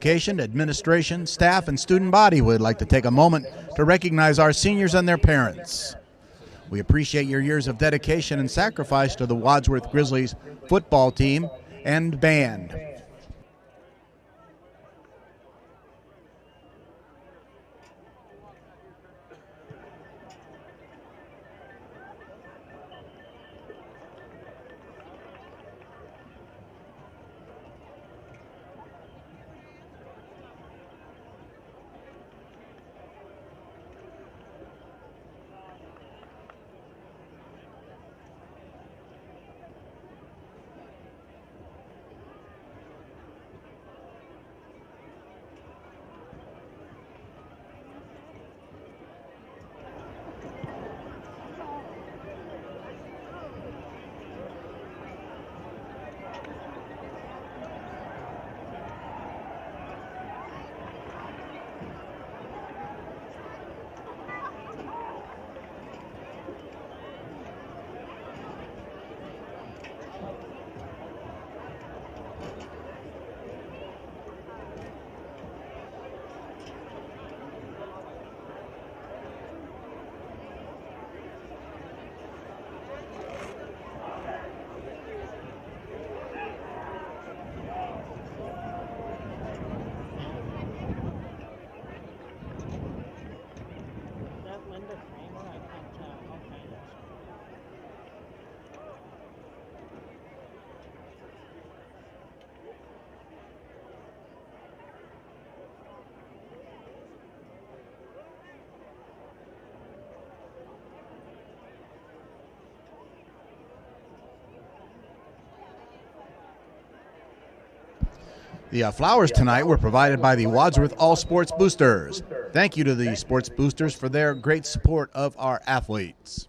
Education, administration, staff, and student body would like to take a moment to recognize our seniors and their parents. We appreciate your years of dedication and sacrifice to the Wadsworth Grizzlies football team and band. The flowers tonight were provided by the Wadsworth All Sports Boosters. Thank you to the Sports Boosters for their great support of our athletes.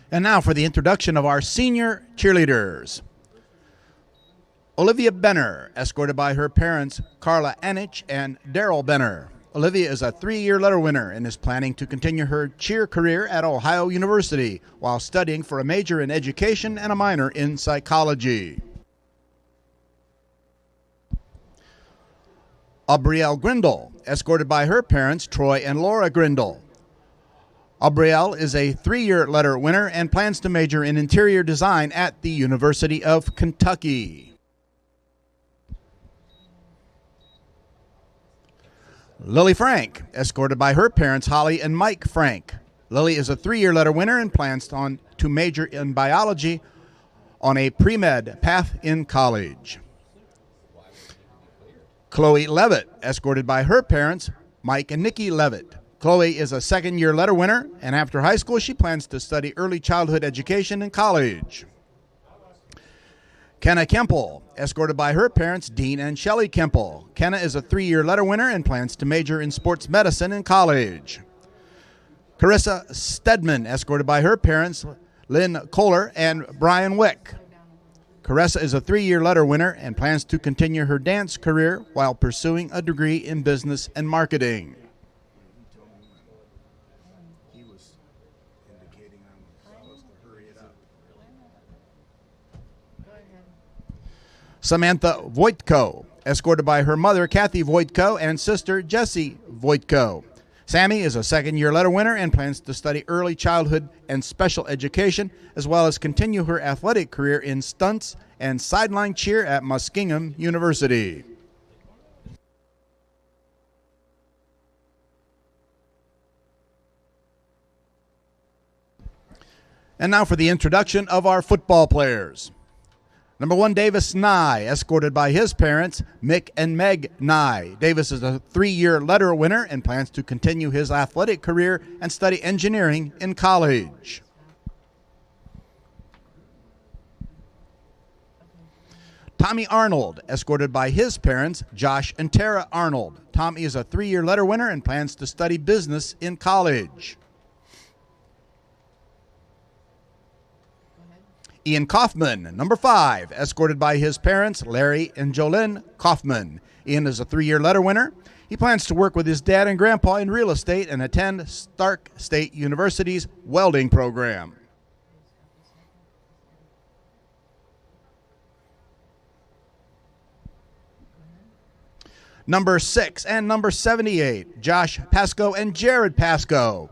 And now for the introduction of our senior cheerleaders. Olivia Benner, escorted by her parents, Carla Anich and Daryl Benner. Olivia is a 3-year letter winner and is planning to continue her cheer career at Ohio University while studying for a major in education and a minor in psychology. Aubrielle Grindle, escorted by her parents, Troy and Laura Grindle. Aubrielle is a 3-year letter winner and plans to major in interior design at the University of Kentucky. Lily Frank, escorted by her parents, Holly and Mike Frank. Lily is a 3-year letter winner and plans to major in biology on a pre-med path in college. Chloe Levitt, escorted by her parents, Mike and Nikki Levitt. Chloe is a 2nd-year letter winner, and after high school, she plans to study early childhood education in college. Kenna Kemple, escorted by her parents, Dean and Shelley Kemple. Kenna is a 3-year letter winner and plans to major in sports medicine in college. Carissa Stedman, escorted by her parents, Lynn Kohler and Brian Wick. Carissa is a 3-year letter winner and plans to continue her dance career while pursuing a degree in business and marketing. Samantha Voitko, escorted by her mother, Kathy Voitko, and sister, Jessie Voitko. Sammy is a second-year letter winner and plans to study early childhood and special education, as well as continue her athletic career in stunts and sideline cheer at Muskingum University. And now for the introduction of our football players. Number 1, Davis Nye, escorted by his parents, Mick and Meg Nye. Davis is a 3-year letter winner and plans to continue his athletic career and study engineering in college. Tommy Arnold, escorted by his parents, Josh and Tara Arnold. Tommy is a 3-year letter winner and plans to study business in college. Ian Kaufman, number 5, escorted by his parents, Larry and Jolene Kaufman. Ian is a 3-year letter winner. He plans to work with his dad and grandpa in real estate and attend Stark State University's welding program. Number 6 and number 78, Josh Pasco and Jared Pasco,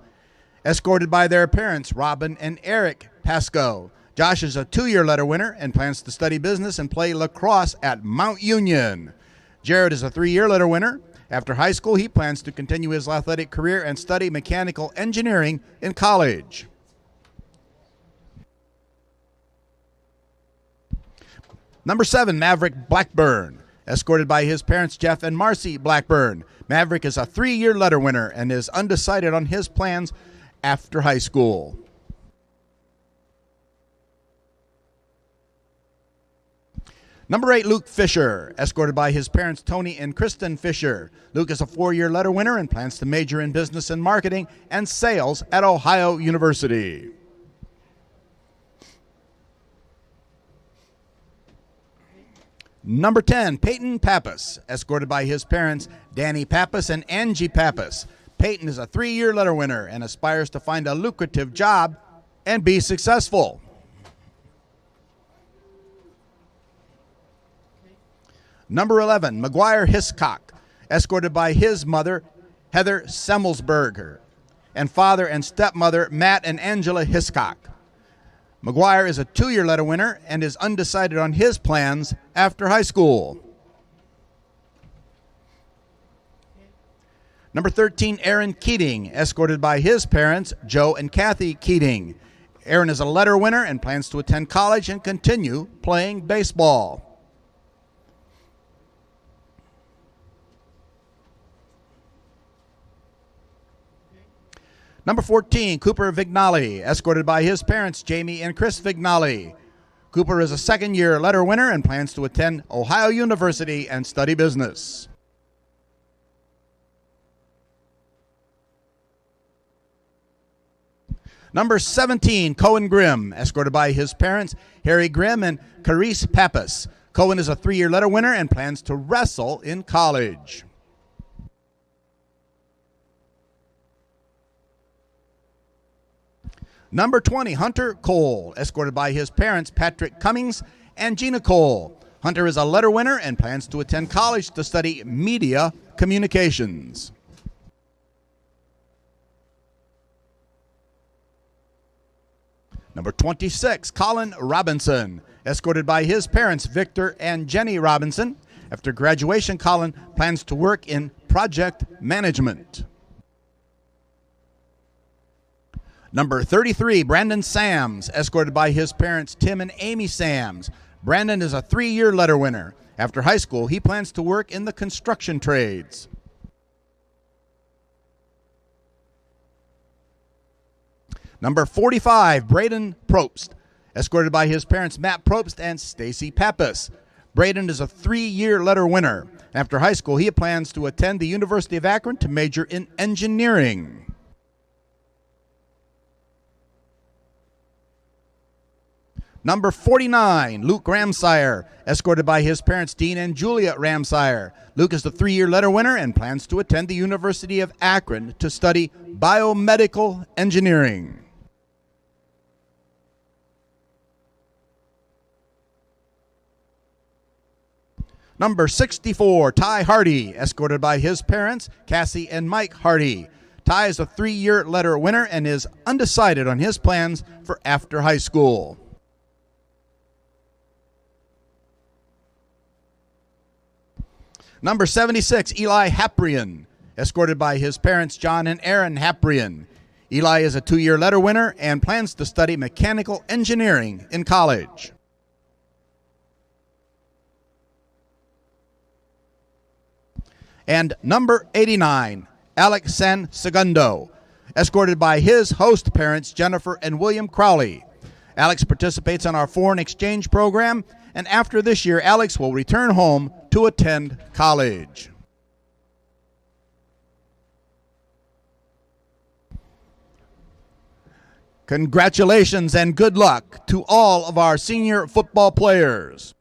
escorted by their parents, Robin and Eric Pasco. Josh is a 2-year letter winner and plans to study business and play lacrosse at Mount Union. Jared is a 3-year letter winner. After high school, he plans to continue his athletic career and study mechanical engineering in college. Number 7, Maverick Blackburn, escorted by his parents, Jeff and Marcy Blackburn. Maverick is a 3-year letter winner and is undecided on his plans after high school. Number 8, Luke Fisher, escorted by his parents, Tony and Kristen Fisher. Luke is a 4-year letter winner and plans to major in business and marketing and sales at Ohio University. Number 10, Peyton Pappas, escorted by his parents, Danny Pappas and Angie Pappas. Peyton is a 3-year letter winner and aspires to find a lucrative job and be successful. Number 11, McGuire Hiscock, escorted by his mother, Heather Semmelsberger, and father and stepmother, Matt and Angela Hiscock. McGuire is a 2-year letter winner and is undecided on his plans after high school. Number 13, Aaron Keating, escorted by his parents, Joe and Kathy Keating. Aaron is a letter winner and plans to attend college and continue playing baseball. Number 14, Cooper Vignali, escorted by his parents, Jamie and Chris Vignali. Cooper is a 2nd-year letter winner and plans to attend Ohio University and study business. Number 17, Cohen Grimm, escorted by his parents, Harry Grimm and Carice Pappas. Cohen is a 3-year letter winner and plans to wrestle in college. Number 20, Hunter Cole, escorted by his parents, Patrick Cummings and Gina Cole. Hunter is a letter winner and plans to attend college to study media communications. Number 26, Colin Robinson, escorted by his parents, Victor and Jenny Robinson. After graduation, Colin plans to work in project management. Number 33, Brandon Sams, escorted by his parents, Tim and Amy Sams. Brandon is a 3-year letter winner. After high school, he plans to work in the construction trades. Number 45, Braden Probst, escorted by his parents, Matt Probst and Stacy Pappas. Braden is a 3-year letter winner. After high school, he plans to attend the University of Akron to major in engineering. Number 49, Luke Ramsire, escorted by his parents, Dean and Julia Ramsire. Luke is the 3-year letter winner and plans to attend the University of Akron to study biomedical engineering. Number 64, Ty Hardy, escorted by his parents, Cassie and Mike Hardy. Ty is a 3-year letter winner and is undecided on his plans for after high school. Number 76, Eli Haprian, escorted by his parents John and Aaron Haprian. Eli is a 2-year letter winner and plans to study mechanical engineering in college. And number 89, Alex San Segundo, escorted by his host parents Jennifer and William Crowley. Alex participates in our foreign exchange program, and after this year, Alex will return home to attend college. Congratulations and good luck to all of our senior football players.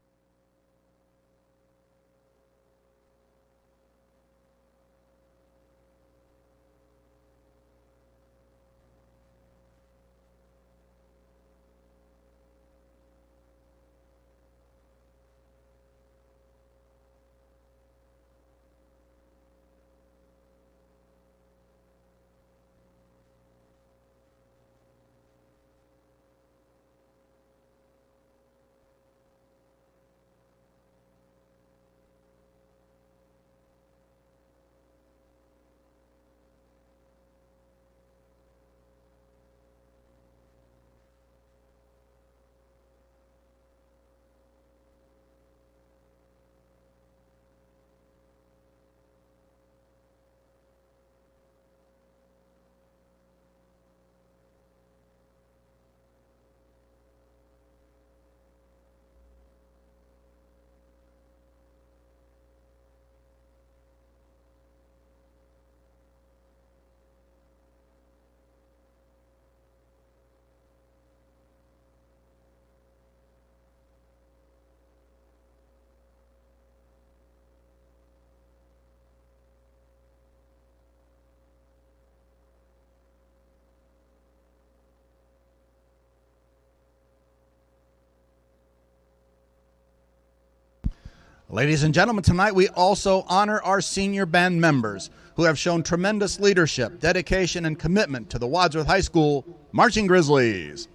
Ladies and gentlemen, tonight we also honor our senior band members who have shown tremendous leadership, dedication, and commitment to the Wadsworth High School Marching Grizzlies.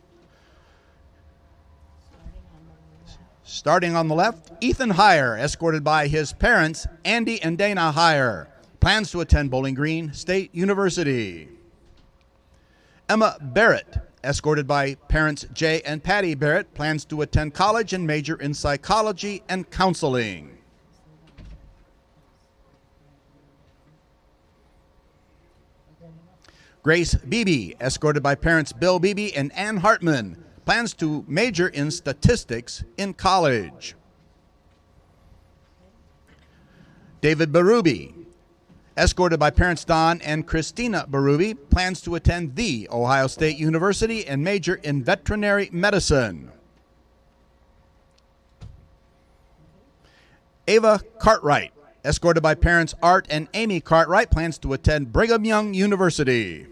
Starting on the left, Ethan Heyer, escorted by his parents, Andy and Dana Heyer, plans to attend Bowling Green State University. Emma Barrett, escorted by parents Jay and Patty Barrett, plans to attend college and major in psychology and counseling. Grace Beebe, escorted by parents Bill Beebe and Ann Hartman, plans to major in statistics in college. David Berube, escorted by parents Don and Christina Berube, plans to attend The Ohio State University and major in veterinary medicine. Ava Cartwright, escorted by parents Art and Amy Cartwright, plans to attend Brigham Young University.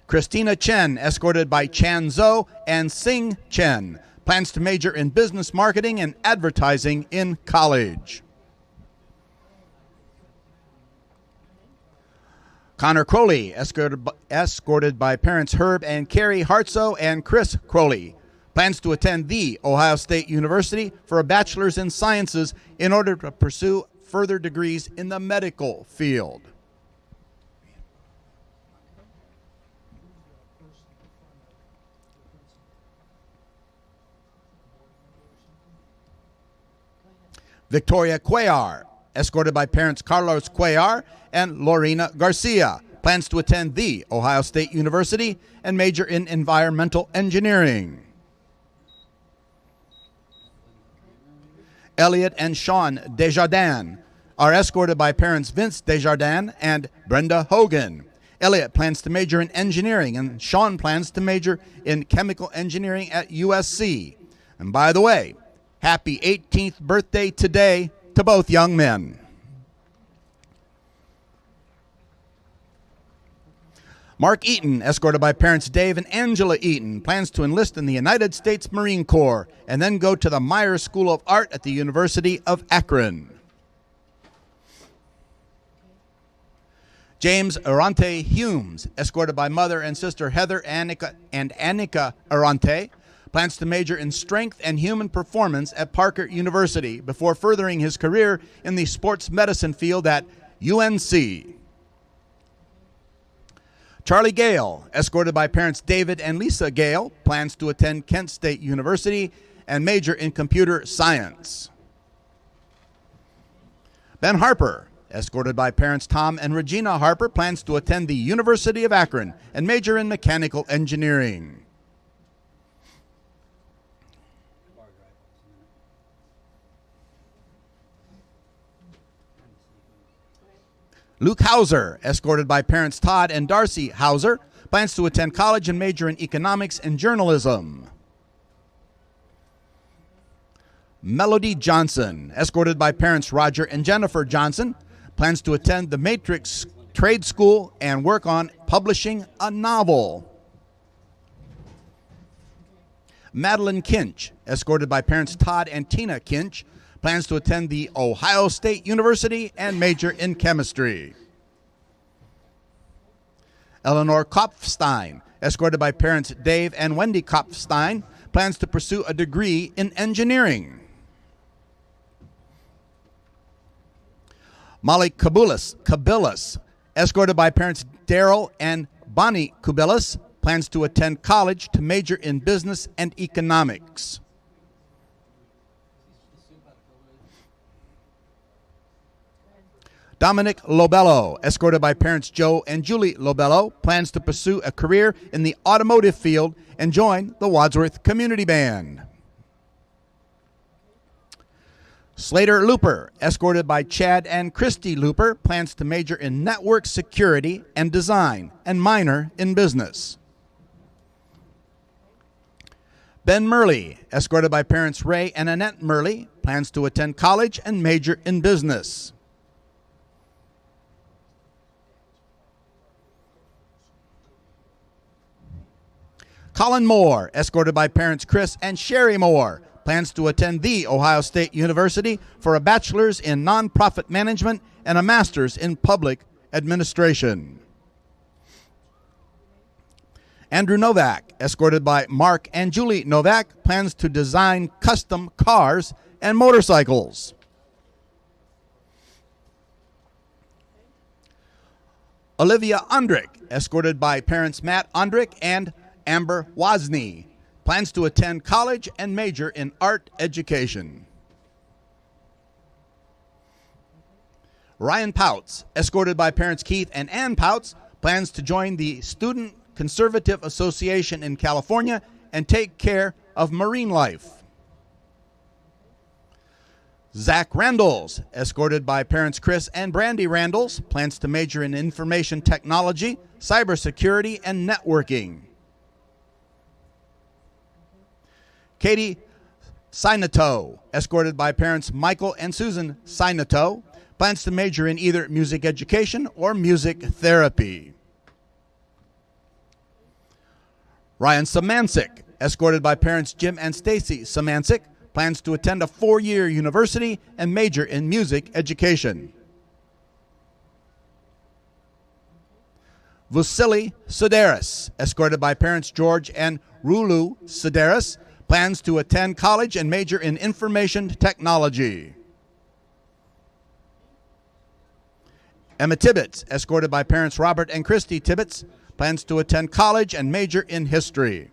Christina Chen, escorted by Chan Zhou and Sing Chen, plans to major in business marketing and advertising in college. Connor Crowley, escorted by parents Herb and Carrie Hartsoe and Chris Crowley, plans to attend The Ohio State University for a bachelor's in sciences in order to pursue further degrees in the medical field. Victoria Cuellar, escorted by parents Carlos Cuellar and Lorena Garcia, plans to attend The Ohio State University and major in environmental engineering. Elliot and Sean Desjardins are escorted by parents Vince Desjardins and Brenda Hogan. Elliot plans to major in engineering and Sean plans to major in chemical engineering at USC. And by the way, happy 18th birthday today to both young men. Mark Eaton, escorted by parents Dave and Angela Eaton, plans to enlist in the United States Marine Corps and then go to the Myers School of Art at the University of Akron. James Arante Humes, escorted by mother and sister Heather Annika Arante, plans to major in strength and human performance at Parker University before furthering his career in the sports medicine field at UNC. Charlie Gale, escorted by parents David and Lisa Gale, plans to attend Kent State University and major in computer science. Ben Harper, escorted by parents Tom and Regina Harper, plans to attend the University of Akron and major in mechanical engineering. Luke Hauser, escorted by parents Todd and Darcy Hauser, plans to attend college and major in economics and journalism. Melody Johnson, escorted by parents Roger and Jennifer Johnson, plans to attend the Matrix Trade School and work on publishing a novel. Madeline Kinch, escorted by parents Todd and Tina Kinch, plans to attend the Ohio State University and major in chemistry. Eleanor Kopfstein, escorted by parents Dave and Wendy Kopfstein, plans to pursue a degree in engineering. Molly Kubilis, escorted by parents Daryl and Bonnie Kubilis, plans to attend college to major in business and economics. Dominic Lobello, escorted by parents Joe and Julie Lobello, plans to pursue a career in the automotive field and join the Wadsworth Community Band. Slater Looper, escorted by Chad and Christy Looper, plans to major in network security and design and minor in business. Ben Murley, escorted by parents Ray and Annette Murley, plans to attend college and major in business. Colin Moore, escorted by parents Chris and Sherry Moore, plans to attend the Ohio State University for a bachelor's in nonprofit management and a master's in public administration. Andrew Novak, escorted by Mark and Julie Novak, plans to design custom cars and motorcycles. Olivia Undrick, escorted by parents Matt Undrick and Amber Wozni, plans to attend college and major in art education. Ryan Pouts, escorted by parents Keith and Ann Pouts, plans to join the Student Conservative Association in California and take care of marine life. Zach Randalls, escorted by parents Chris and Brandy Randalls, plans to major in information technology, cybersecurity, and networking. Katie Sinato, escorted by parents Michael and Susan Sinato, plans to major in either music education or music therapy. Ryan Samancic, escorted by parents Jim and Stacy Samancic, plans to attend a 4-year university and major in music education. Vasily Sedaris, escorted by parents George and Rulu Sedaris, plans to attend college and major in information technology. Emma Tibbetts, escorted by parents Robert and Christy Tibbetts, plans to attend college and major in history.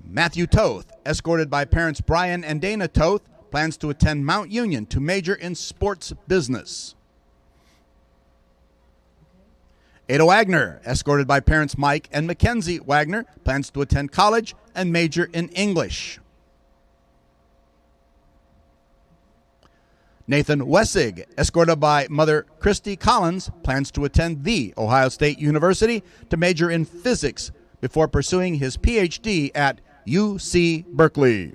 Matthew Toth, escorted by parents Brian and Dana Toth, plans to attend Mount Union to major in sports business. Ada Wagner, escorted by parents Mike and Mackenzie Wagner, plans to attend college and major in English. Nathan Wessig, escorted by mother Christy Collins, plans to attend the Ohio State University to major in physics before pursuing his PhD at UC Berkeley.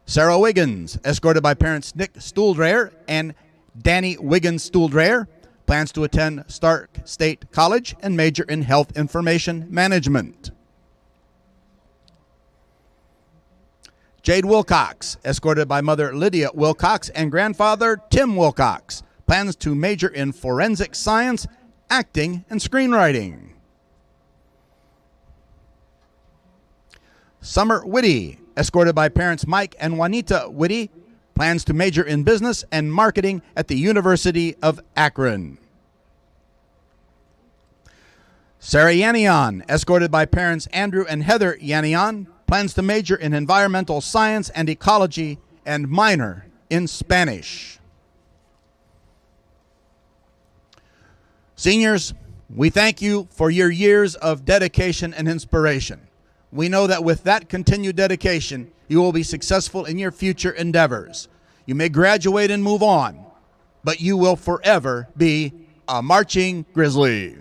Sarah Wiggins, escorted by parents Nick Stuhldreher and Danny Wiggins Stuhldreher, plans to attend Stark State College and major in health information management. Jade Wilcox, escorted by mother Lydia Wilcox and grandfather Tim Wilcox, plans to major in forensic science, acting, and screenwriting. Summer Whitty, escorted by parents Mike and Juanita Whitty, plans to major in business and marketing at the University of Akron. Sarah Yanion, escorted by parents Andrew and Heather Yanion, plans to major in environmental science and ecology and minor in Spanish. Seniors, we thank you for your years of dedication and inspiration. We know that with that continued dedication, you will be successful in your future endeavors. You may graduate and move on, but you will forever be a marching Grizzly.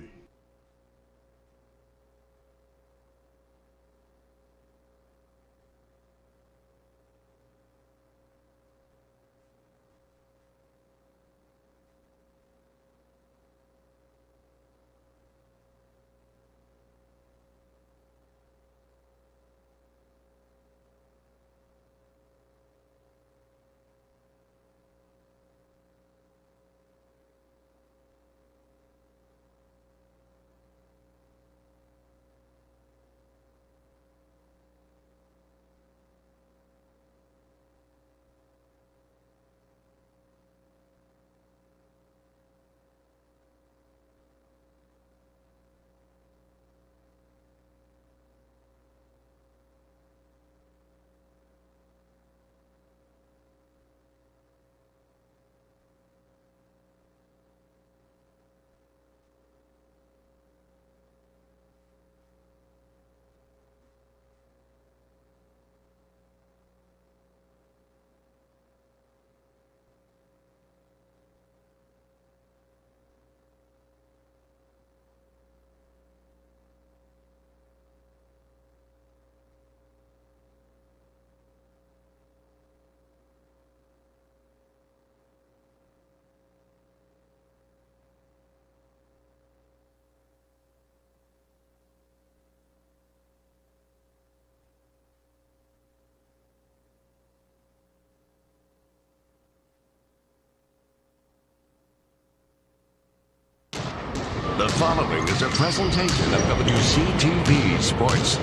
The following is a presentation of WCTV Sports.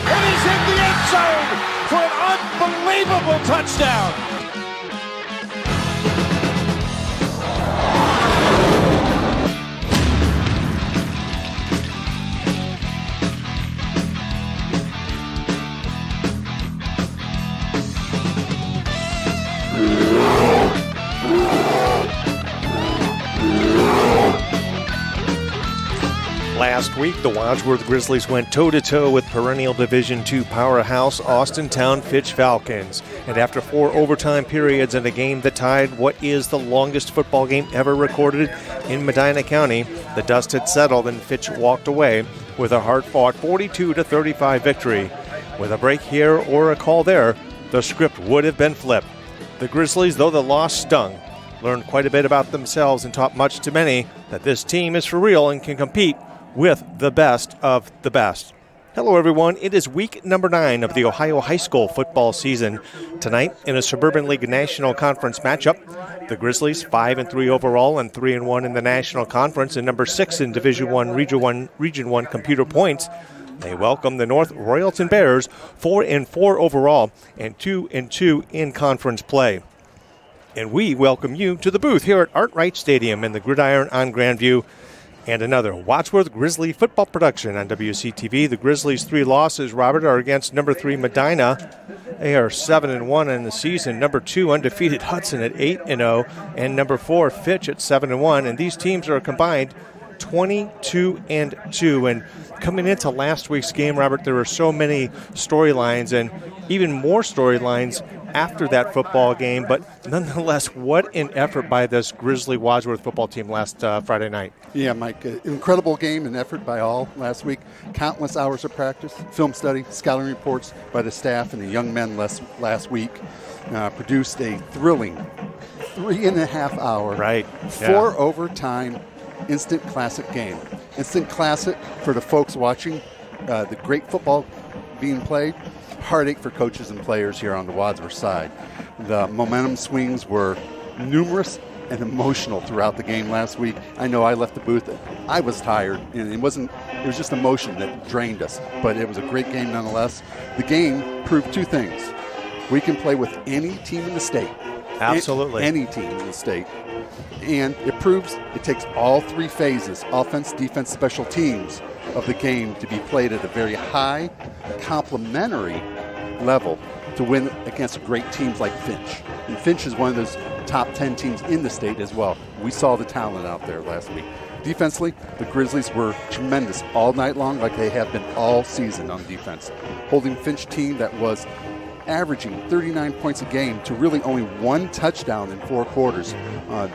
And he's in the end zone for an unbelievable touchdown. Last week, the Wadsworth Grizzlies went toe-to-toe with perennial Division II powerhouse Austintown Fitch Falcons. And after 4 overtime periods and a game that tied what is the longest football game ever recorded in Medina County, the dust had settled and Fitch walked away with a hard-fought 42-35 victory. With a break here or a call there, the script would have been flipped. The Grizzlies, though the loss stung, learned quite a bit about themselves and taught much to many that this team is for real and can compete with the best of the best. Hello, everyone. It is week number 9 of the Ohio High School football season. Tonight, in a Suburban League National Conference matchup, the Grizzlies 5-3 overall and 3-1 in the National Conference and number 6 in Division I, Region 1 computer points. They welcome the North Royalton Bears 4-4 overall and 2-2 in conference play. And we welcome you to the booth here at Arkwright Stadium in the Gridiron on Grandview. And another Wadsworth Grizzly football production on WCTV. The Grizzlies' 3 losses, Robert, are against number 3 Medina. They are 7-1 in the season. Number 2 undefeated Hudson at 8-0, and number 4 Fitch at 7-1. And these teams are combined 22-2. And coming into last week's game, Robert, there were so many storylines and even more storylines after that football game. But nonetheless, what an effort by this Grizzly Wadsworth football team last Friday night. Yeah, Mike, incredible game and effort by all last week. Countless hours of practice, film study, scouting reports by the staff and the young men last week produced a thrilling 3.5 hour, Right. 4 overtime instant classic game. Instant classic for the folks watching the great football being played. Heartache for coaches and players here on the Wadsworth side. The momentum swings were numerous and emotional throughout the game last week. I know I left the booth. I was tired, and it was just emotion that drained us. But it was a great game nonetheless. The game proved 2 things. We can play with any team in the state. Absolutely. Any team in the state. And it proves it takes all 3 phases, offense, defense, special teams, of the game to be played at a very high, complementary level to win against great teams like Finch. And Finch is one of those top 10 teams in the state as well. We saw the talent out there last week. Defensively, the Grizzlies were tremendous all night long, like they have been all season on defense. Holding Finch team that was averaging 39 points a game to really only 1 touchdown in 4 quarters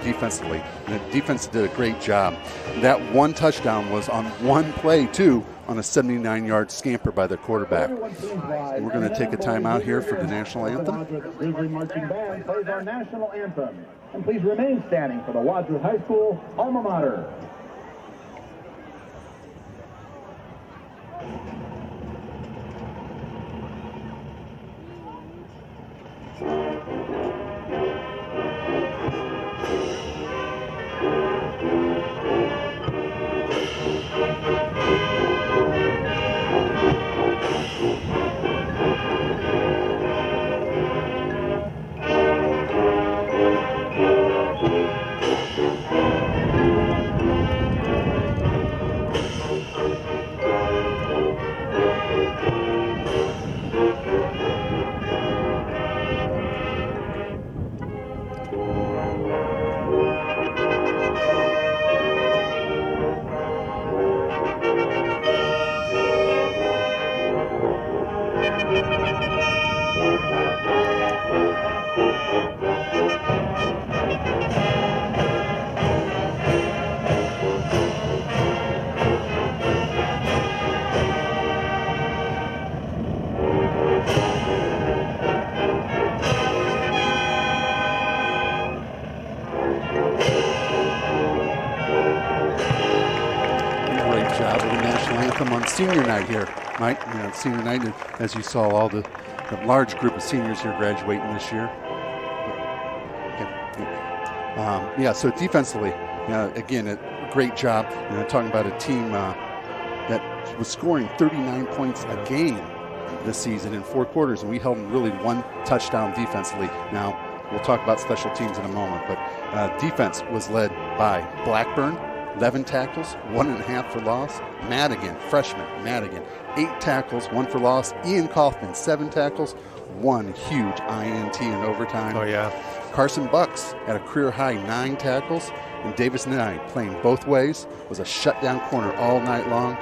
defensively. And the defense did a great job. That 1 touchdown was on 1 play, too, on a 79-yard scamper by the quarterback. And we're going to take a timeout here for the national anthem. The Grizzly Marching Band plays our national anthem. And please remain standing for the Wadsworth High School alma mater. On senior night here, Mike. Senior night, as you saw, all the large group of seniors here graduating this year. So defensively, again, a great job. Talking about a team that was scoring 39 points a game this season in 4 quarters, and we held them really 1 touchdown defensively. Now, we'll talk about special teams in a moment, but defense was led by Blackburn, 11 tackles, 1.5 for loss. Madigan, freshman, 8 tackles, 1 for loss. Ian Kaufman, 7 tackles, 1 huge INT in overtime. Oh, yeah. Carson Bucks had a career-high 9 tackles. And Davis Knight, playing both ways, was a shutdown corner all night long.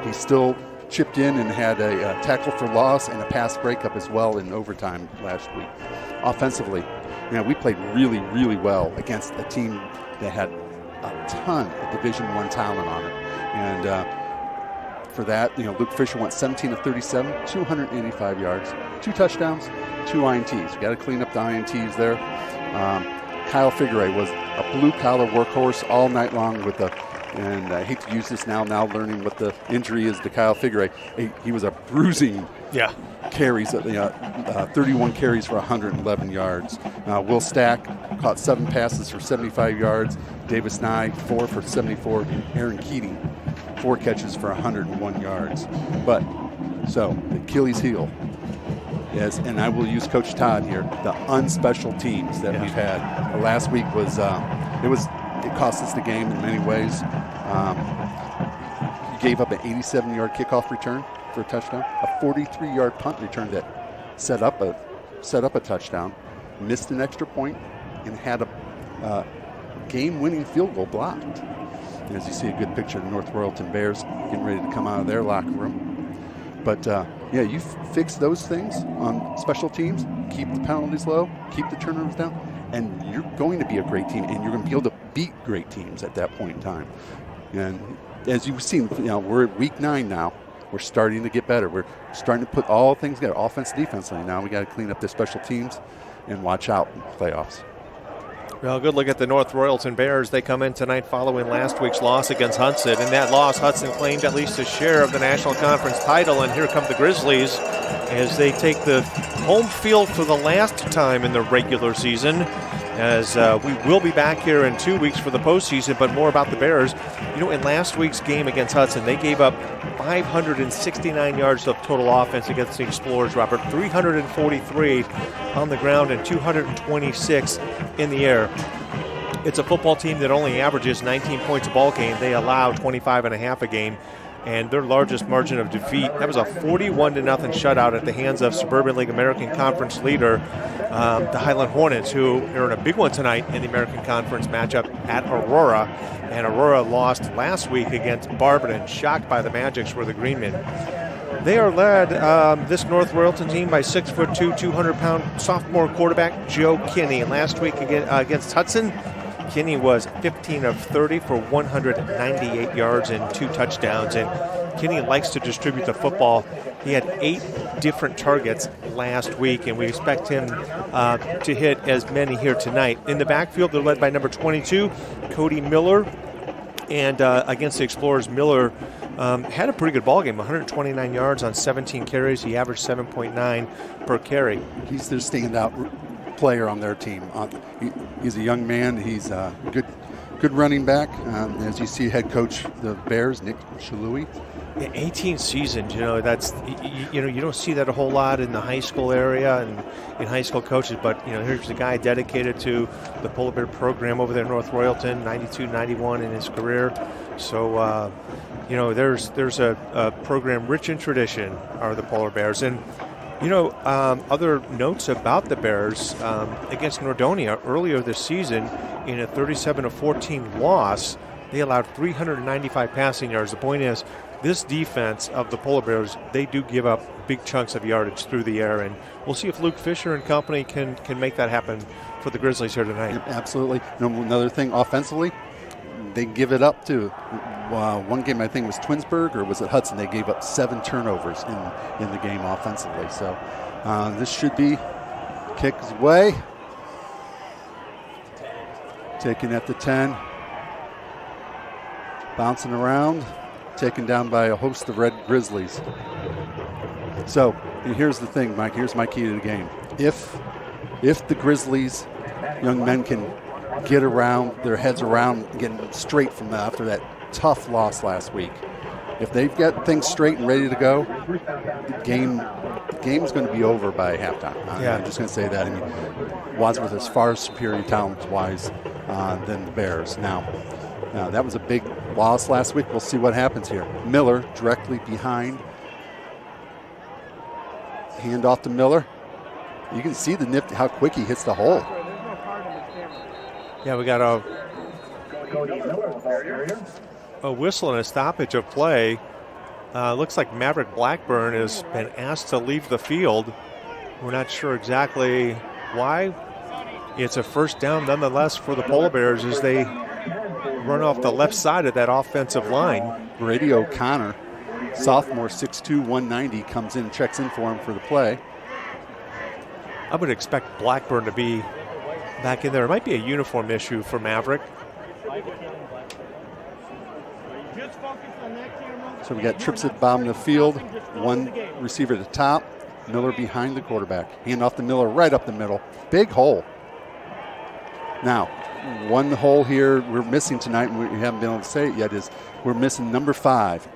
He still chipped in and had a tackle for loss and a pass breakup as well in overtime last week. Offensively, we played really, really well against a team that had a ton of Division I talent on it. And for that, Luke Fisher went 17 of 37, 285 yards, 2 touchdowns, 2 INTs. We got to clean up the INTs there. Kyle Figueroa was a blue-collar workhorse all night long with and I hate to use this now learning what the injury is to Kyle Figueroa. He was a bruising carries, 31 carries for 111 yards. Will Stack caught 7 passes for 75 yards. Davis Nye, 4 for 74. Aaron Keating, 4 catches for 101 yards. But, so, the Achilles heel. Yes, and I will use Coach Todd here, the unspecial teams that we've had. Last week was, it cost us the game in many ways. He gave up an 87-yard kickoff return for a touchdown, a 43-yard punt return that set up a touchdown, missed an extra point, and had a game-winning field goal blocked. And as you see, a good picture of the North Royalton Bears getting ready to come out of their locker room. But, you fix those things on special teams, keep the penalties low, keep the turnovers down, and you're going to be a great team, and you're going to be able to beat great teams at that point in time. And as you've seen, we're at week 9 now. We're starting to get better. We're starting to put all things together, offense, defensively. Now we got to clean up the special teams and watch out in the playoffs. Well, good look at the North Royalton Bears. They come in tonight following last week's loss against Hudson. In that loss, Hudson claimed at least a share of the National Conference title, and here come the Grizzlies as they take the home field for the last time in the regular season, as we will be back here in 2 weeks for the postseason. But more about the Bears. You know, in last week's game against Hudson, they gave up 569 yards of total offense against the Explorers, Robert. 343 on the ground and 226 in the air. It's a football team that only averages 19 points a ball game. They allow 25.5 a game. And their largest margin of defeat, that was a 41-0 shutout at the hands of Suburban League American Conference leader, the Highland Hornets, who are in a big one tonight in the American Conference matchup at Aurora. And Aurora lost last week against Barberton, shocked by the Magics were the Green Men. They are led, this North Royalton team, by 6'2", 200-pound sophomore quarterback Joe Kinney. Last week against Hudson, Kinney was 15 of 30 for 198 yards and 2 touchdowns. And Kinney likes to distribute the football. He had 8 different targets last week, and we expect him to hit as many here tonight. In the backfield, they're led by number 22, Cody Miller. And against the Explorers, Miller had a pretty good ball game, 129 yards on 17 carries. He averaged 7.9 per carry. He's their standout player on their team. He's a young man. He's a good running back. As you see, head coach the Bears, Nick Shalui. 18 seasons, you don't see that a whole lot in the high school area and in high school coaches, but here's a guy dedicated to the Polar Bear program over there in North Royalton, 92, 91 in his career. So there's a program rich in tradition are the Polar Bears. And other notes about the Bears against Nordonia earlier this season in a 37-14 loss, they allowed 395 passing yards. The point is, this defense of the Polar Bears, they do give up big chunks of yardage through the air, and we'll see if Luke Fisher and company can make that happen for the Grizzlies here tonight. Yep, absolutely. Another thing, offensively, they give it up to one game, I think it was Twinsburg, or was it Hudson? They gave up 7 turnovers in the game offensively. So this should be kicks away. Taken at the 10. Bouncing around. Taken down by a host of Red Grizzlies. So here's the thing, Mike. Here's my key to the game. If the Grizzlies young men can get around, their heads around, getting straight from after that tough loss last week, if they've got things straight and ready to go, the game's going to be over by halftime. I'm just going to say that. I mean, Wadsworth is far superior talent-wise than the Bears. Now, that was a big loss last week. We'll see what happens here. Miller directly behind. Hand off to Miller. You can see the nifty, how quick he hits the hole. Yeah, we got a whistle and a stoppage of play. Looks like Maverick Blackburn has been asked to leave the field. We're not sure exactly why. It's a first down nonetheless for the Polar Bears as they run off the left side of that offensive line. Brady O'Connor, sophomore, 6'2", 190, comes in, checks in for him for the play. I would expect Blackburn to be back in there. It might be a uniform issue for Maverick. So we got trips at the bottom of the field, one receiver at the top, Miller behind the quarterback. Hand off to Miller right up the middle. Big hole. Now, one hole here we're missing tonight, and we haven't been able to say it yet, is we're missing number 5,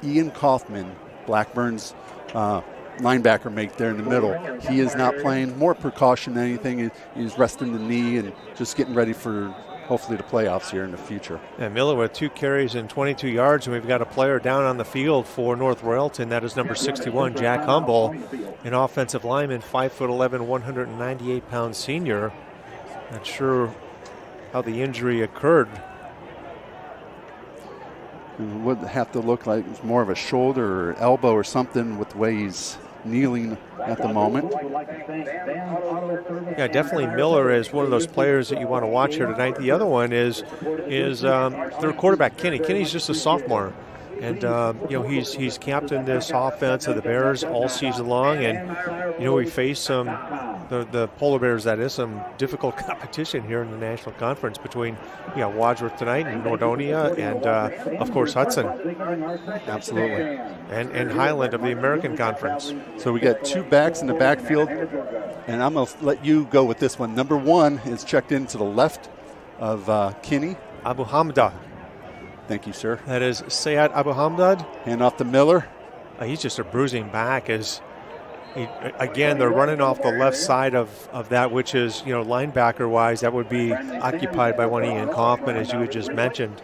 Ian Kaufman, Blackburn's linebacker mate there in the middle. He is not playing. More precaution than anything. He's resting the knee and just getting ready for hopefully the playoffs here in the future. And Miller with 2 carries and 22 yards, and we've got a player down on the field for North Royalton. That is number 61, Jack Humble, an offensive lineman, 5'11", 198-pound senior. Not sure how the injury occurred. It would have to look like it's more of a shoulder or elbow or something with the way he's kneeling at the moment. Yeah, definitely Miller is one of those players that you want to watch here tonight. The other one is their quarterback, Kenny. Kenny's just a sophomore. And he's captained this offense of the Bears all season long, and we face the Polar Bears. That is some difficult competition here in the National Conference between Wadsworth tonight and Nordonia, and of course Hudson. Absolutely. And Highland of the American Conference. So we got two backs in the backfield, and I'm going to let you go with this one. Number 1 is checked in to the left of Kinney. Abu Hamda. Thank you, sir. That is Sayed Abu Hamdad. Hand off to Miller. He's just a bruising back. Again, they're running off the left side of that, which is, linebacker-wise, that would be occupied by one Ian Kaufman, as you had just mentioned.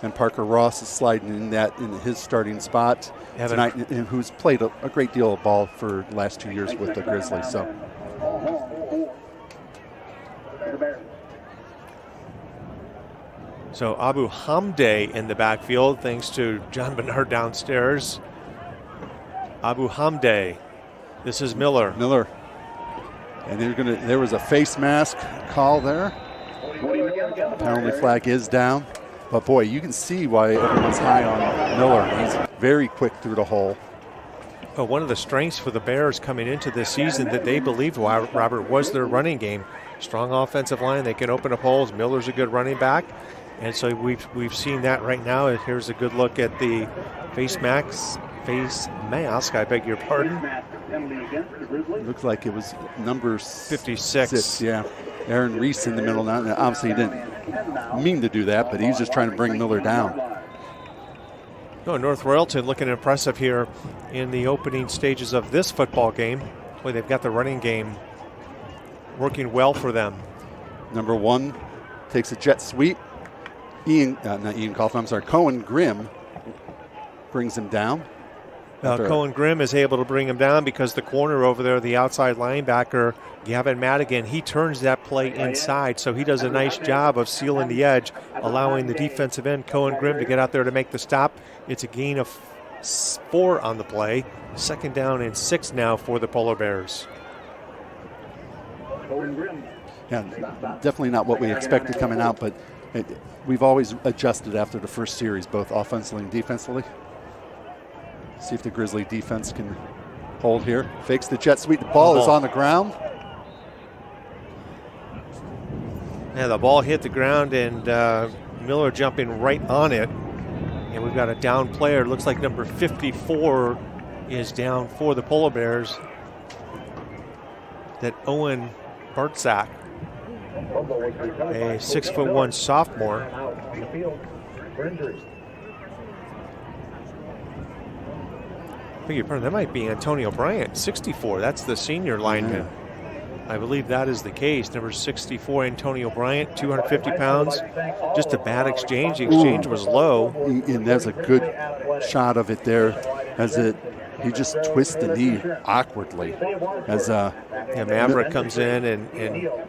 And Parker Ross is sliding in his starting spot tonight, and who's played a great deal of ball for the last 2 years with the Grizzlies. So Abu Hamde in the backfield, thanks to John Bernard downstairs. Abu Hamde. This is Miller. And there was a face mask call there. Penalty flag is down. But boy, you can see why everyone's high on Miller. He's very quick through the hole. Well, one of the strengths for the Bears coming into this season that they believed, Robert, was their running game. Strong offensive line. They can open up holes. Miller's a good running back. And so we've seen that right now. Here's a good look at the face mask, I beg your pardon. Looks like it was number 56. Yeah. Aaron Reese in the middle now. Obviously he didn't mean to do that, but he's just trying to bring Miller down. Oh, North Royalton looking impressive here in the opening stages of this football game. Boy, they've got the running game working well for them. Number 1 takes a jet sweep. Cohen Grimm brings him down. Cohen Grimm is able to bring him down because the corner over there, the outside linebacker, Gavin Madigan, he turns that play inside. So he does a nice job of sealing the edge, allowing the defensive end, Cohen Grimm, to get out there to make the stop. It's a gain of 4 on the play. 2nd down and 6 now for the Polar Bears. Yeah, definitely not what we expected coming out, but we've always adjusted after the first series, both offensively and defensively. See if the Grizzly defense can hold here. Fakes the jet sweep. The ball is on the ground. Yeah, the ball hit the ground, and Miller jumping right on it. And we've got a down player. Looks like number 54 is down for the Polar Bears. That Owen Bartzak, a 6'1" sophomore. Beg your pardon, that might be Antonio Bryant, 64. That's the senior lineman. I believe that is the case. Number 64, Antonio Bryant, 250 pounds. Just a bad exchange. The exchange was low. And there's a good shot of it there as he just twists the knee awkwardly as Maverick comes in and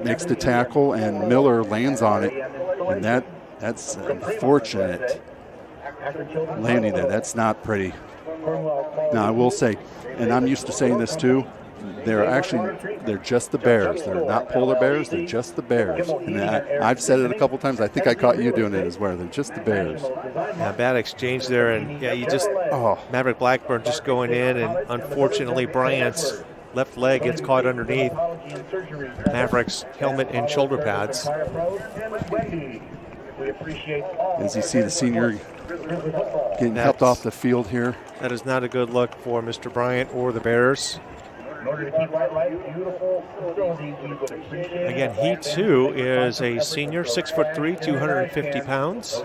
makes the tackle, and Miller lands on it. And that's unfortunate landing there. That's not pretty. Now, I will say, and I'm used to saying this too, they're just the Bears. They're not Polar Bears. They're just the Bears. And I've said it a couple times. I think I caught you doing it as well. They're just the Bears. Yeah, bad exchange there. And Maverick Blackburn just going in, and unfortunately Bryant's left leg gets caught underneath Maverick's helmet and shoulder pads. As you see the senior getting helped off the field here. That is not a good look for Mr. Bryant or the Bears. Again, he too is a senior, 6'3", 250 pounds.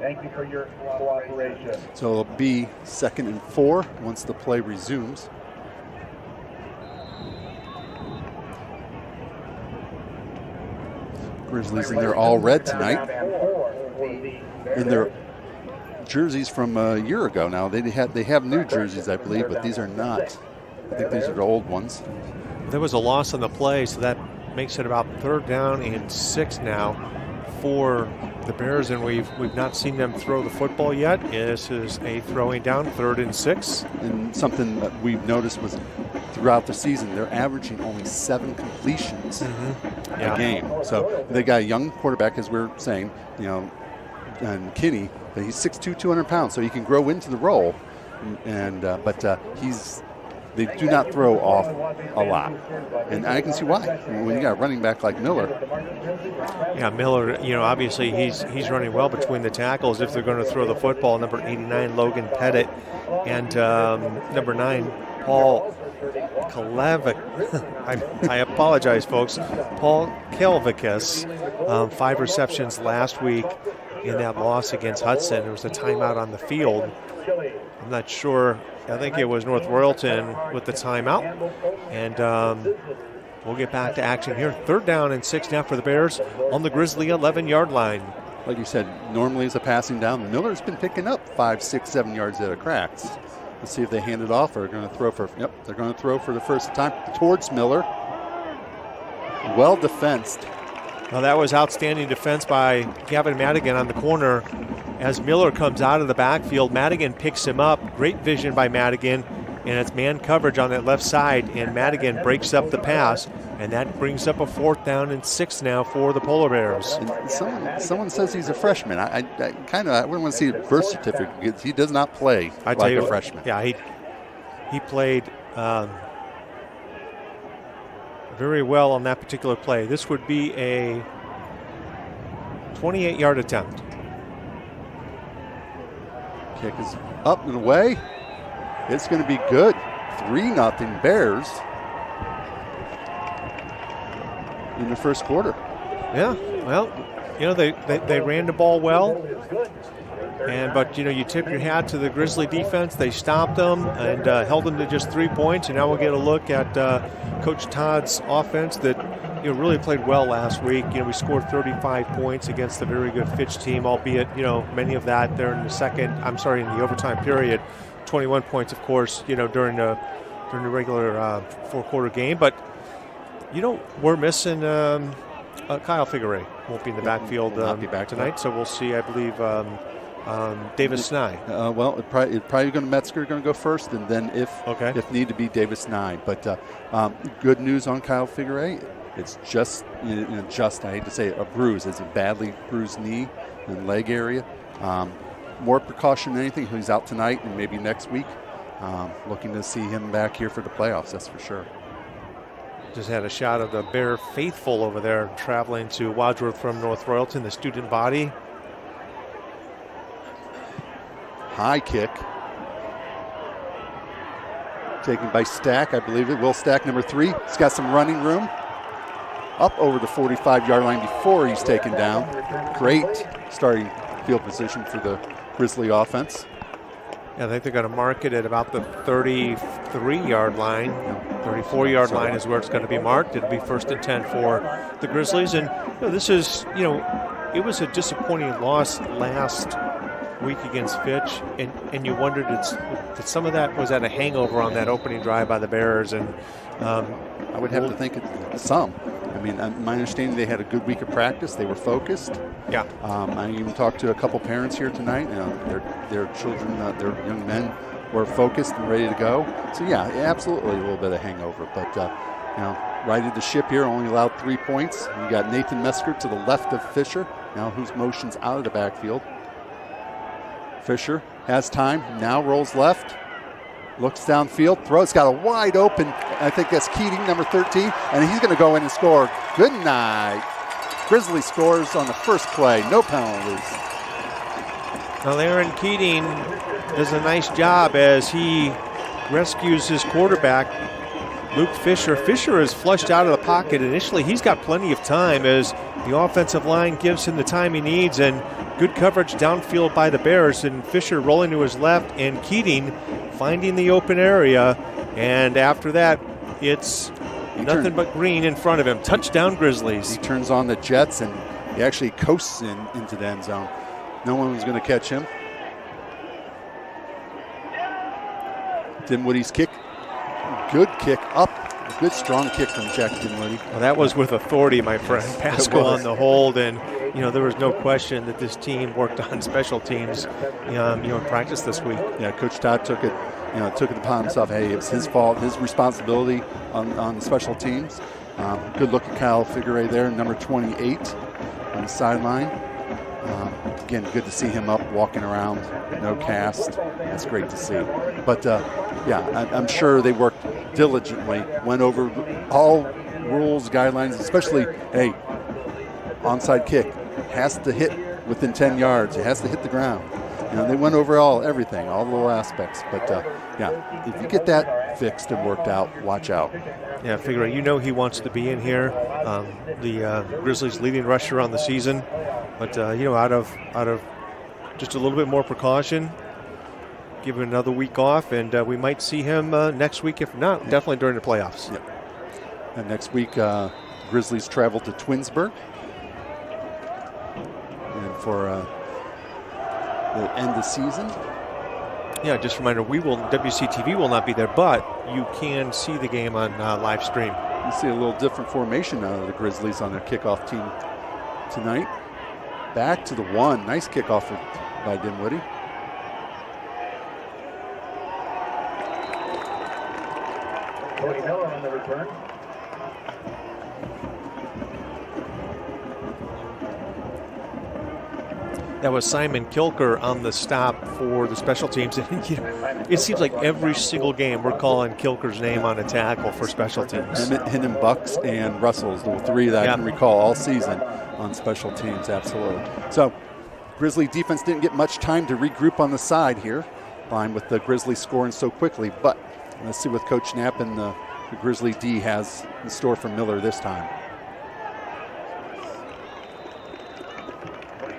Thank you for your cooperation. So it'll be 2nd and 4 once the play resumes. Grizzlies in their all red tonight. In their jerseys from a year ago now. They have new jerseys, I believe, but these are not. I think these are the old ones. There was a loss on the play, so that makes it about 3rd down and 6 now for the Bears, and we've not seen them throw the football yet. This is a throwing down, 3rd and 6. And something that we've noticed was throughout the season, they're averaging only 7 completions a game. So they got a young quarterback, as we're saying, and Kinney, But he's 6'2", 200 pounds, so he can grow into the role. They do not throw off a lot, and I can see why. When you got a running back like Miller. Yeah, Miller, obviously he's running well between the tackles if they're going to throw the football. Number 89, Logan Pettit, and number 9, Paul Kalevik. I apologize, folks. Paul Kelvikas, 5 receptions last week in that loss against Hudson. There was a timeout on the field. I'm not sure. I think it was North Royalton with the timeout. And we'll get back to action here. 3rd down and 6 now for the Bears on the Grizzly 11-yard line. Like you said, normally it's a passing down. Miller's been picking up 5, 6, 7 yards out of cracks. Let's see if they hand it off or they're going to throw for. Yep, they're going to throw for the first time towards Miller. Well defensed. Well, that was outstanding defense by Gavin Madigan on the corner. As Miller comes out of the backfield, Madigan picks him up. Great vision by Madigan, and it's man coverage on that left side, and Madigan breaks up the pass, and that brings up a 4th down and 6 now for the Polar Bears. And someone says he's a freshman. I wouldn't want to see a birth certificate because he does not play like a freshman. Yeah, he played very well on that particular play. This would be a 28-yard attempt. Kick is up and away. It's going to be good. 3-0 Bears in the first quarter. Yeah, well, they ran the ball well. But you tip your hat to the Grizzly defense. They stopped them and held them to just 3 points. And now we'll get a look at Coach Todd's offense that really played well last week. We scored 35 points against a very good Fitch team, albeit many of that there in the overtime period. 21 points, of course, during the regular 4-quarter game. But we're missing Kyle Figueroa. Won't be in the backfield tonight, so we'll see. I believe. Davis Nye. It's probably going to Metzger going to go first, and then if need to be Davis Nye. But good news on Kyle Figueroa. It's just I hate to say it, a bruise. It's a badly bruised knee and leg area. More precaution than anything. He's out tonight and maybe next week. Looking to see him back here for the playoffs. That's for sure. Just had a shot of the Bear faithful over there traveling to Wadsworth from North Royalton, the student body. High kick. Taken by Stack, I believe it. Will Stack, number 3. He's got some running room. Up over the 45-yard line before he's taken down. Great starting field position for the Grizzly offense. Yeah, I think they're going to mark it at about the 33-yard line. 34-yard line is where it's going to be marked. It'll be 1st and 10 for the Grizzlies. And this is, it was a disappointing loss last week against Fitch, and you wondered that some of that was at a hangover on that opening drive by the Bears. And I would have to think some. I mean, my understanding, they had a good week of practice. They were focused. Yeah. I even talked to a couple parents here tonight. Their children, their young men, were focused and ready to go. So yeah, absolutely a little bit of hangover. But righted the ship here. Only allowed 3 points. You got Nathan Metzger to the left of Fisher. Now whose motion's out of the backfield. Fisher has time. Now rolls left. Looks downfield, throws, got a wide open, I think that's Keating, number 13, and he's going to go in and score. Good night. Grizzly scores on the first play, no penalties. Well, Aaron Keating does a nice job as he rescues his quarterback, Luke Fisher. Fisher is flushed out of the pocket initially. He's got plenty of time as the offensive line gives him the time he needs, and good coverage downfield by the Bears, and Fisher rolling to his left, and Keating finding the open area, and after that, it's nothing but green in front of him. Touchdown Grizzlies. He turns on the jets, and he actually coasts into the end zone. No one was going to catch him. Dinwoody's kick. Good kick up. Good strong kick from Jack Dinwoody. Well, that was with authority, my friend. Pascal on the hold, and there was no question that this team worked on special teams, in practice this week. Yeah, Coach Todd took it upon himself. Hey, it was his fault, his responsibility on the special teams. Good look at Kyle Figueroa there, number 28 on the sideline. again, good to see him up, walking around, no cast. That's great to see. But, I'm sure they worked diligently, went over all rules, guidelines, especially, onside kick has to hit within 10 yards. It has to hit the ground. They went over everything, all the little aspects. But, if you get that fixed and worked out, watch out. Yeah, figure it. He wants to be in here. The Grizzlies' leading rusher on the season. But, out of just a little bit more precaution, give him another week off, and we might see him next week. If not, definitely during the playoffs. Yep. And next week, Grizzlies travel to Twinsburg. And for the end of the season. Yeah, just a reminder, WCTV will not be there, but you can see the game on live stream. You see a little different formation out of the Grizzlies on their kickoff team tonight. Back to the one. Nice kickoff by Dinwiddie. Cody Miller on the return. That was Simon Kilker on the stop for the special teams. It seems like every single game we're calling Kilker's name on a tackle for special teams. And Bucks and Russell's the three that I can recall all season on special teams, absolutely. So Grizzly defense didn't get much time to regroup on the side here, fine with the Grizzlies scoring so quickly. But let's see what Coach Knapp and the Grizzly D has in store for Miller this time.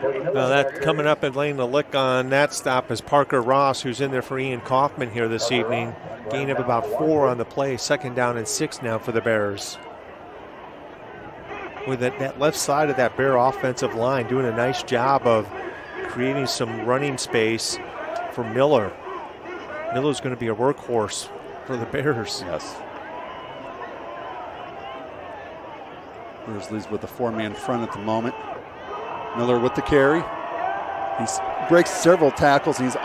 Now that coming up and laying the lick on that stop is Parker Ross, who's in there for Ian Kaufman here this evening. Gain of about 4 on the play, 2nd down and 6 now for the Bears. With that left side of that Bear offensive line doing a nice job of creating some running space for Miller. Miller's going to be a workhorse for the Bears. Yes. Grizzlies with a 4-man front at the moment. Miller with the carry. He breaks several tackles. He's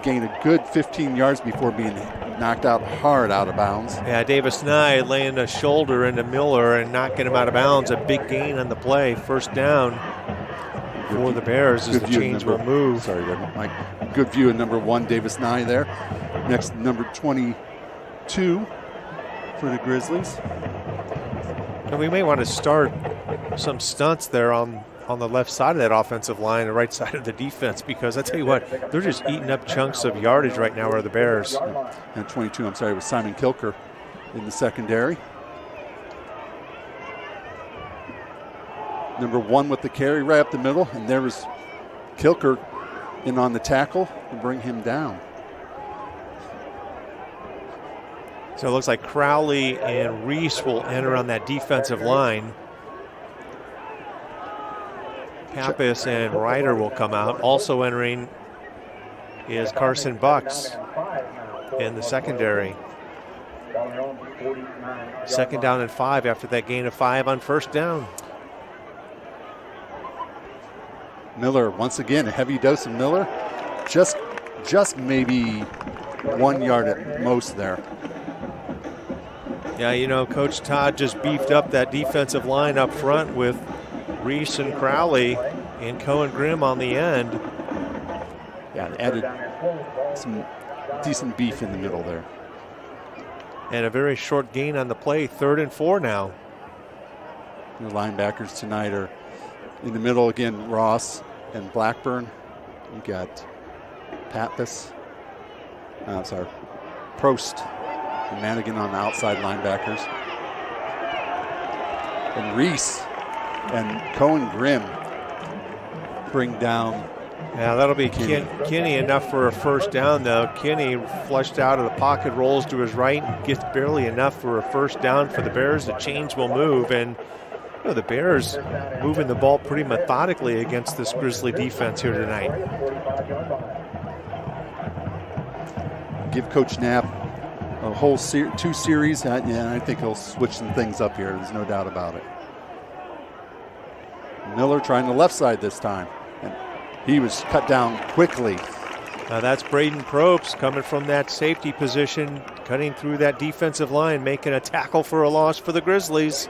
gained a good 15 yards before being knocked out hard out of bounds. Yeah, Davis Nye laying a shoulder into Miller and knocking him out of bounds. A big gain on the play. 1st down for the Bears as the chains will move. Sorry, Mike. Good view of number 1, Davis Nye there. Next, number 22 for the Grizzlies. And we may want to start some stunts there on the left side of that offensive line, the right side of the defense, because I tell you what, they're just eating up chunks of yardage right now are the Bears. And 22, was Simon Kilker in the secondary. Number 1 with the carry right up the middle, and there was Kilker in on the tackle to bring him down. So it looks like Crowley and Reese will enter on that defensive line. Pappas and Ryder will come out. Also entering is Carson Bucks in the secondary. 2nd down and 5 after that gain of 5 on 1st down. Miller, once again, a heavy dose of Miller. Just maybe 1 yard at most there. Yeah, Coach Todd just beefed up that defensive line up front with Reese and Crowley and Cohen Grimm on the end. Yeah, added some decent beef in the middle there. And a very short gain on the play, 3rd and 4 now. The linebackers tonight are in the middle again, Ross and Blackburn. You got Pappas, Prost and Madigan on the outside linebackers. And Reese and Cohen Grimm bring down. Yeah, that'll be Kinney enough for a 1st down, though. Kinney flushed out of the pocket, rolls to his right, and gets barely enough for a 1st down for the Bears. The chains will move, and the Bears moving the ball pretty methodically against this Grizzly defense here tonight. Give Coach Knapp a whole 2 series, and I think he'll switch some things up here. There's no doubt about it. Miller trying the left side this time, and he was cut down quickly. Now that's Braden Probst coming from that safety position, cutting through that defensive line, making a tackle for a loss for the Grizzlies.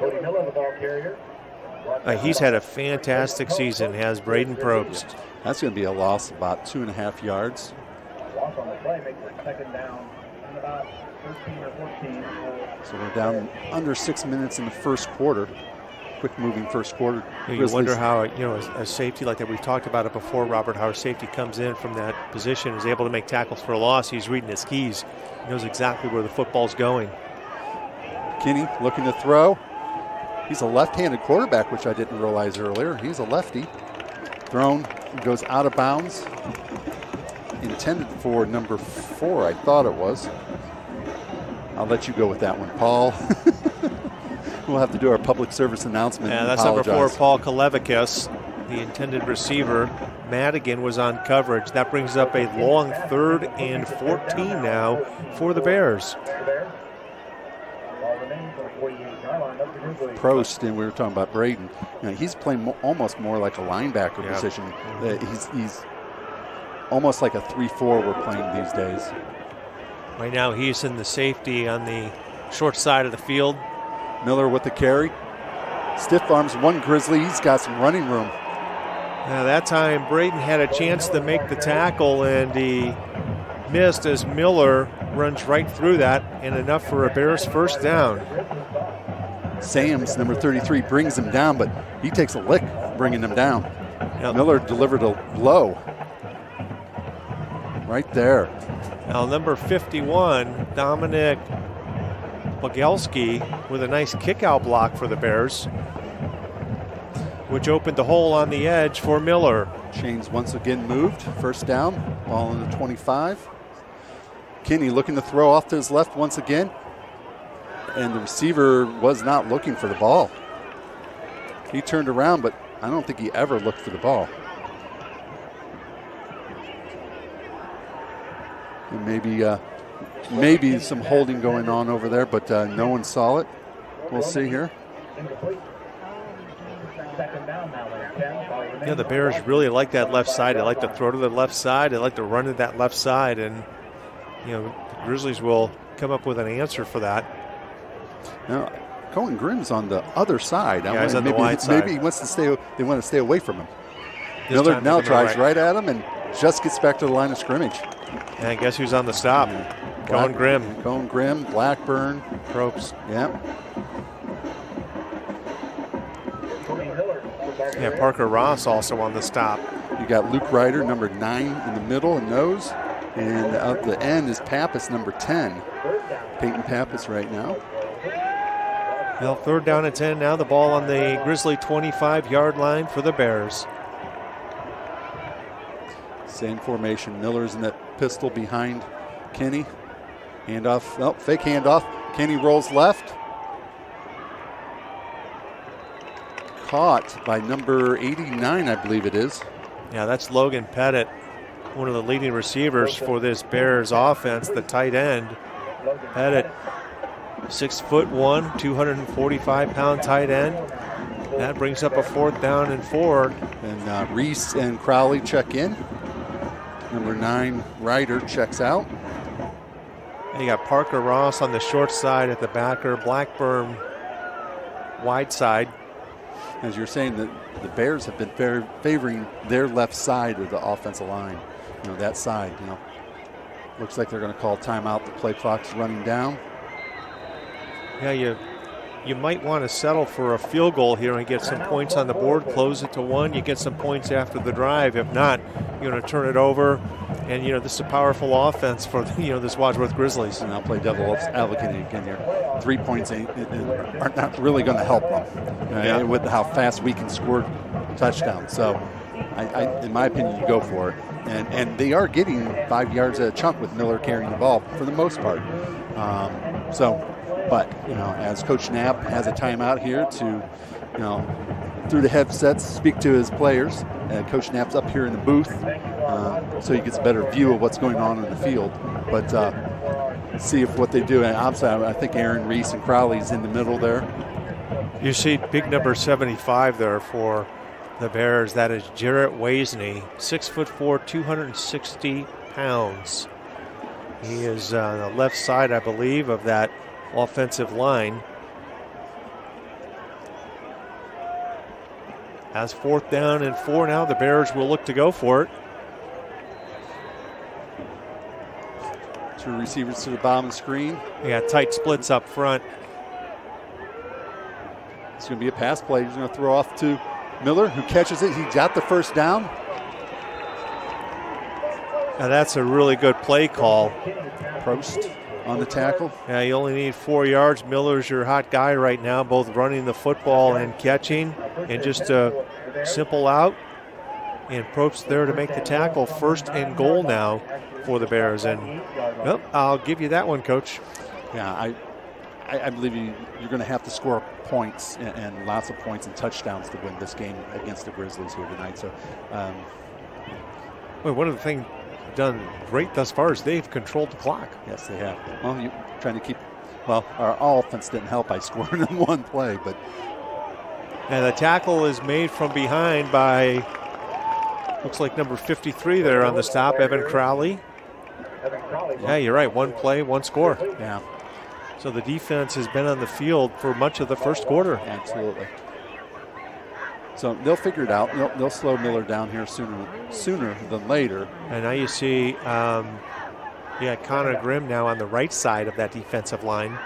He's had a fantastic season, has Braden Probst. That's going to be a loss of about 2.5 yards. Loss on the play makes it second down and about 13 or 14. So we're down under 6 minutes in the first quarter. Quick moving first quarter. You wonder how, a safety like that, we've talked about it before, Robert, how a safety comes in from that position, is able to make tackles for a loss. He's reading his keys. He knows exactly where the football's going. Kinney looking to throw. He's a left-handed quarterback, which I didn't realize earlier. He's a lefty. Thrown, goes out of bounds. Intended for number 4, I thought it was. I'll let you go with that one, Paul. We'll have to do our public service announcement. Yeah, that's number 4, Paul Kalevicus, the intended receiver. Madigan was on coverage. That brings up a long 3rd and 14 now for the Bears. Probst, and we were talking about Braden. He's playing almost more like a linebacker position. He's almost like a 3-4 we're playing these days. Right now he's in the safety on the short side of the field. Miller with the carry. Stiff arms one Grizzly. He's got some running room. Now that time Braden had a chance to make the tackle and he missed as Miller runs right through that, and enough for a Bears first down. Sams, number 33, brings him down, but he takes a lick bringing him down. Yep. Miller delivered a blow right there. Now number 51, Dominic Bogelski, with a nice kick-out block for the Bears, which opened the hole on the edge for Miller. Chains once again moved. First down, ball on the 25. Kinney looking to throw off to his left once again. And the receiver was not looking for the ball. He turned around, but I don't think he ever looked for the ball. And maybe some holding going on over there, but no one saw it. We'll see here. Yeah, the Bears really like that left side. They like to throw to the left side. They like to run to that left side, and the Grizzlies will come up with an answer for that. Now, Cohen Grimm's on the other side. Yeah, he's on the wide side. Maybe he wants to stay. They want to stay away from him. Miller now drives right at him and just gets back to the line of scrimmage. And I guess who's on the stop? Cohen Grimm. Cohen Grimm, Blackburn, Probst. Yep. Yeah, Parker Ross also on the stop. You got Luke Ryder, number 9 in the middle and nose. And at the end is Pappas, number 10. Peyton Pappas right now. Well, 3rd down and 10. Now the ball on the Grizzly 25-yard line for the Bears. Same formation. Miller's in that pistol behind Kinney. Handoff. Oh, fake handoff. Kinney rolls left. Caught by number 89, I believe it is. Yeah, that's Logan Pettit, one of the leading receivers for this Bears offense, the tight end. Pettit, 6'1", 245-pound tight end. That brings up a 4th down and 4. And Reese and Crowley check in. Number 9, Ryder checks out. And you got Parker Ross on the short side at the backer, Blackburn wide side. As you're saying, the Bears have been favoring their left side of the offensive line. That side, Looks like they're going to call timeout. The play clock's running down. Yeah, you might want to settle for a field goal here and get some points on the board, close it to 1. You get some points after the drive. If not, you're going to turn it over. And, this is a powerful offense for, this Wadsworth Grizzlies. And I'll play devil's advocate again here. 3 points are not really going to help them with how fast we can score touchdowns. So, in my opinion, you go for it. And they are getting 5 yards at a chunk with Miller carrying the ball for the most part. But, as Coach Knapp has a timeout here to, through the headsets, speak to his players. Coach Knapp's up here in the booth, so he gets a better view of what's going on in the field. But see if what they do. And obviously, I think Aaron Reese and Crowley's in the middle there. You see big number 75 there for the Bears. That is Jarrett Wasney, 6'4", 260 pounds. He is on the left side, I believe, of that offensive line. As 4th down and 4 now, the Bears will look to go for it. 2 receivers to the bottom screen. They got tight splits up front. It's going to be a pass play. He's going to throw off to Miller, who catches it. He got the first down. Now that's a really good play call. Prost on the tackle. Yeah, you only need 4 yards. Miller's your hot guy right now, both running the football and catching. And just a simple out. And Probst there to make the tackle. 1st and goal now for the Bears. And well, I'll give you that one, Coach. Yeah, I believe you're going to have to score points and lots of points and touchdowns to win this game against the Grizzlies here tonight. So, well, one of the things done great thus far is they've controlled the clock. Yes, they have. Well, you're trying to keep. Well, our offense didn't help by scoring in one play, but. And the tackle is made from behind by, looks like number 53 there on the stop, Evan Crowley. Yeah, you're right. 1 play, 1 score. Yeah. So the defense has been on the field for much of the first quarter. Absolutely. So they'll figure it out. They'll slow Miller down here sooner than later. And now you see, Connor Grimm now on the right side of that defensive line.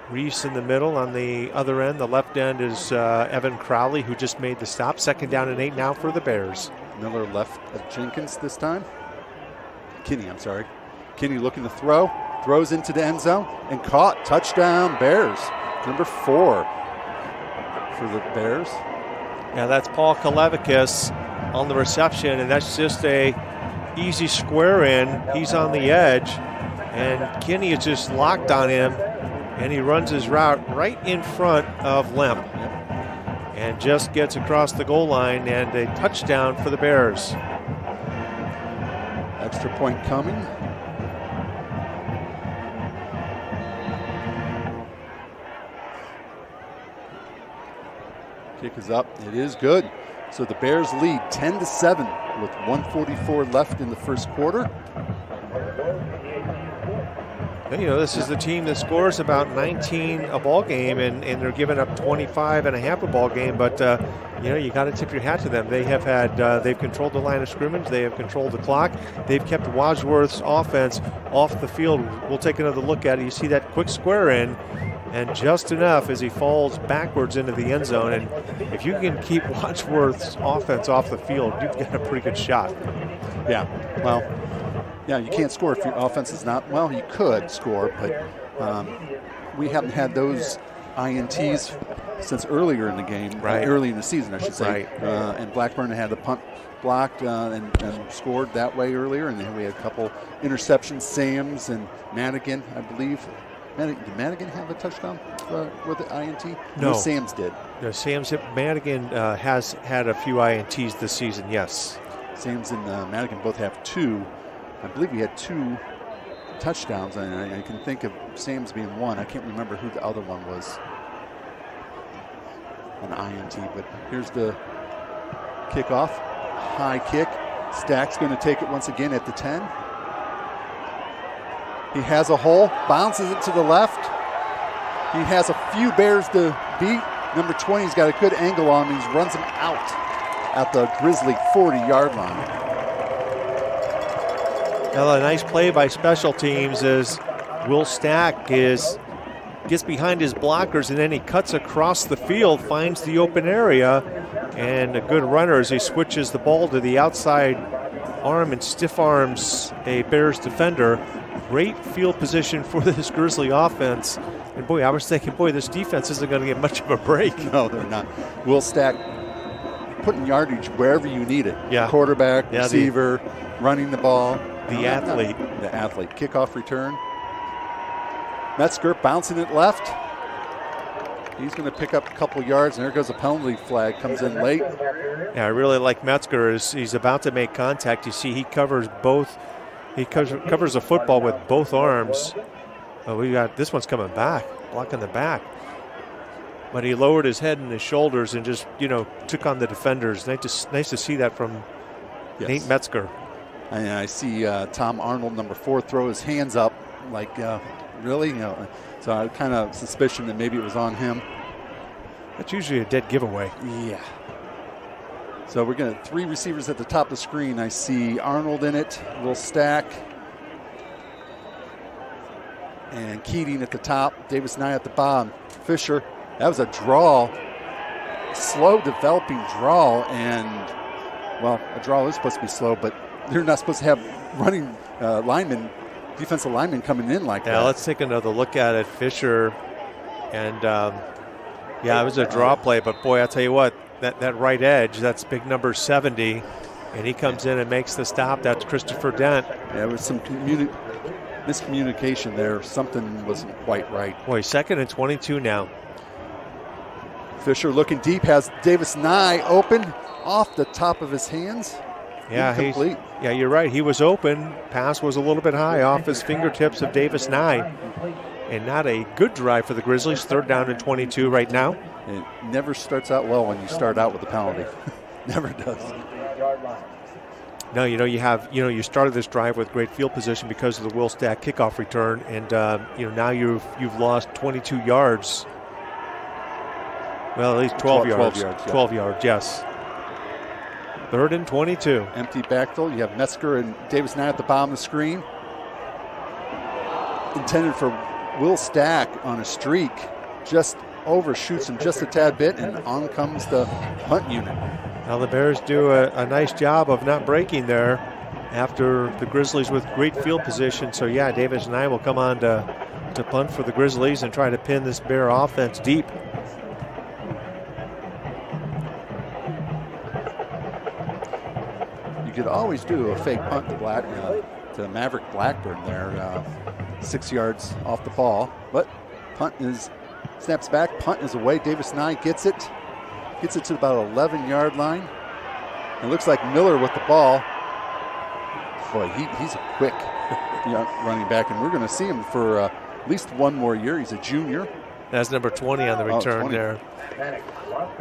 Reese in the middle. On the other end, the left end is Evan Crowley, who just made the stop. 2nd down and 8 now for the Bears. Miller left at Jenkins this time. Kinney, I'm sorry. Kinney looking to throw. Throws into the end zone and caught. Touchdown, Bears. Number 4 for the Bears. Yeah, that's Paul Kalevicus on the reception, and that's just a easy square in. He's on the edge, and Kinney is just locked on him, and he runs his route right in front of Lemp. And just gets across the goal line, and a touchdown for the Bears. Extra point coming. Kick is up. It is good. So the Bears lead 10-7 with 1:44 left in the first quarter. And, this is the team that scores about 19 a ball game, and they're giving up 25 and a half a ball game. But, you got to tip your hat to them. They have had, they've controlled the line of scrimmage. They have controlled the clock. They've kept Wadsworth's offense off the field. We'll take another look at it. You see that quick square in, and just enough as he falls backwards into the end zone. And if you can keep Wadsworth's offense off the field, you've got a pretty good shot. Yeah, well, yeah, you can't score if your offense is not, well, you could score, but we haven't had those INTs since earlier in the game, right. Early in the season, I should say. Right. And Blackburn had a punt blocked and scored that way earlier, and then we had a couple interceptions, Sams and Madigan, I believe. Did Madigan have a touchdown with the INT? No. Sams did. No, Madigan has had a few INTs this season, yes. Sams and Madigan both have 2. I believe he had 2 touchdowns, and I can think of Sams being 1. I can't remember who the other one was. An INT, but here's the kickoff. High kick. Stack's going to take it once again at the 10. He has a hole, bounces it to the left. He has a few Bears to beat. Number 20's got a good angle on him. He runs him out at the Grizzly 40-yard line. Now, a nice play by special teams as Will Stack gets behind his blockers, and then he cuts across the field, finds the open area, and a good runner as he switches the ball to the outside arm and stiff arms a Bears defender. Great field position for this Grizzly offense. And, boy, I was thinking, this defense isn't going to get much of a break. No, they're not. Will Stack putting yardage wherever you need it. Yeah. Quarterback, receiver, running the ball. The athlete. The athlete. Kickoff return. Metzger bouncing it left. He's going to pick up a couple yards, and there goes a penalty flag. Comes in late. Yeah, I really like Metzger as he's about to make contact. You see he covers both. He covers the football with both arms. Oh, we got this one's coming back, blocking the back. But he lowered his head and his shoulders and just, took on the defenders. Nice to see that from Nate Metzger. And I see Tom Arnold, number 4, throw his hands up like, really? So I kind of suspicion that maybe it was on him. That's usually a dead giveaway. Yeah. So we're going to 3 receivers at the top of the screen. I see Arnold in it, Will Stack, and Keating at the top, Davis Nye at the bottom. Fisher, that was a draw, slow developing draw, and, well, a draw is supposed to be slow, but they're not supposed to have running defensive linemen coming in like that. Yeah, let's take another look at it. Fisher, and it was a draw play, but boy, I'll tell you what, that right edge, that's big number 70, and he comes in and makes the stop. That's Christopher Dent. Yeah, there was some miscommunication there. Something wasn't quite right. Boy, 2nd and 22 now. Fisher looking deep, has Davis Nye open off the top of his hands. Yeah, you're right. He was open. Pass was a little bit high off his fingertips of Davis Nye. And not a good drive for the Grizzlies. 3rd down and 22 right now. It never starts out well when you start out with a penalty. Never does. No, you started this drive with great field position because of the Will Stack kickoff return, and now you've lost 22 yards. Well, at least 12 yards. 12 yards, yes. 3rd and 22. Empty backfield. You have Metzger and Davis Nye at the bottom of the screen. Intended for Will Stack on a streak. Just overshoots him just a tad bit, and on comes the punt unit. Now the Bears do a nice job of not breaking there after the Grizzlies with great field position. So, yeah, Davis Nye will come on to punt for the Grizzlies and try to pin this Bear offense deep. You could always do a fake punt to Maverick Blackburn there, 6 yards off the ball. But snaps back, punt is away. Davis Nye gets it to about 11-yard line. It looks like Miller with the ball. Boy, he's a quick running back, and we're going to see him for at least one more year. He's a junior. That's number 20 on the return there.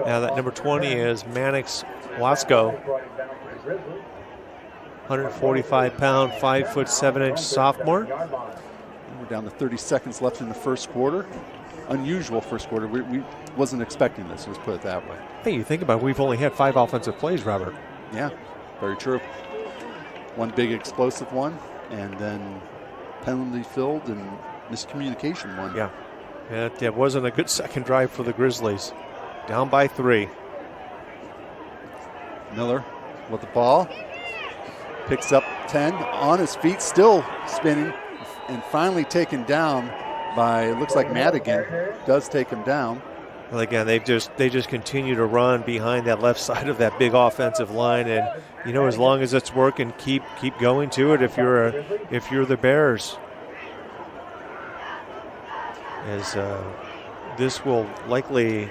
Now that number 20 is Mannix Wasco. 145-pound, 5'7" sophomore. We're down to 30 seconds left in the first quarter. Unusual first quarter. We wasn't expecting this. Let's put it that way. Hey, you think about it, we've only had 5 offensive plays, Robert. Yeah, very true. One big explosive one, and then penalty filled and miscommunication one. Yeah, it wasn't a good second drive for the Grizzlies. Down by 3. Miller with the ball. Picks up 10 on his feet, still spinning, and finally taken down by, it looks like Madigan does take him down. Well, again, they just continue to run behind that left side of that big offensive line, and as long as it's working, keep going to it. If you're the Bears, as this will likely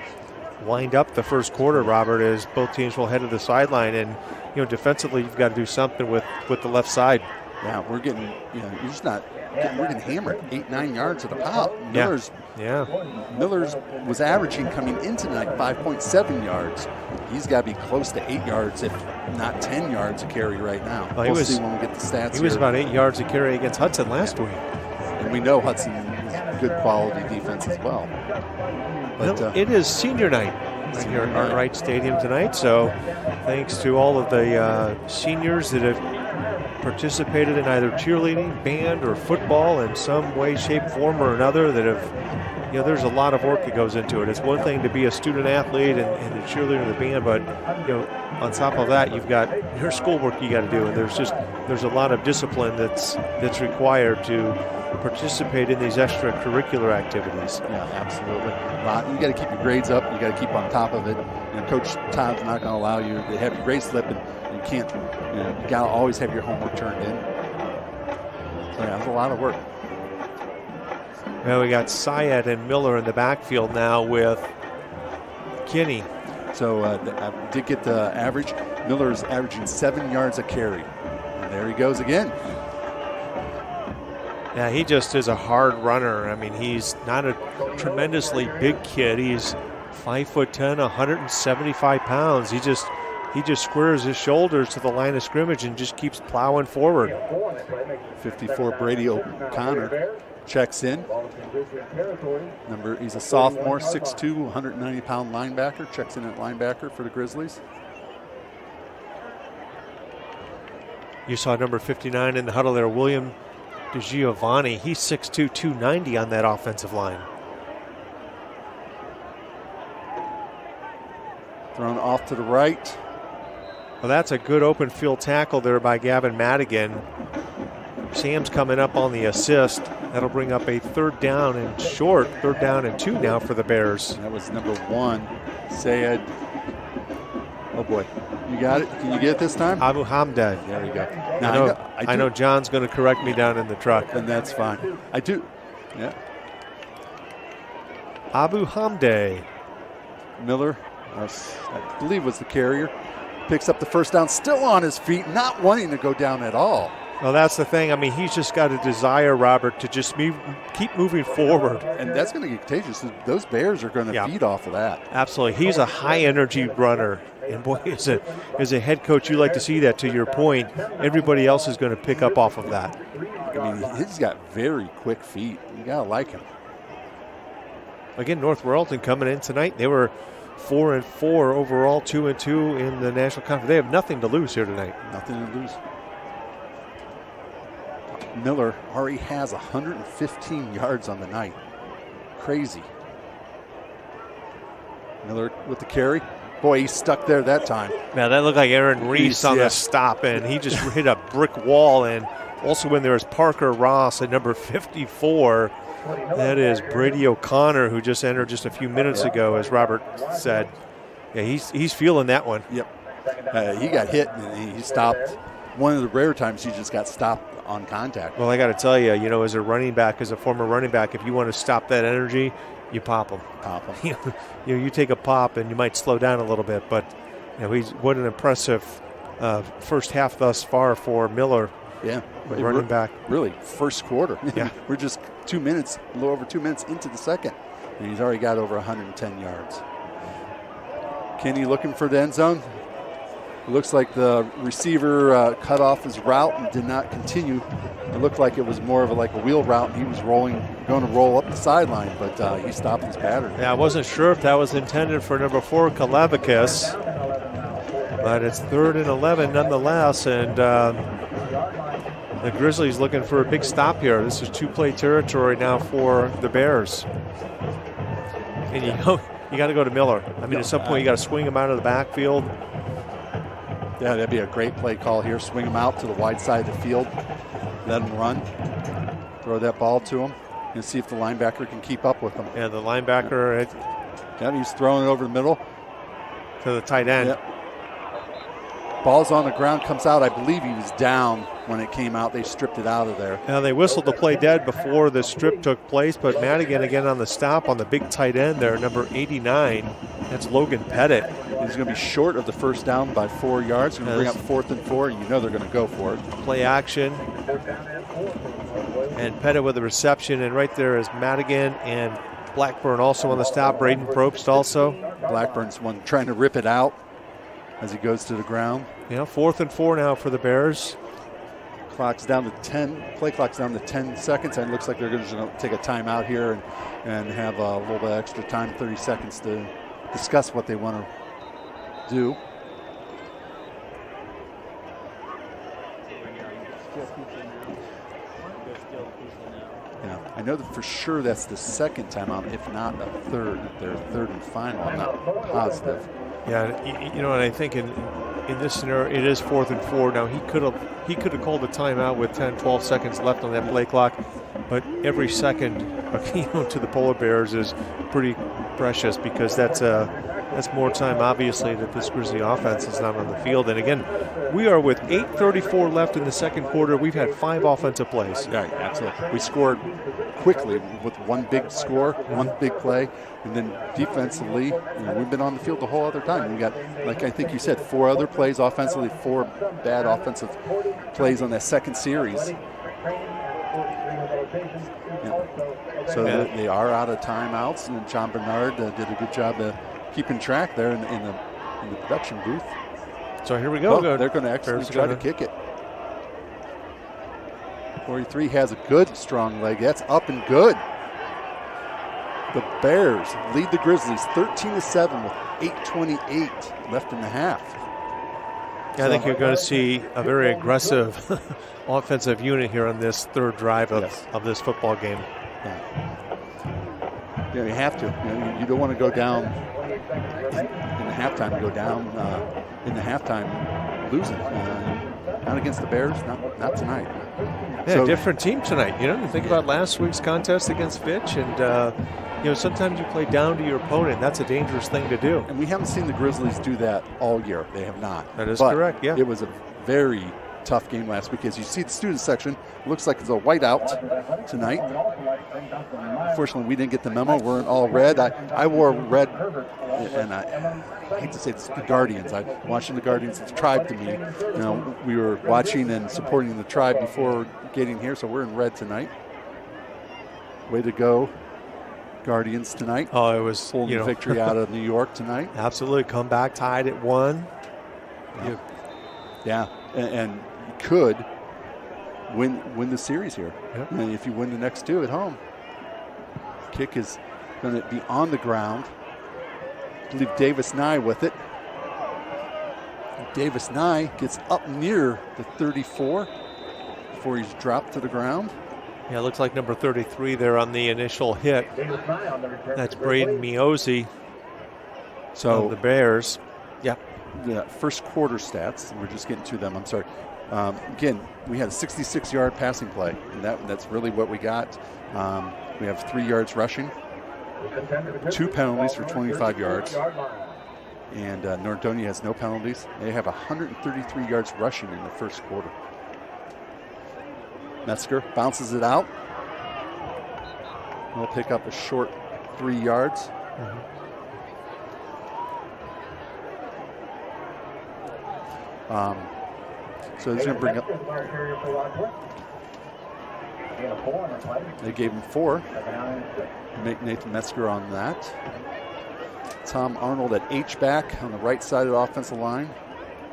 wind up the first quarter, Robert, as both teams will head to the sideline, and defensively you've got to do something with the left side. Yeah, we're getting we're getting hammered 8-9 yards at a pop. Miller's was averaging coming into tonight 5.7 yards. He's got to be close to 8 yards, if not 10 yards a carry right now. Well, we'll see when we get the stats. He was about 8 yards a carry against Hudson last week. And we know Hudson is good quality defense as well. But it is senior night right here at Arkwright Stadium tonight, so thanks to all of the seniors that have participated in either cheerleading, band, or football in some way, shape, form, or another that have, there's a lot of work that goes into it. It's one thing to be a student athlete and the cheerleader and the band, but on top of that, you've got your schoolwork you got to do, and there's a lot of discipline that's required to participate in these extracurricular activities. Yeah, absolutely. You got to keep your grades up. You got to keep on top of it. Coach Todd's not going to allow you to have your grades slip, and you can't. You got to always have your homework turned in. So yeah, it's a lot of work. Well, we got Syed and Miller in the backfield now with Kinney. So I did get the average. Miller's averaging 7 yards a carry. And there he goes again. Yeah, he just is a hard runner. I mean, he's not a tremendously big kid. He's 5'10", 175 pounds. He he just squares his shoulders to the line of scrimmage and just keeps plowing forward. 54 Brady O'Connor checks in. He's a sophomore, 6'2", 190-pound linebacker. Checks in at linebacker for the Grizzlies. You saw number 59 in the huddle there, William DeGiovanni. He's 6'2", 290 on that offensive line. Thrown off to the right. Well, that's a good open field tackle there by Gavin Madigan. Sam's coming up on the assist. That'll bring up a 3rd down and short, 3rd down and 2 now for the Bears. That was number 1, Sayed. Oh boy, you got it? Can you get it this time? Abu Hamdad. There you go. Now, I know John's going to correct me down in the truck. And that's fine. I do. Yeah. Abu Hamday. Miller, I believe was the carrier, picks up the 1st down, still on his feet, not wanting to go down at all. Well, that's the thing. I mean, he's just got a desire, Robert, to just keep moving forward. And that's going to get contagious. Those Bears are going to feed off of that. Absolutely. He's a high-energy runner. And, boy, as a head coach, you like to see that. To your point, everybody else is going to pick up off of that. I mean, he's got very quick feet. You got to like him. Again, North Royalton coming in tonight. They were 4-4 overall, 2-2 in the National Conference. They have nothing to lose here tonight. Nothing to lose. Miller already has 115 yards on the night. Crazy. Miller with the carry. Boy, he's stuck there that time. Now, that looked like Aaron Reese on the stop, and he just hit a brick wall. And also when there was Parker Ross at number 54. That is Brady O'Connor, who just entered just a few minutes ago, as Robert said. Yeah, he's feeling that one. Yep. He got hit, and he stopped. One of the rare times he just got stopped on contact. Well, I got to tell you, as a running back, as a former running back, if you want to stop that energy, you pop him. You take a pop and you might slow down a little bit, but what an impressive first half thus far for Miller. Yeah, running back. Really, first quarter. Yeah, we're just a little over 2 minutes into the second, and he's already got over 110 yards. Kenny looking for the end zone. It looks like the receiver cut off his route and did not continue. It looked like it was more of a wheel route. He was going to roll up the sideline, but he stopped his pattern. Yeah, I wasn't sure if that was intended for number 4, Kalevicus, but it's 3rd and 11 nonetheless, and the Grizzlies looking for a big stop here. This is 2-play territory now for the Bears. And you got to go to Miller. I mean, at some point you got to swing him out of the backfield. Yeah, that'd be a great play call here. Swing him out to the wide side of the field. Let him run. Throw that ball to him and see if the linebacker can keep up with him. Yeah, the linebacker. He's throwing it over the middle. To the tight end. Yep. Ball's on the ground, comes out. I believe he was down when it came out. They stripped it out of there. Now, they whistled the play dead before the strip took place, but Madigan again on the stop on the big tight end there, number 89. That's Logan Pettit. He's going to be short of the first down by 4 yards. Going to bring up 4th and 4. You know they're going to go for it. Play action. And Pettit with the reception. And right there is Madigan and Blackburn also on the stop. Braden Probst also. Blackburn's one trying to rip it out as he goes to the ground. 4th and 4 now for the Bears. Clock's down to 10. Play clock's down to 10 seconds. And it looks like they're going to take a timeout here and have a little bit extra time, 30 seconds to discuss what they want to do. Yeah, I know that for sure that's the second timeout, if not a third. Their 3rd and final. I'm not positive. Yeah, and I think in this scenario it is 4th and 4. Now he could have called a timeout with 10, 12 seconds left on that play clock, but every second to the Polar Bears is pretty precious because that's more time, obviously, that this Grizzly offense is not on the field. And again, we are with 8:34 left in the second quarter. We've had 5 offensive plays. Yeah, absolutely. We scored quickly with one big score, one big play, and then defensively, we've been on the field the whole other time. We got, like I think you said, 4 other plays offensively, 4 bad offensive plays on that second series. Yeah. So they are out of timeouts, and John Bernard did a good job of keeping track there in the production booth. So here we go. They're going to actually try to kick it. 43 has a good, strong leg. That's up and good. The Bears lead the Grizzlies 13-7 with 8:28 left in the half. Yeah, I think you're going to see a very aggressive offensive unit here on this third drive of this football game. Yeah, you have to. You don't want to go down in the halftime. You go down in the halftime losing. Not against the Bears. Not tonight. Yeah, so, different team tonight. You think about last week's contest against Fitch, and sometimes you play down to your opponent. That's a dangerous thing to do. And we haven't seen the Grizzlies do that all year. They have not. That is correct, yeah. It was a very tough game last week. As you see the student section, it looks like it's a whiteout tonight. Unfortunately, we didn't get the memo. We're in all red. I wore red, and I hate to say it's the Guardians. I'm watching the Guardians. It's tribe to me. We were watching and supporting the tribe before getting here, so we're in red tonight. Way to go, Guardians tonight. Oh, it was pulling the victory out of New York tonight. Absolutely, come back tied at 1. Yeah, and you could win the series here. Yep. And if you win the next 2 at home, kick is going to be on the ground. I believe Davis Nye with it. Davis Nye gets up near the 34 before he's dropped to the ground. Yeah, it looks like number 33 there on the initial hit. That's Braden Miozzi of the Bears. Yep. The first quarter stats, we're just getting to them, I'm sorry. Again, we had a 66-yard passing play, and that's really what we got. We have 3 yards rushing, 2 penalties for 25 yards, and Nordonia has no penalties. They have 133 yards rushing in the first quarter. Metzger bounces it out. He'll pick up a short 3 yards. Mm-hmm. So he's going to bring up. They gave him 4. Make Nathan Metzger on that. Tom Arnold at H-back on the right side of the offensive line.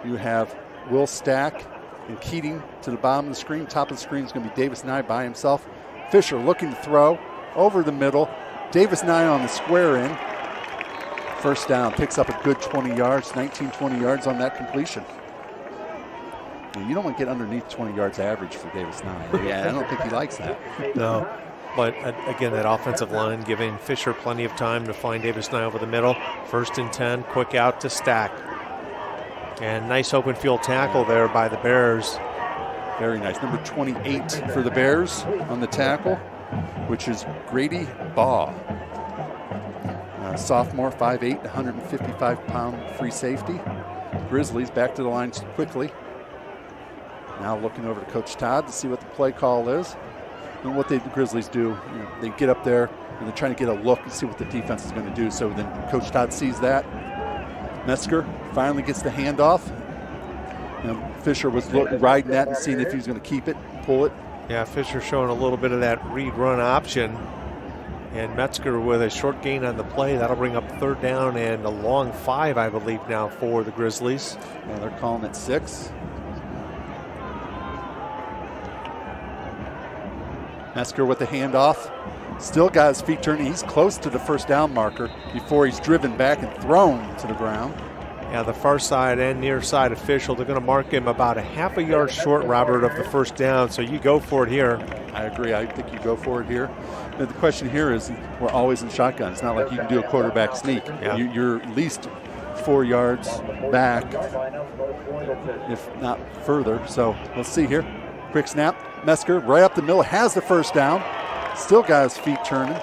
You have Will Stack and Keating to the bottom of the screen. Top of the screen is going to be Davis Nye by himself. Fisher looking to throw over the middle. Davis Nye on the square end. First down, picks up a good 20 yards, 19-20 yards on that completion. You don't want to get underneath 20 yards average for Davis Nye. Yeah, I don't think he likes that. No, but again, that offensive line giving Fisher plenty of time to find Davis Nye over the middle. 1st and 10, quick out to Stack. And nice open field tackle there by the Bears. Very nice. Number 28 for the Bears on the tackle, which is Grady Baugh. Sophomore, 5'8", 155-pound free safety. Grizzlies back to the line quickly. Now looking over to Coach Todd to see what the play call is. And what the Grizzlies do, they get up there and they're trying to get a look and see what the defense is going to do. So then Coach Todd sees that. Metzger finally gets the handoff. Fisher was riding that and seeing if he was going to keep it, pull it. Yeah, Fisher showing a little bit of that read-run option. And Metzger with a short gain on the play. That'll bring up 3rd down and a long 5, I believe, now for the Grizzlies. Yeah, they're calling it 6. Metzger with the handoff. Still got his feet turning. He's close to the first down marker before he's driven back and thrown to the ground. Yeah, the far side and near side official, they're going to mark him about a half a yard short, Robert, of the first down. So you go for it here. I agree. I think you go for it here. But the question here is, we're always in shotgun. It's not like you can do a quarterback sneak. Yeah. You're at least 4 yards back, if not further. So let's see here. Quick snap. Metzger right up the middle, has the first down. Still got his feet turning.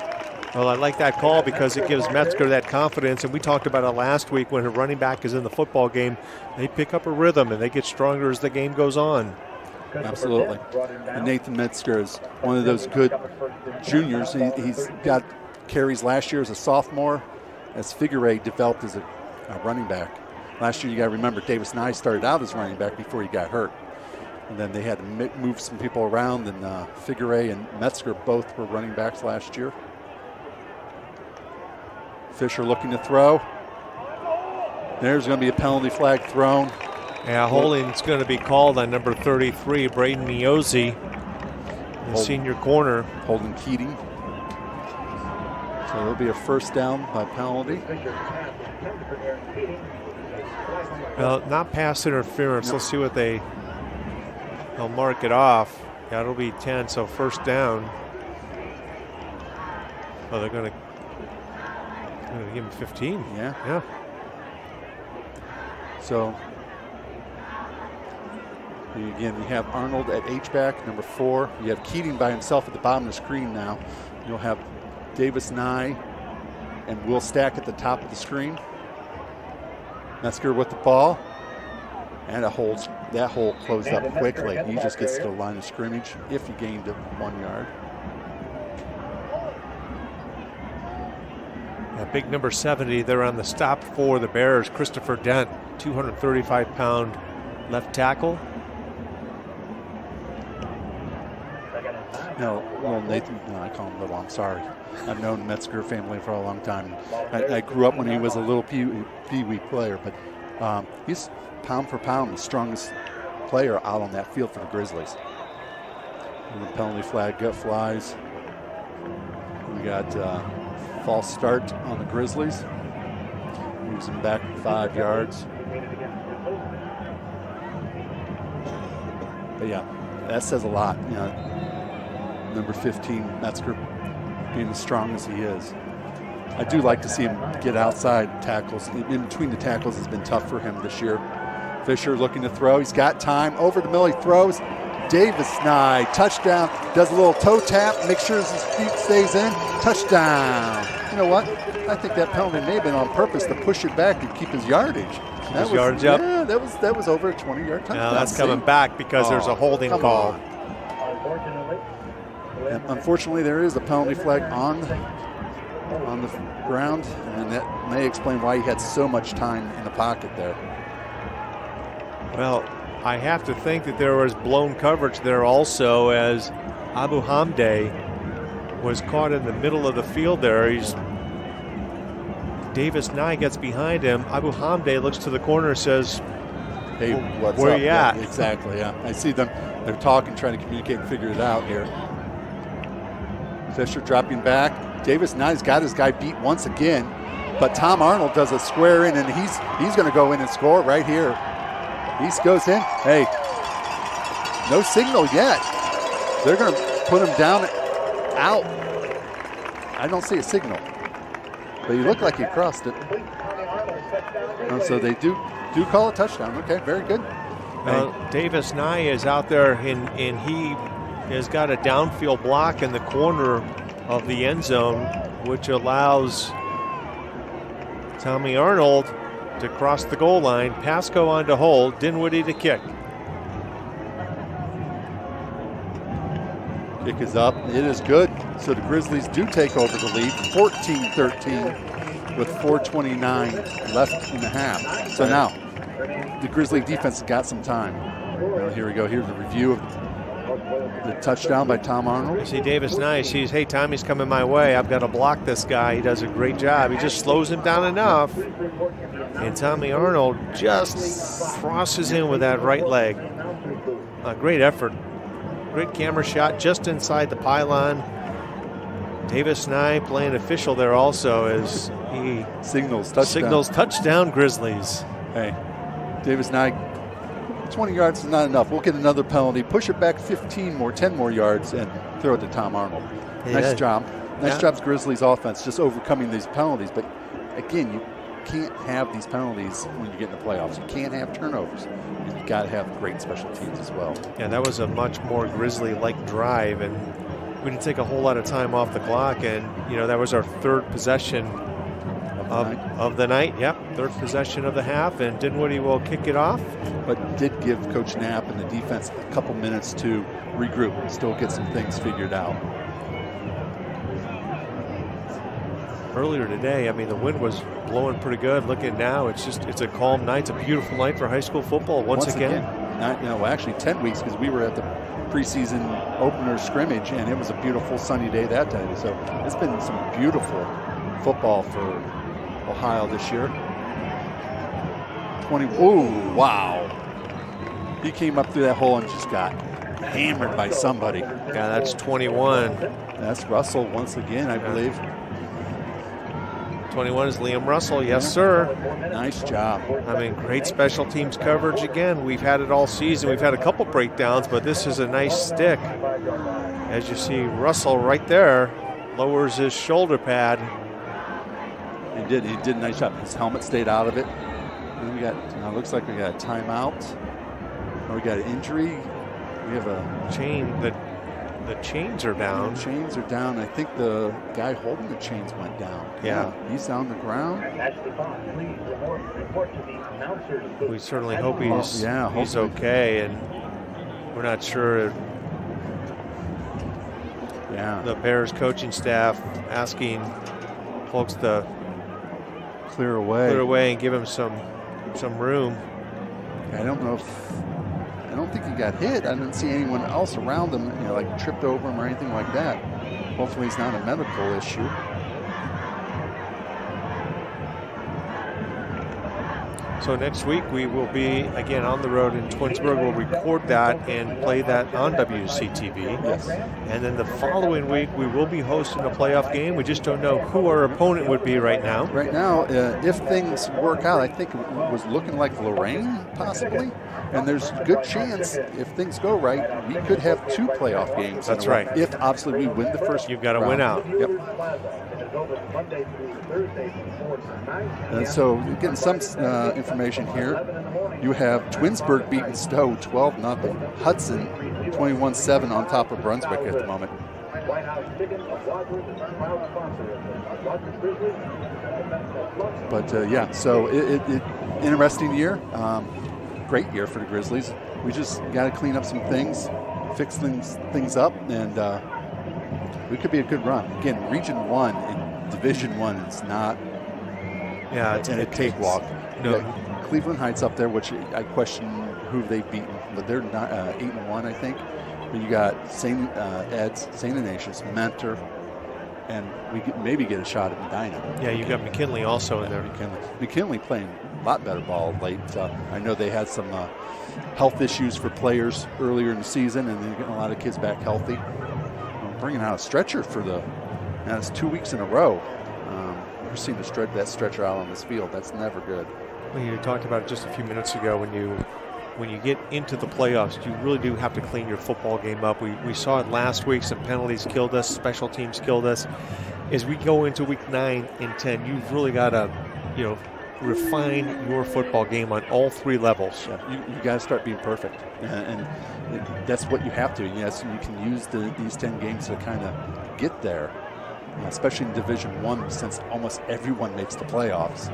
Well, I like that call because it gives Metzger that confidence, and we talked about it last week when a running back is in the football game. They pick up a rhythm, and they get stronger as the game goes on. Absolutely. And Nathan Metzger is one of those good juniors. He's got carries last year as a sophomore, as Figueroa developed as a running back. Last year, you got to remember, Davis Nye started out as running back before he got hurt. And then they had to move some people around, and Figueroa and Metzger both were running backs last year. Fisher looking to throw. There's going to be a penalty flag thrown. Yeah, holding's going to be called on number 33, Braden Miozzi, the senior corner. Holding Keating. So it'll be a first down by penalty. Well, not pass interference. No. Let's see what they'll mark it off. Yeah, it'll be 10, so first down. Oh, they're going to give him 15. Yeah. So, again, you have Arnold at H-back, number 4. You have Keating by himself at the bottom of the screen now. You'll have Davis Nye and Will Stack at the top of the screen. Metzger with the ball. And that hole closed up quickly. He just gets to the line of scrimmage if he gained 1 yard. Big number 70 there on the stop for the Bears, Christopher Dent, 235-pound left tackle. No, well, Nathan, no, I call him Little, I'm sorry. I've known the Metzger family for a long time. I grew up when he was a little pee-wee player, but he's pound for pound the strongest player out on that field for the Grizzlies. And the penalty flag flies. We got false start on the Grizzlies. Moves them back 5 yards. But yeah, that says a lot. You know, number 15, Metzger, being as strong as he is. I do like to see him get outside tackles. In between the tackles has been tough for him this year. Fisher looking to throw. He's got time. Over the middle, he throws. Davis Nye, touchdown. Does a little toe tap, make sure his feet stays in. Touchdown. You know what? I think that penalty may have been on purpose to push it back and keep his yardage. His yardage up? Yeah, that was over a 20-yard touchdown. Now that's coming back because there's a holding call. And unfortunately, there is a penalty flag on the ground, and that may explain why he had so much time in the pocket there. Well, I have to think that there was blown coverage there also, as Abu Hamde was caught in the middle of the field there. Davis Nye gets behind him. Abu Hamde looks to the corner and says, "Hey, what's where up?" you at? Yeah, exactly, yeah. I see them. They're talking, trying to communicate and figure it out here. Fisher dropping back. Davis Nye's got his guy beat once again, but Tom Arnold does a square in, and he's going to go in and score right here. He goes in. Hey, no signal yet. They're going to put him down, out. I don't see a signal, but he looked like he crossed it. And so they do call a touchdown. Okay, very good. Davis Nye is out there, and he has got a downfield block in the corner of the end zone, which allows Tommy Arnold to cross the goal line. Pasco on to hold, Dinwiddie to kick. Kick is up. It is good. So the Grizzlies do take over the lead, 14-13, with 4:29 left in the half. So now the Grizzly defense has got some time. Well, here we go. Here's a review of the touchdown by Tom Arnold. You see Davis Nye sees, hey, Tommy's coming my way. I've got to block this guy. He does a great job. He just slows him down enough. And Tommy Arnold just crosses in with that right leg. A great effort. Great camera shot just inside the pylon. Davis Nye playing official there also as he signals touchdown Grizzlies. Hey, Davis Nye, 20 yards is not enough. We'll get another penalty, push it back 10 more yards, and throw it to Tom Arnold. Nice job. Nice job, Grizzlies offense, just overcoming these penalties. But again, you can't have these penalties when you get in the playoffs. You can't have turnovers. And you got to have great special teams as well. Yeah, that was a much more Grizzly-like drive, and we didn't take a whole lot of time off the clock. And that was our third possession of the night. Yep, third possession of the half, and Dinwiddie will kick it off. But did give Coach Knapp and the defense a couple minutes to regroup and still get some things figured out. Earlier today, the wind was blowing pretty good. Looking now, it's a calm night. It's a beautiful night for high school football once again. Actually 10 weeks, because we were at the preseason opener scrimmage, and it was a beautiful sunny day that day. So it's been some beautiful football for Ohio this year. Wow. He came up through that hole and just got hammered by somebody. Yeah, that's 21. That's Russell once again, I believe. 21 is Liam Russell. Yes, sir. Nice job. I mean, great special teams coverage again. We've had it all season. We've had a couple breakdowns, but this is a nice stick. As you see, Russell right there lowers his shoulder pad. He did a nice job. His helmet stayed out of it. And we got, looks like we got a timeout. Or we got an injury. We have a chain. The chains are down. The chains are down. I think the guy holding the chains went down. Yeah. He's on the ground. We certainly hope he's okay, and we're not sure. Yeah. The Bears coaching staff asking folks to clear away and give him some room. I don't know if. I don't think he got hit. I didn't see anyone else around him, like tripped over him or anything like that. Hopefully it's not a medical issue. So next week we will be again on the road in Twinsburg. We'll record that and play that on WCTV. Yes. And then the following week we will be hosting a playoff game. We just don't know who our opponent would be right now. Right now, if things work out, I think it was looking like Lorraine possibly. And there's a good chance, if things go right, we could have 2 playoff games. That's right. If obviously we win the first You've got to win out. Yep. And so getting some information here. You have Twinsburg beating Stowe 12-0. Hudson 21-7 on top of Brunswick at the moment. But so it interesting year. Great year for the Grizzlies. We just got to clean up some things, fix things up, and we could be a good run. Again, Region 1 and Division 1 is not it's a cakewalk. No. Cleveland Heights up there, which I question who they've beaten, but they're not 8-1, I think. But you got St. Ed's, St. Ignatius, Mentor, and we could maybe get a shot at Medina. Yeah, you got McKinley also in there. McKinley playing a lot better ball late. I know they had some health issues for players earlier in the season, and they're getting a lot of kids back healthy. Bringing out a stretcher for now it's 2 weeks in a row. We're seeing that stretcher out on this field. That's never good. Well, you talked about it just a few minutes ago. When you get into the playoffs, you really do have to clean your football game up. We saw it last week. Some penalties killed us. Special teams killed us. As we go into week 9 and 10, you've really got to, refine your football game on all 3 levels. Yeah, you got to start being perfect, and that's what you have to. Yes, you can use these 10 games to kind of get there. Especially in Division 1, since almost everyone makes the playoffs.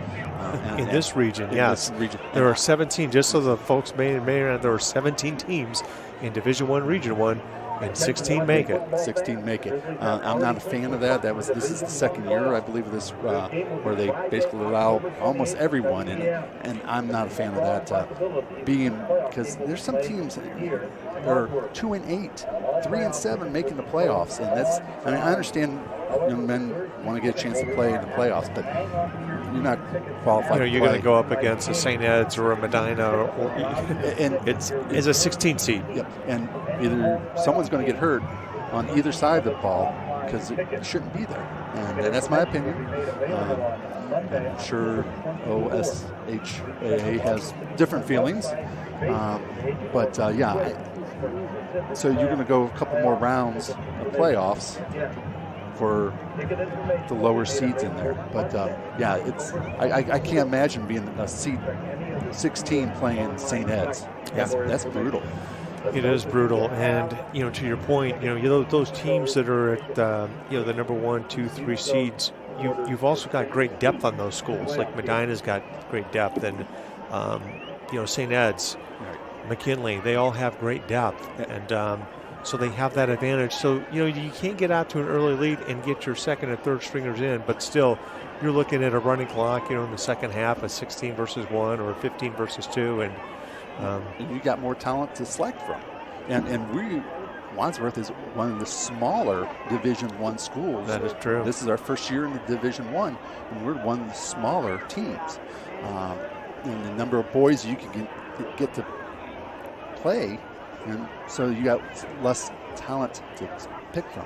In this region, yes. There are 17, just so the folks may know, there are 17 teams in Division 1, Region 1, and 16 make it. 16 make it. I'm not a fan of that. This is the second year, I believe, of this where they basically allow almost everyone in, and I'm not a fan of that. Because there's some teams that are 2-8, 3-7 making the playoffs, and I understand young men want to get a chance to play in the playoffs, but you're not qualified. You're going to go up against a St. Ed's or a Medina, and it's a 16 seed. Yep, and either someone's going to get hurt on either side of the ball because it shouldn't be there, and that's my opinion. I'm sure OSHAA has different feelings, so you're going to go a couple more rounds of playoffs for the lower seeds in there. But I can't imagine being a seed 16 playing St. Ed's. That's brutal. It is brutal, and to your point, those teams that are at the number 1, 2, 3 seeds, you've also got great depth on those schools. Like Medina's got great depth, and St. Ed's, McKinley, they all have great depth, and so they have that advantage. So you can't get out to an early lead and get your second and third stringers in, but still you're looking at a running clock, in the second half, a 16 versus 1 or a 15 versus 2, and you got more talent to select from. And Wadsworth is one of the smaller Division 1 schools. That is true. This is our first year in the Division 1, and we're one of the smaller teams. And the number of boys you can get to play, and so you got less talent to pick from.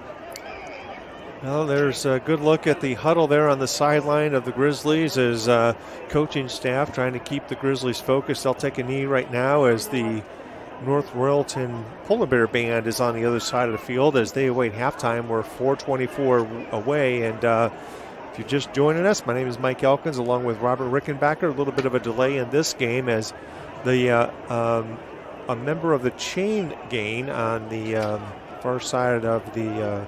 Well, there's a good look at the huddle there on the sideline of the Grizzlies as coaching staff trying to keep the Grizzlies focused. They'll take a knee right now as the North Royalton Polar Bear Band is on the other side of the field as they await halftime. We're 4:24 away, and if you're just joining us, my name is Mike Elkins along with Robert Rickenbacker. A little bit of a delay in this game as the a member of the chain gang on the far side of the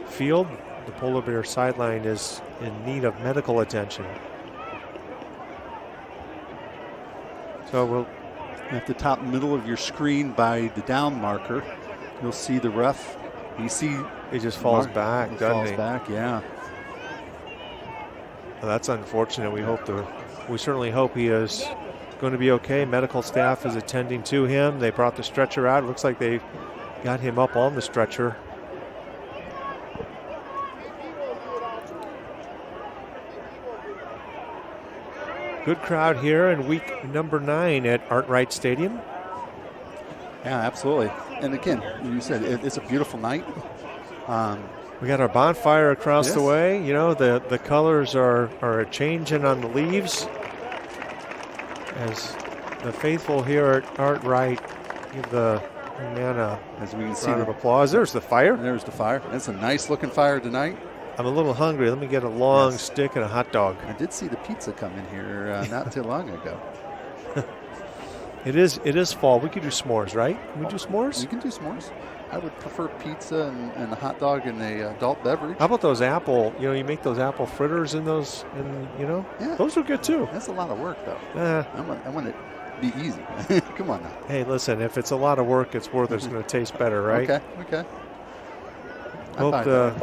field, the Polar Bear sideline, is in need of medical attention. So we'll at the top middle of your screen by the down marker, you'll see the ref. You see he just falls back, doesn't falls he? Back, yeah. Well, that's unfortunate. We certainly hope he is going to be okay. Medical staff is attending to him. They brought the stretcher out. It looks like they got him up on the stretcher. Good crowd here in week number 9 at Artwright Stadium. Yeah, absolutely. And again, you said it's a beautiful night. We got our bonfire across the way. You know, the colors are changing on the leaves as the faithful here at Artwright give the man a as we can see round of applause. There's the fire. There's the fire. That's a nice looking fire tonight. I'm a little hungry. Let me get a long stick and a hot dog. I did see the pizza come in here not too long ago. It is fall. We could do s'mores, right? Can we do s'mores? We can do s'mores. I would prefer pizza and a hot dog and a adult beverage. How about those apple? You know, you make those apple fritters in those, and those are good too. That's a lot of work, though. I want it to be easy. Come on now. Hey, listen, if it's a lot of work, it's worth it. It's going to taste better, right? Okay. Hope the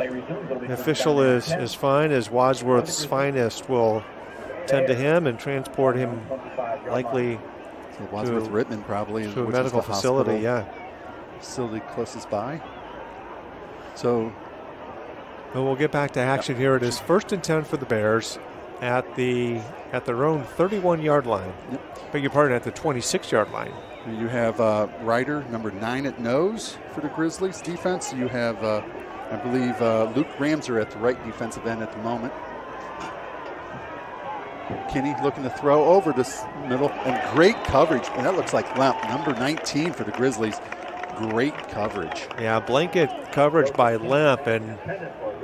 official is fine, as Wadsworth's finest will tend to him and transport him likely to Wadsworth Rittman, probably to a medical facility. Facility closest by. So we'll get back to action here. It is 1st and 10 for the Bears at their own 31-yard line. Yep. Beg your pardon, at the 26-yard line. You have Ryder, number 9 at nose for the Grizzlies defense. You have, I believe, Luke Ramser at the right defensive end at the moment. Kinney looking to throw over this middle, and great coverage. And that looks like Lemp, number 19 for the Grizzlies. Great coverage. Yeah, blanket coverage by Lemp, and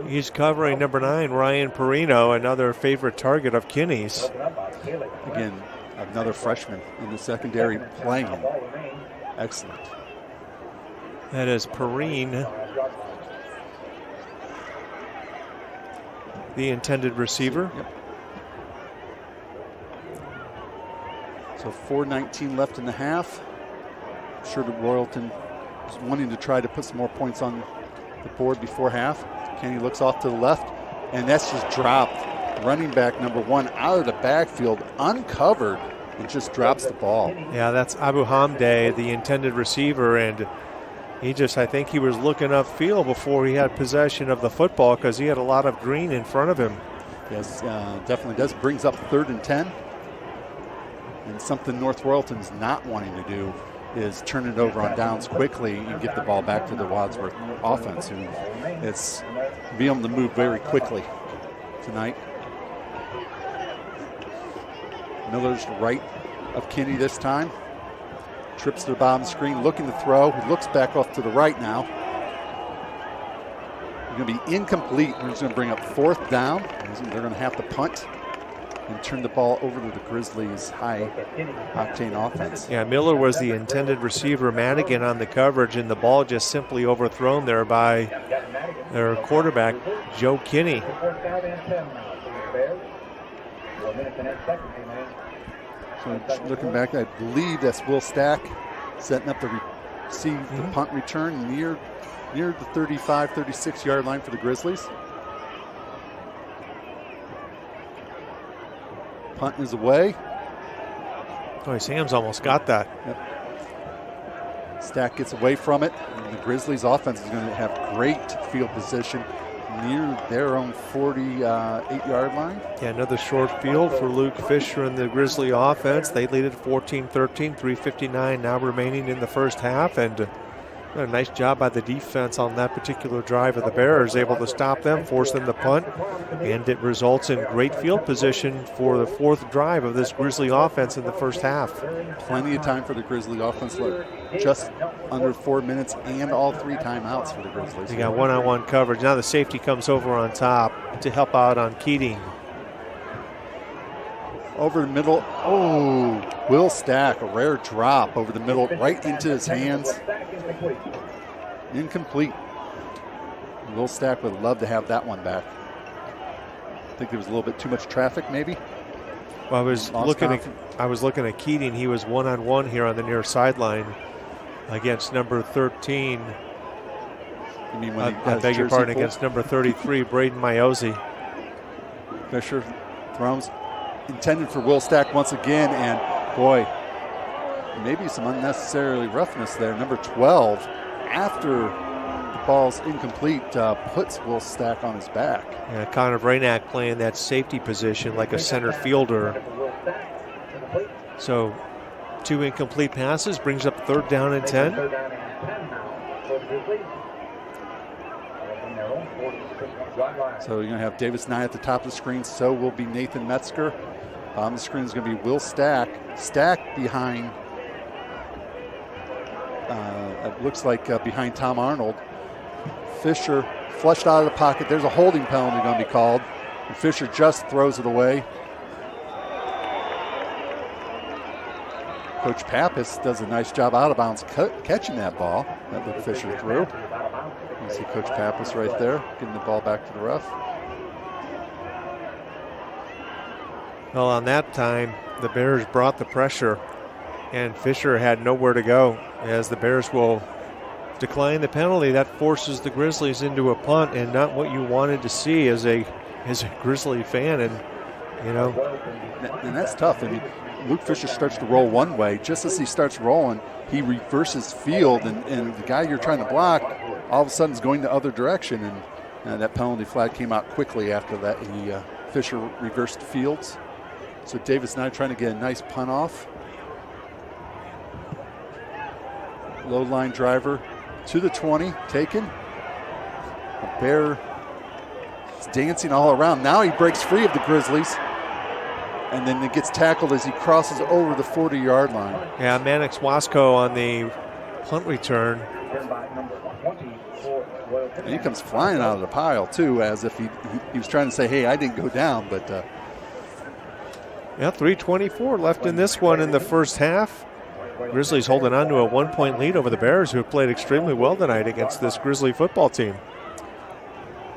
he's covering number 9, Ryan Perino, another favorite target of Kinney's. Again, another freshman in the secondary playing him. Excellent. That is Perrine, the intended receiver. Yep. So 4:19 left in the half. I'm sure that Royalton is wanting to try to put some more points on the board before half. Kenny looks off to the left, and that's just dropped. Running back number 1 out of the backfield, uncovered, and just drops the ball. Yeah, that's Abu Hamday, the intended receiver, and I think he was looking upfield before he had possession of the football because he had a lot of green in front of him. Yes, definitely does. Brings up 3rd and 10. And something North Royalton's not wanting to do is turn it over on downs quickly and get the ball back to the Wadsworth offense, who is be able to move very quickly tonight. Miller's right of Kinney this time. Trips to the bottom of the screen, looking to throw. He looks back off to the right now. He's going to be incomplete. We're just going to bring up 4th down. They're going to have to punt and turn the ball over to the Grizzlies' high-octane offense. Yeah, Miller was the intended receiver. Madigan on the coverage, and the ball just simply overthrown there by their quarterback, Joe Kinney. So looking back, I believe that's Will Stack setting up to receive the punt return near the 35, 36-yard line for the Grizzlies. Punt is away. Oh, his hands almost got that. Yep. Stack gets away from it. And the Grizzlies offense is going to have great field position near their own 48-yard line. Yeah, another short field for Luke Fisher and the Grizzly offense. They lead at 14-13, 3:59 now remaining in the first half, and a nice job by the defense on that particular drive of the Bears, able to stop them, force them to punt, and it results in great field position for the fourth drive of this Grizzly offense in the first half. Plenty of time for the Grizzly offense. Look, just under 4 minutes and all 3 timeouts for the Grizzlies. They got one-on-one coverage. Now the safety comes over on top to help out on Keating. Over the middle. Oh, Will Stack, a rare drop over the middle, right into his hands. Incomplete. Will Stack would love to have that one back. I think there was a little bit too much traffic, maybe. Well, I was looking at Keating. He was one-on-one here on the near sideline against number 13. You mean when I beg your pardon, against number 33, Braden Miozzi. Fisher throws intended for Will Stack once again, and boy, maybe some unnecessarily roughness there. Number 12, after the ball's incomplete, puts Will Stack on his back. Yeah, Connor Vraynak playing that safety position like a center fielder. So 2 incomplete passes brings up 3rd down and 10. So you're going to have Davis Nye at the top of the screen. So will be Nathan Metzger. On the screen is going to be Will Stack. Stack behind, it looks like behind Tom Arnold. Fisher flushed out of the pocket. There's a holding penalty going to be called. And Fisher just throws it away. Coach Pappas does a nice job out of bounds catching that ball that Luke Fisher threw. You see Coach Pappas right there getting the ball back to the ref. Well, on that time, the Bears brought the pressure, and Fisher had nowhere to go. As the Bears will decline the penalty, that forces the Grizzlies into a punt, and not what you wanted to see as a Grizzly fan. And you know, and that's tough. I mean, Luke Fisher starts to roll one way. Just as he starts rolling, he reverses field, and the guy you're trying to block all of a sudden is going the other direction, and that penalty flag came out quickly after that. Fisher reversed fields. So Davis Nye trying to get a nice punt off. Low line driver to the 20, taken. The Bear is dancing all around. Now he breaks free of the Grizzlies. And then it gets tackled as he crosses over the 40-yard line. Yeah, Mannix Wasco on the punt return. And he comes flying out of the pile, too, as if he was trying to say, hey, I didn't go down, but... Yeah, 3:24 left in this one in the first half. Grizzlies holding on to a 1-point lead over the Bears, who have played extremely well tonight against this Grizzly football team.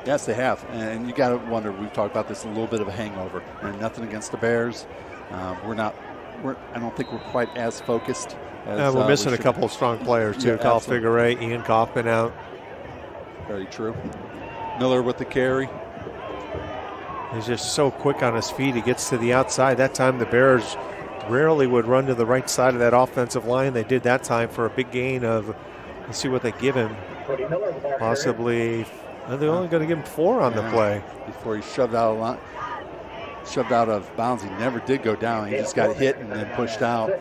Yes, they have. And you got to wonder, we've talked about this, a little bit of a hangover. And nothing against the Bears. I don't think we're quite as focused as we're missing a couple of strong players, too. Yeah, Kyle Figueroa, Ian Kaufman out. Very true. Miller with the carry. He's just so quick on his feet. He gets to the outside. That time the Bears rarely would run to the right side of that offensive line. They did that time for a big gain of, let's see what they give him. Possibly, they're only going to give him 4 on the play. Before he shoved out of bounds. He never did go down. He just got hit and then pushed out.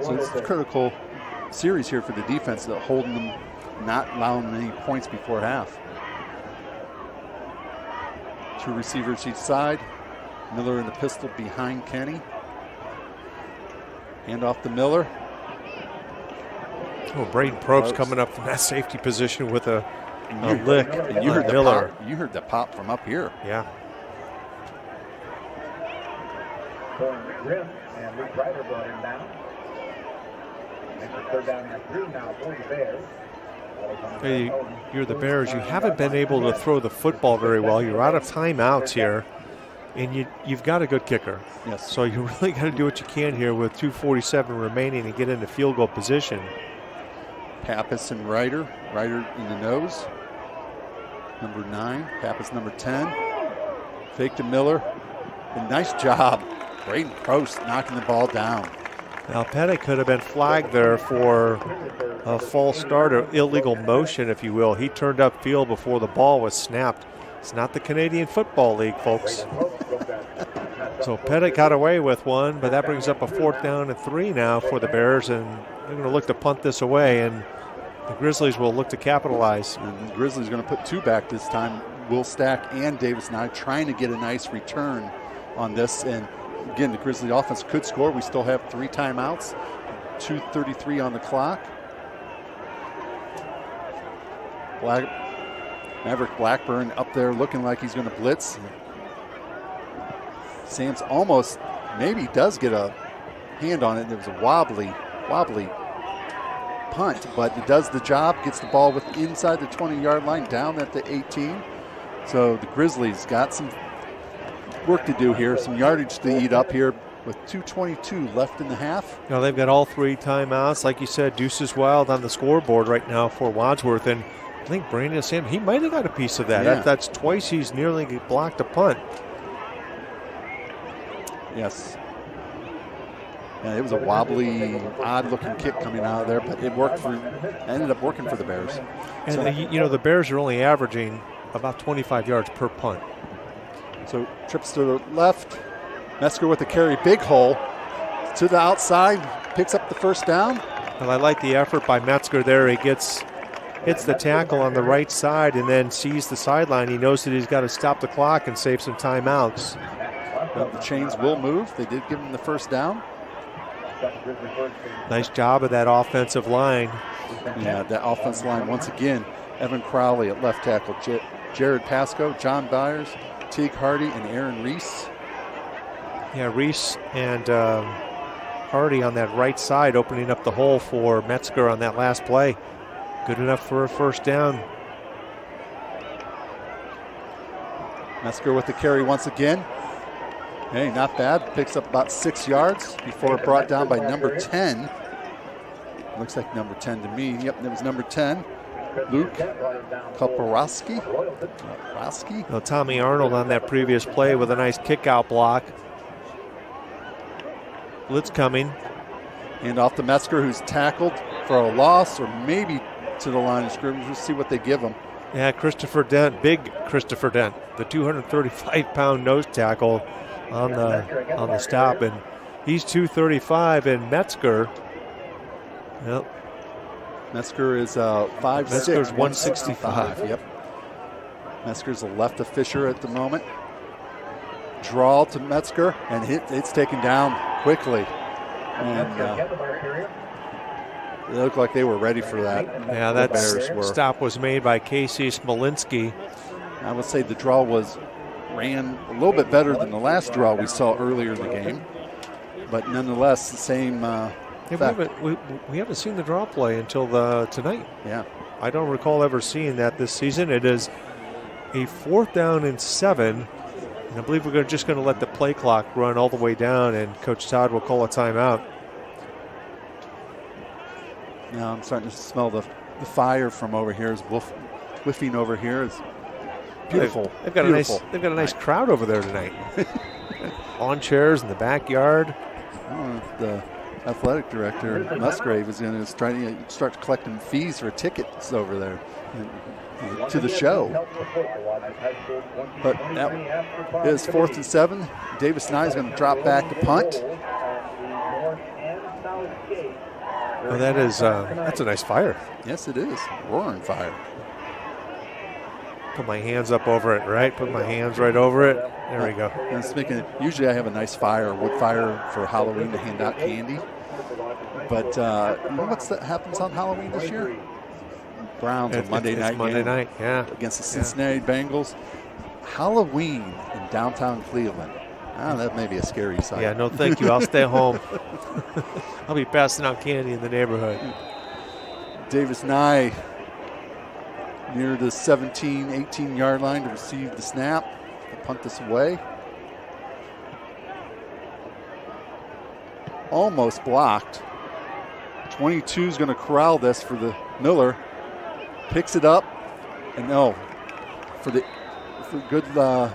So it's a critical series here for the defense, that holding them, not allowing any points before half. 2 receivers each side. Miller in the pistol behind Kenny. Hand off to Miller. Oh, Braden Probst coming up from that safety position with a lick. And you heard Miller. You heard the pop from up here. Yeah. And Luke Ryder brought him down. Makes it 3rd down and 3 now for the Bears. Hey, you're the Bears. You haven't been able to throw the football very well. You're out of timeouts here, and you've got a good kicker. Yes. So you really got to do what you can here with 2:47 remaining and get into field goal position. Pappas and Ryder. Ryder in the nose. Number 9. Pappas number 10. Fake to Miller. And nice job. Braden Probst knocking the ball down. Now, Pettit could have been flagged there for a false start or illegal motion, if you will. He turned upfield before the ball was snapped. It's not the Canadian Football League, folks. So Pettit got away with one, but that brings up a 4th down and 3 now for the Bears, and they're going to look to punt this away, and the Grizzlies will look to capitalize. And the Grizzlies are going to put 2 back this time. Will Stack and Davis Nye trying to get a nice return on this. And again, the Grizzly offense could score. We still have 3 timeouts, 2:33 on the clock. Maverick Blackburn up there looking like he's going to blitz. Sam's almost, maybe does get a hand on it. There was a wobbly punt, but it does the job, gets the ball inside the 20-yard line, down at the 18. So the Grizzlies got some work to do here, some yardage to eat up here with 2:22 left in the half. Now they've got all 3 timeouts. Like you said, Deuces Wild on the scoreboard right now for Wadsworth, and I think Brandon Sam, he might have got a piece of that. Yeah. That's twice he's nearly blocked a punt. Yes. Yeah, it was a wobbly, odd-looking kick coming out of there, but it ended up working for the Bears. And so, the Bears are only averaging about 25 yards per punt. So trips to the left. Metzger with the carry, big hole to the outside, picks up the 1st down. Well, I like the effort by Metzger there. He hits the tackle on the right side and then sees the sideline. He knows that he's got to stop the clock and save some timeouts. Well, the chains will move. They did give him the 1st down. Nice job of that offensive line. Yeah, that offensive line once again. Evan Crowley at left tackle, Jared Pasco, John Byers, Teague Hardy, and Aaron Reese. Yeah, Reese and Hardy on that right side opening up the hole for Metzger on that last play. Good enough for a 1st down. Metzger with the carry once again. Hey, not bad. Picks up about 6 yards before brought down by number 10. Looks like number 10 to me. Yep, it was number 10. Luke Koporowski. Now, Tommy Arnold on that previous play with a nice kick-out block. Blitz coming. And off to Metzger, who's tackled for a loss or maybe to the line of scrimmage. We'll see what they give him. Yeah, Christopher Dent, big Christopher Dent, the 235-pound nose tackle on the stop, and he's 235, and Metzger. Yep. Metzger is 5'6". Metzger's 165. Yep. Metzger's a left of Fisher at the moment. Draw to Metzger, and it's taken down quickly. And it looked like they were ready for that. Yeah, that stop was made by Casey Smolinski. I would say the draw ran a little bit better than the last draw we saw earlier in the game, but nonetheless the same. We haven't seen the draw play until tonight. Yeah, I don't recall ever seeing that this season. It is a 4th down and 7, and I believe we're just going to let the play clock run all the way down, and Coach Todd will call a timeout. Now I'm starting to smell the fire from over here. Is whiffing over here. It's beautiful. They've got a nice crowd over there tonight. Lawn chairs in the backyard. The athletic director Musgrave is going to start collecting fees for tickets over there to the show. But that is 4th and 7. Davis Nye is going to drop back to punt. Oh, that's a nice fire. Yes, it is. Roaring fire. Put my hands up over it, right? Put my hands right over it. There we go. And speaking of, usually I have a nice fire, wood fire for Halloween to hand out candy. But you know what happens on Halloween this year? Browns on Monday night. Monday night, yeah. Against the Cincinnati Bengals. Halloween in downtown Cleveland. That may be a scary sight. Yeah, no thank you. I'll stay home. I'll be passing out candy in the neighborhood. Davis Nye near the 17, 18-yard line to receive the snap. To punt this away. Almost blocked. 22 is going to corral this for the Miller. Picks it up. And for good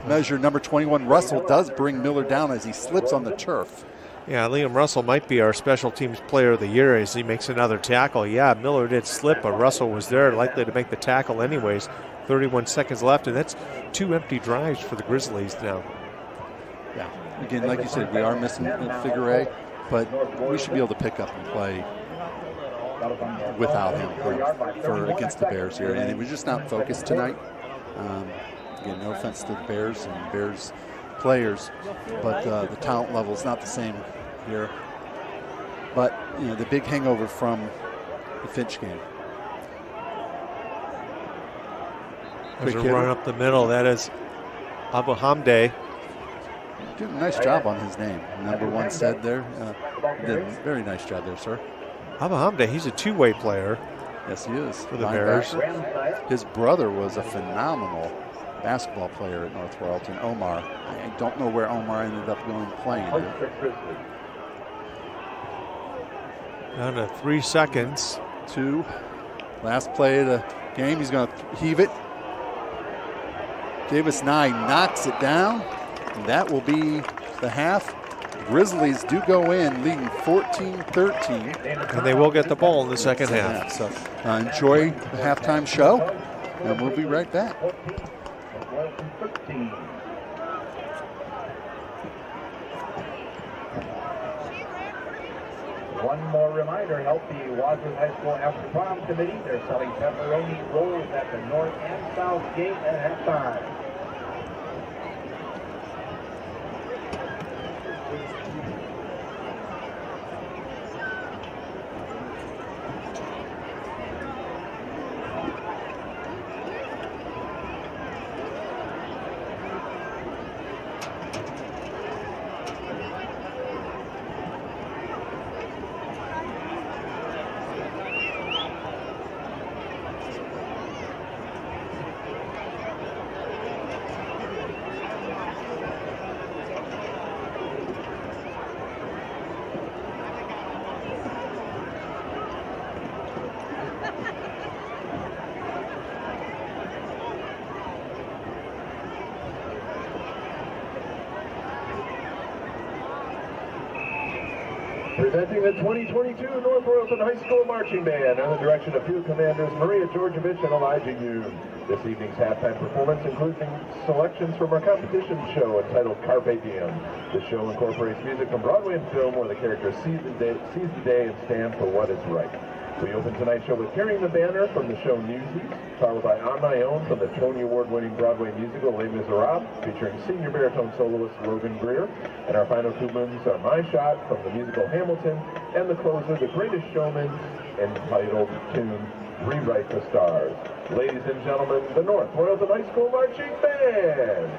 measure, number 21, Russell does bring Miller down as he slips on the turf. Yeah, Liam Russell might be our special teams player of the year as he makes another tackle. Yeah, Miller did slip, but Russell was there, likely to make the tackle anyways. 31 seconds left, and that's 2 empty drives for the Grizzlies now. Yeah, again, like you said, we are missing figure eight, but we should be able to pick up and play without him for against the Bears here. And it was just not focused tonight. Again, no offense to the Bears and Bears players, but the talent level is not the same here. But the big hangover from the Finch game. There's a run up the middle. That is Abu Hamde. Did a nice job on his name. Number one said there. Did a very nice job there, sir. Abu Hamde, he's a two-way player. Yes, he is. For the Bears. His brother was a phenomenal basketball player at North Royalton, Omar. I don't know where Omar ended up going playing. Down to 3 seconds. 2. Last play of the game. He's going to heave it. Davis Nye knocks it down. And that will be the half. Grizzlies do go in leading 14-13. And they will get the ball in the second half. So enjoy the halftime show, and we'll be right back. One more reminder, help the Wadsworth High School After Prom Committee. They're selling pepperoni rolls at the north and south gate at halftime. Presenting the 2022 North Royalton High School Marching Band under the direction of field commanders Maria Georgievich and Elijah Yoon. This evening's halftime performance includes selections from our competition show entitled Carpe Diem. The show incorporates music from Broadway and film where the characters seize the day and stand for what is right. We open tonight's show with Carrying the Banner from the show Newsies, followed by On My Own from the Tony Award-winning Broadway musical Les Miserables, featuring senior baritone soloist Logan Greer. And our final two movies are My Shot from the musical Hamilton, and the closer, The Greatest Showman, entitled tune Rewrite the Stars. Ladies and gentlemen, the North Royalton High School Marching Band.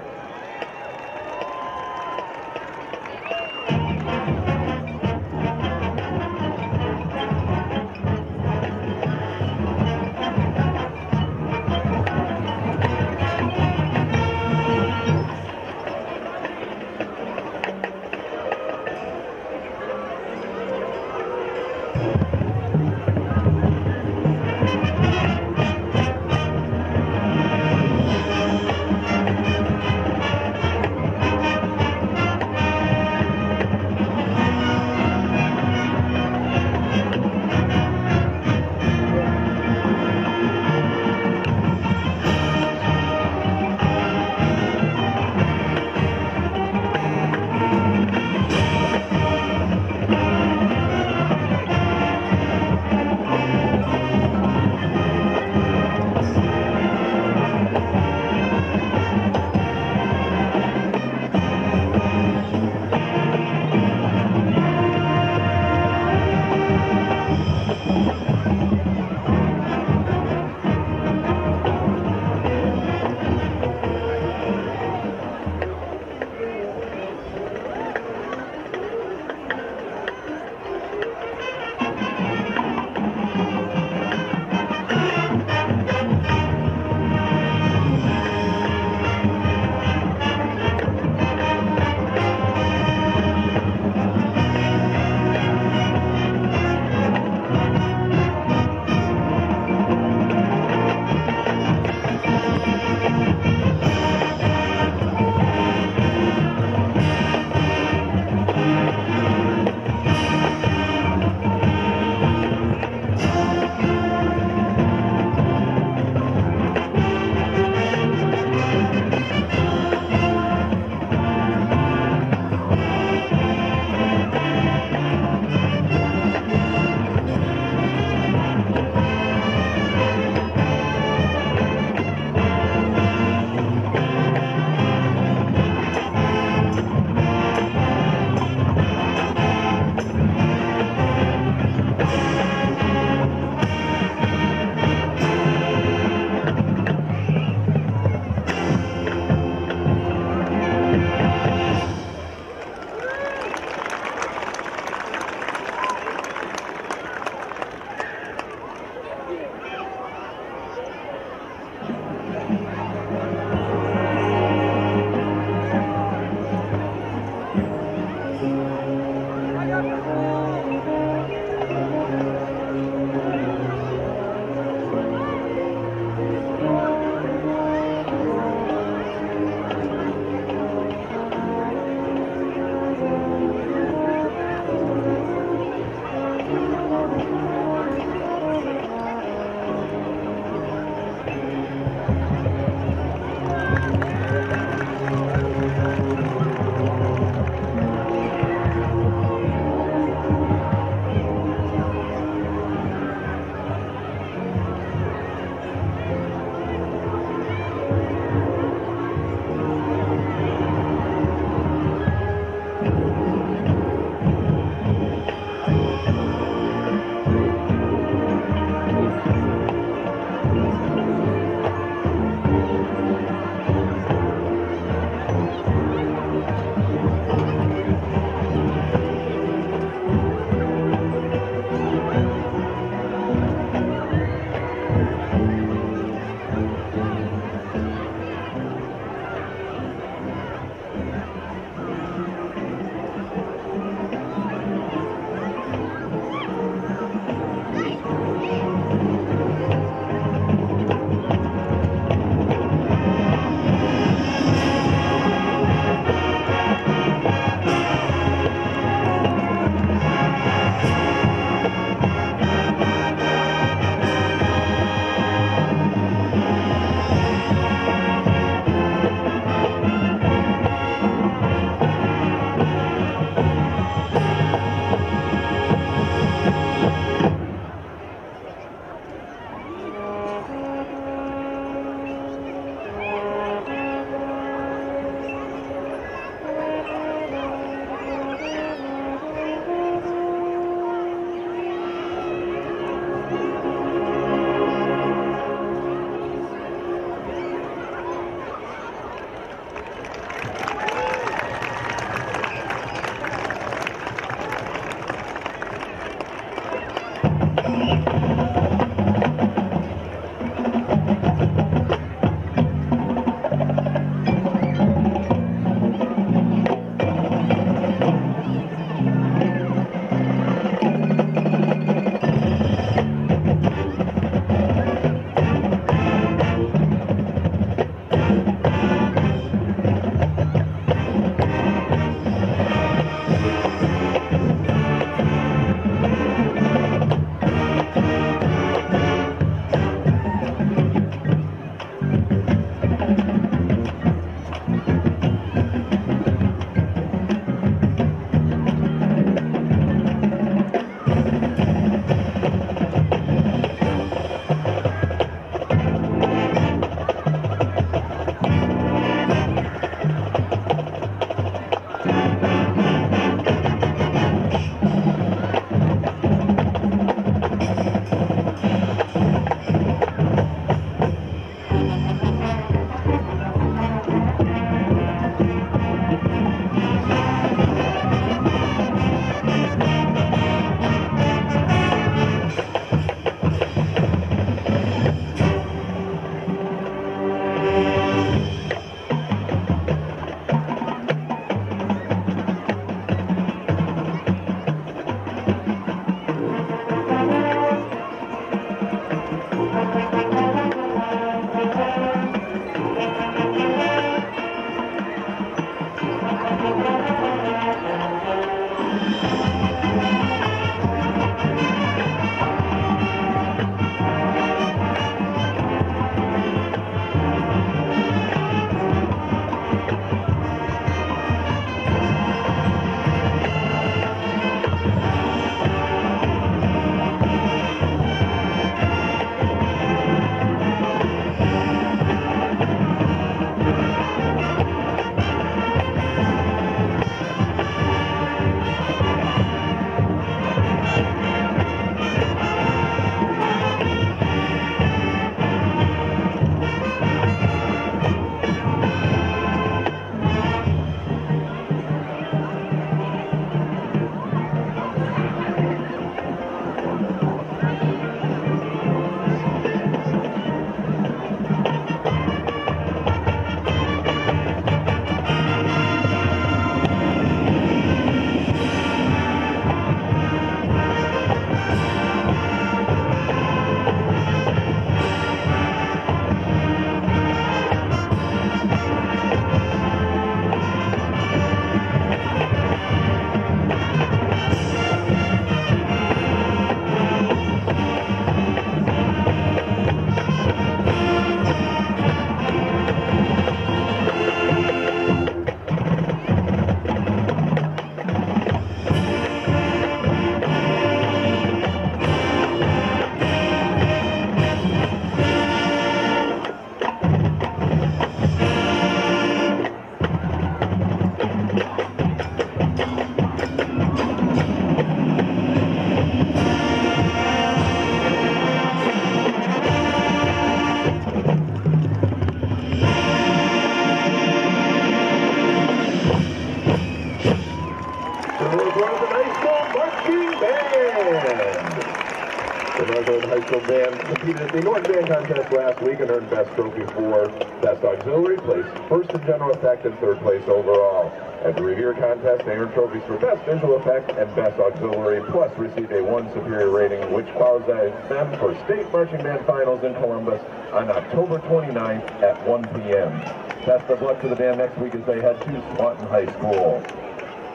Marshall Band competed at the North Band Contest last week and earned Best Trophy for Best Auxiliary, placed first in general effect and third place overall. At the Revere Contest, they earned trophies for Best Visual Effect and Best Auxiliary, plus received a 1 superior rating, which qualifies them for State Marching Band Finals in Columbus on October 29th at 1 p.m. Best of luck to the band next week as they head to Swanton High School.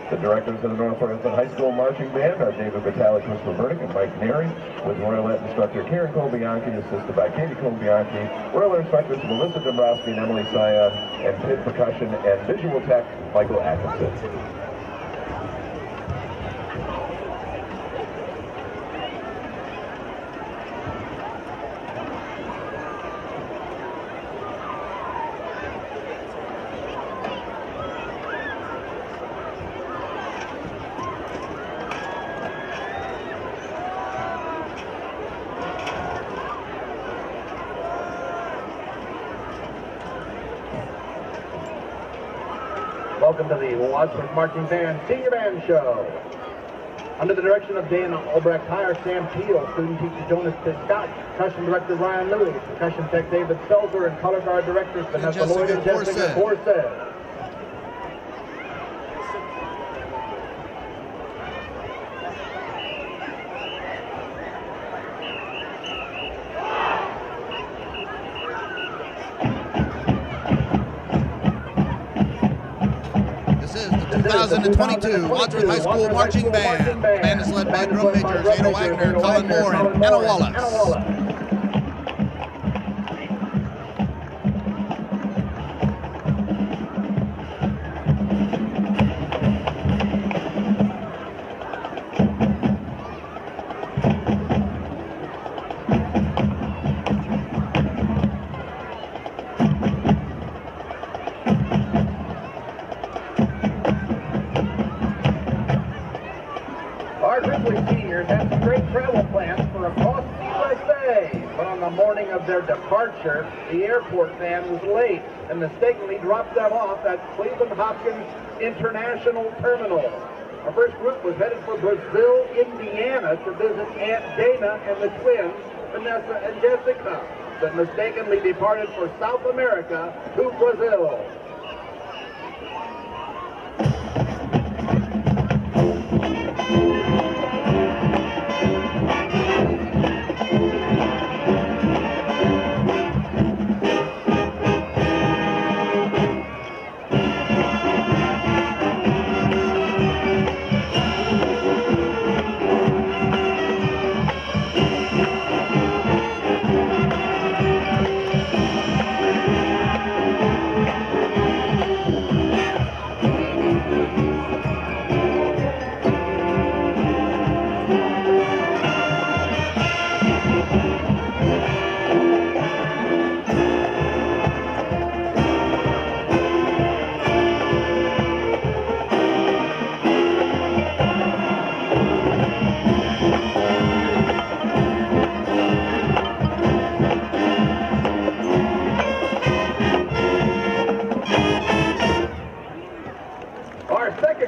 The directors of the North Royalton High School Marching Band are David Vitale, Crystal Burdick, and Mike Neri, with Royalette instructor Karen Colbianchi, assisted by Katie Colbianchi, Royal instructors Melissa Dombrowski and Emily Sion, and pit percussion and visual tech Michael Atkinson. Welcome to the Wadsworth Marching Band Senior Band Show. Under the direction of Dan Albrecht, hire Sam Peel, student teacher Jonas Piscott, percussion director Ryan Louis, percussion tech David Selzer, and color guard directors Vanessa Lloyd and Jessica Forsett. The 2022 Wadsworth High School Marching Band. The band is led by drum majors Ada Wagner, Colin Moore, and Anna Wallace. Our Grizzly seniors had some great travel plans for across the USA, but on the morning of their departure, the airport van was late and mistakenly dropped them off at Cleveland Hopkins International Terminal. Our first group was headed for Brazil, Indiana to visit Aunt Dana and the twins, Vanessa and Jessica, but mistakenly departed for South America to Brazil.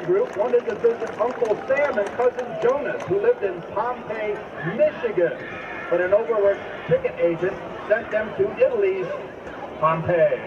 Group wanted to visit Uncle Sam and Cousin Jonas, who lived in Pompeii, Michigan, but an overworked ticket agent sent them to Italy's Pompeii.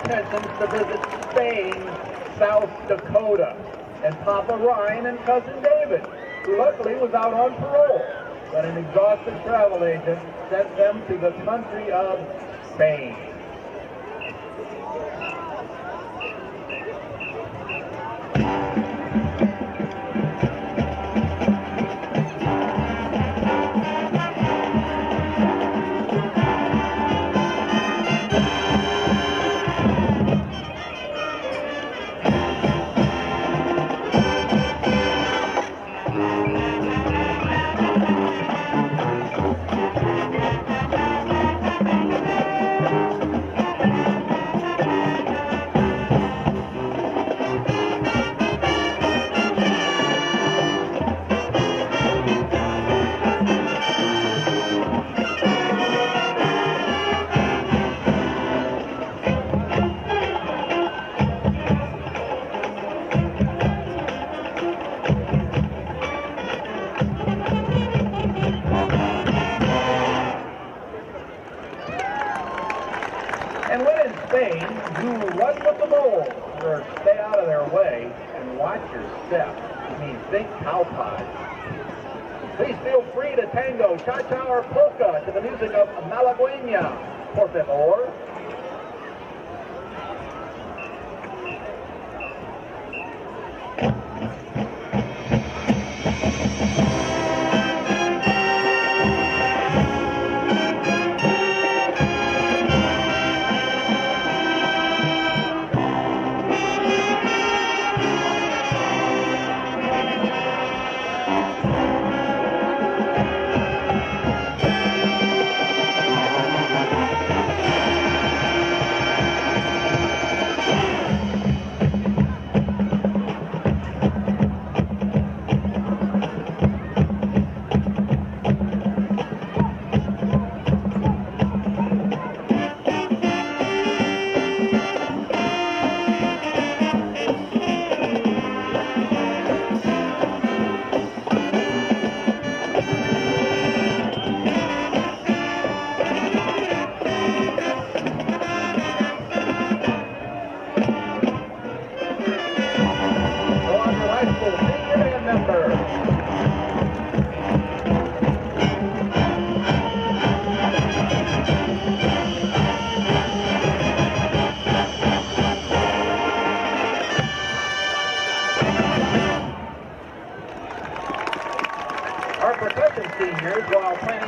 intentions to visit Spain, South Dakota, and Papa Ryan and Cousin David, who luckily was out on parole. But an exhausted travel agent sent them to the country of Spain. And when in Spain, you run with the bulls, or stay out of their way and watch your step. I mean, think cow pies. Please feel free to tango, cha-cha, or polka to the music of Malagueña. Por favor.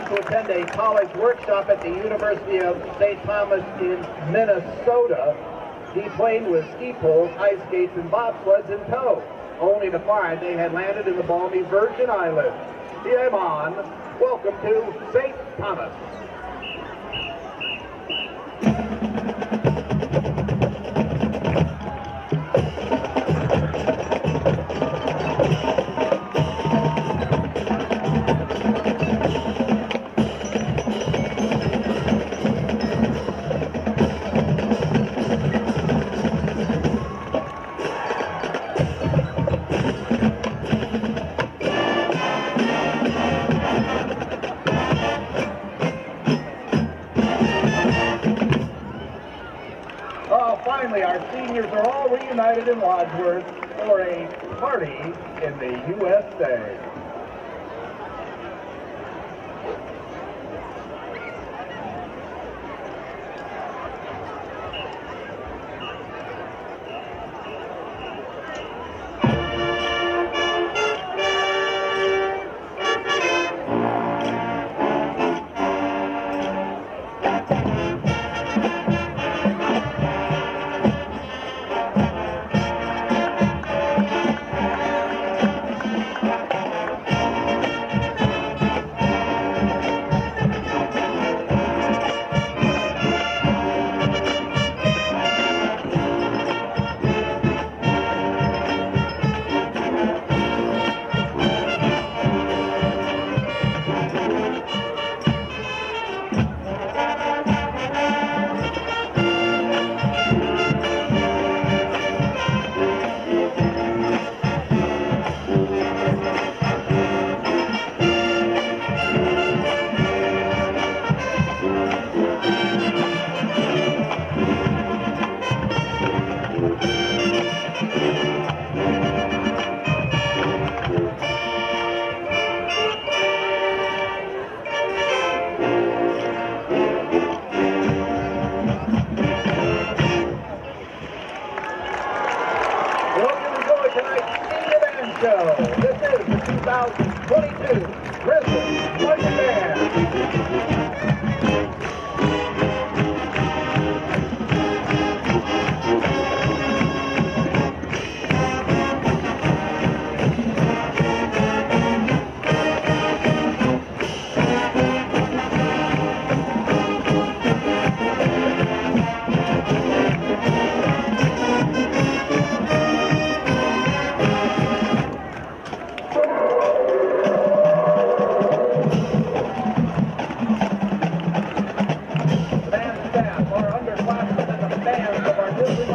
Attend a college workshop at the University of St. Thomas in Minnesota. He played with ski poles, ice skates, and bobsleds in tow, only to find they had landed in the balmy Virgin Islands. Diamond, welcome to St. Thomas. Finally, our seniors are all reunited in Wadsworth for a party in the USA.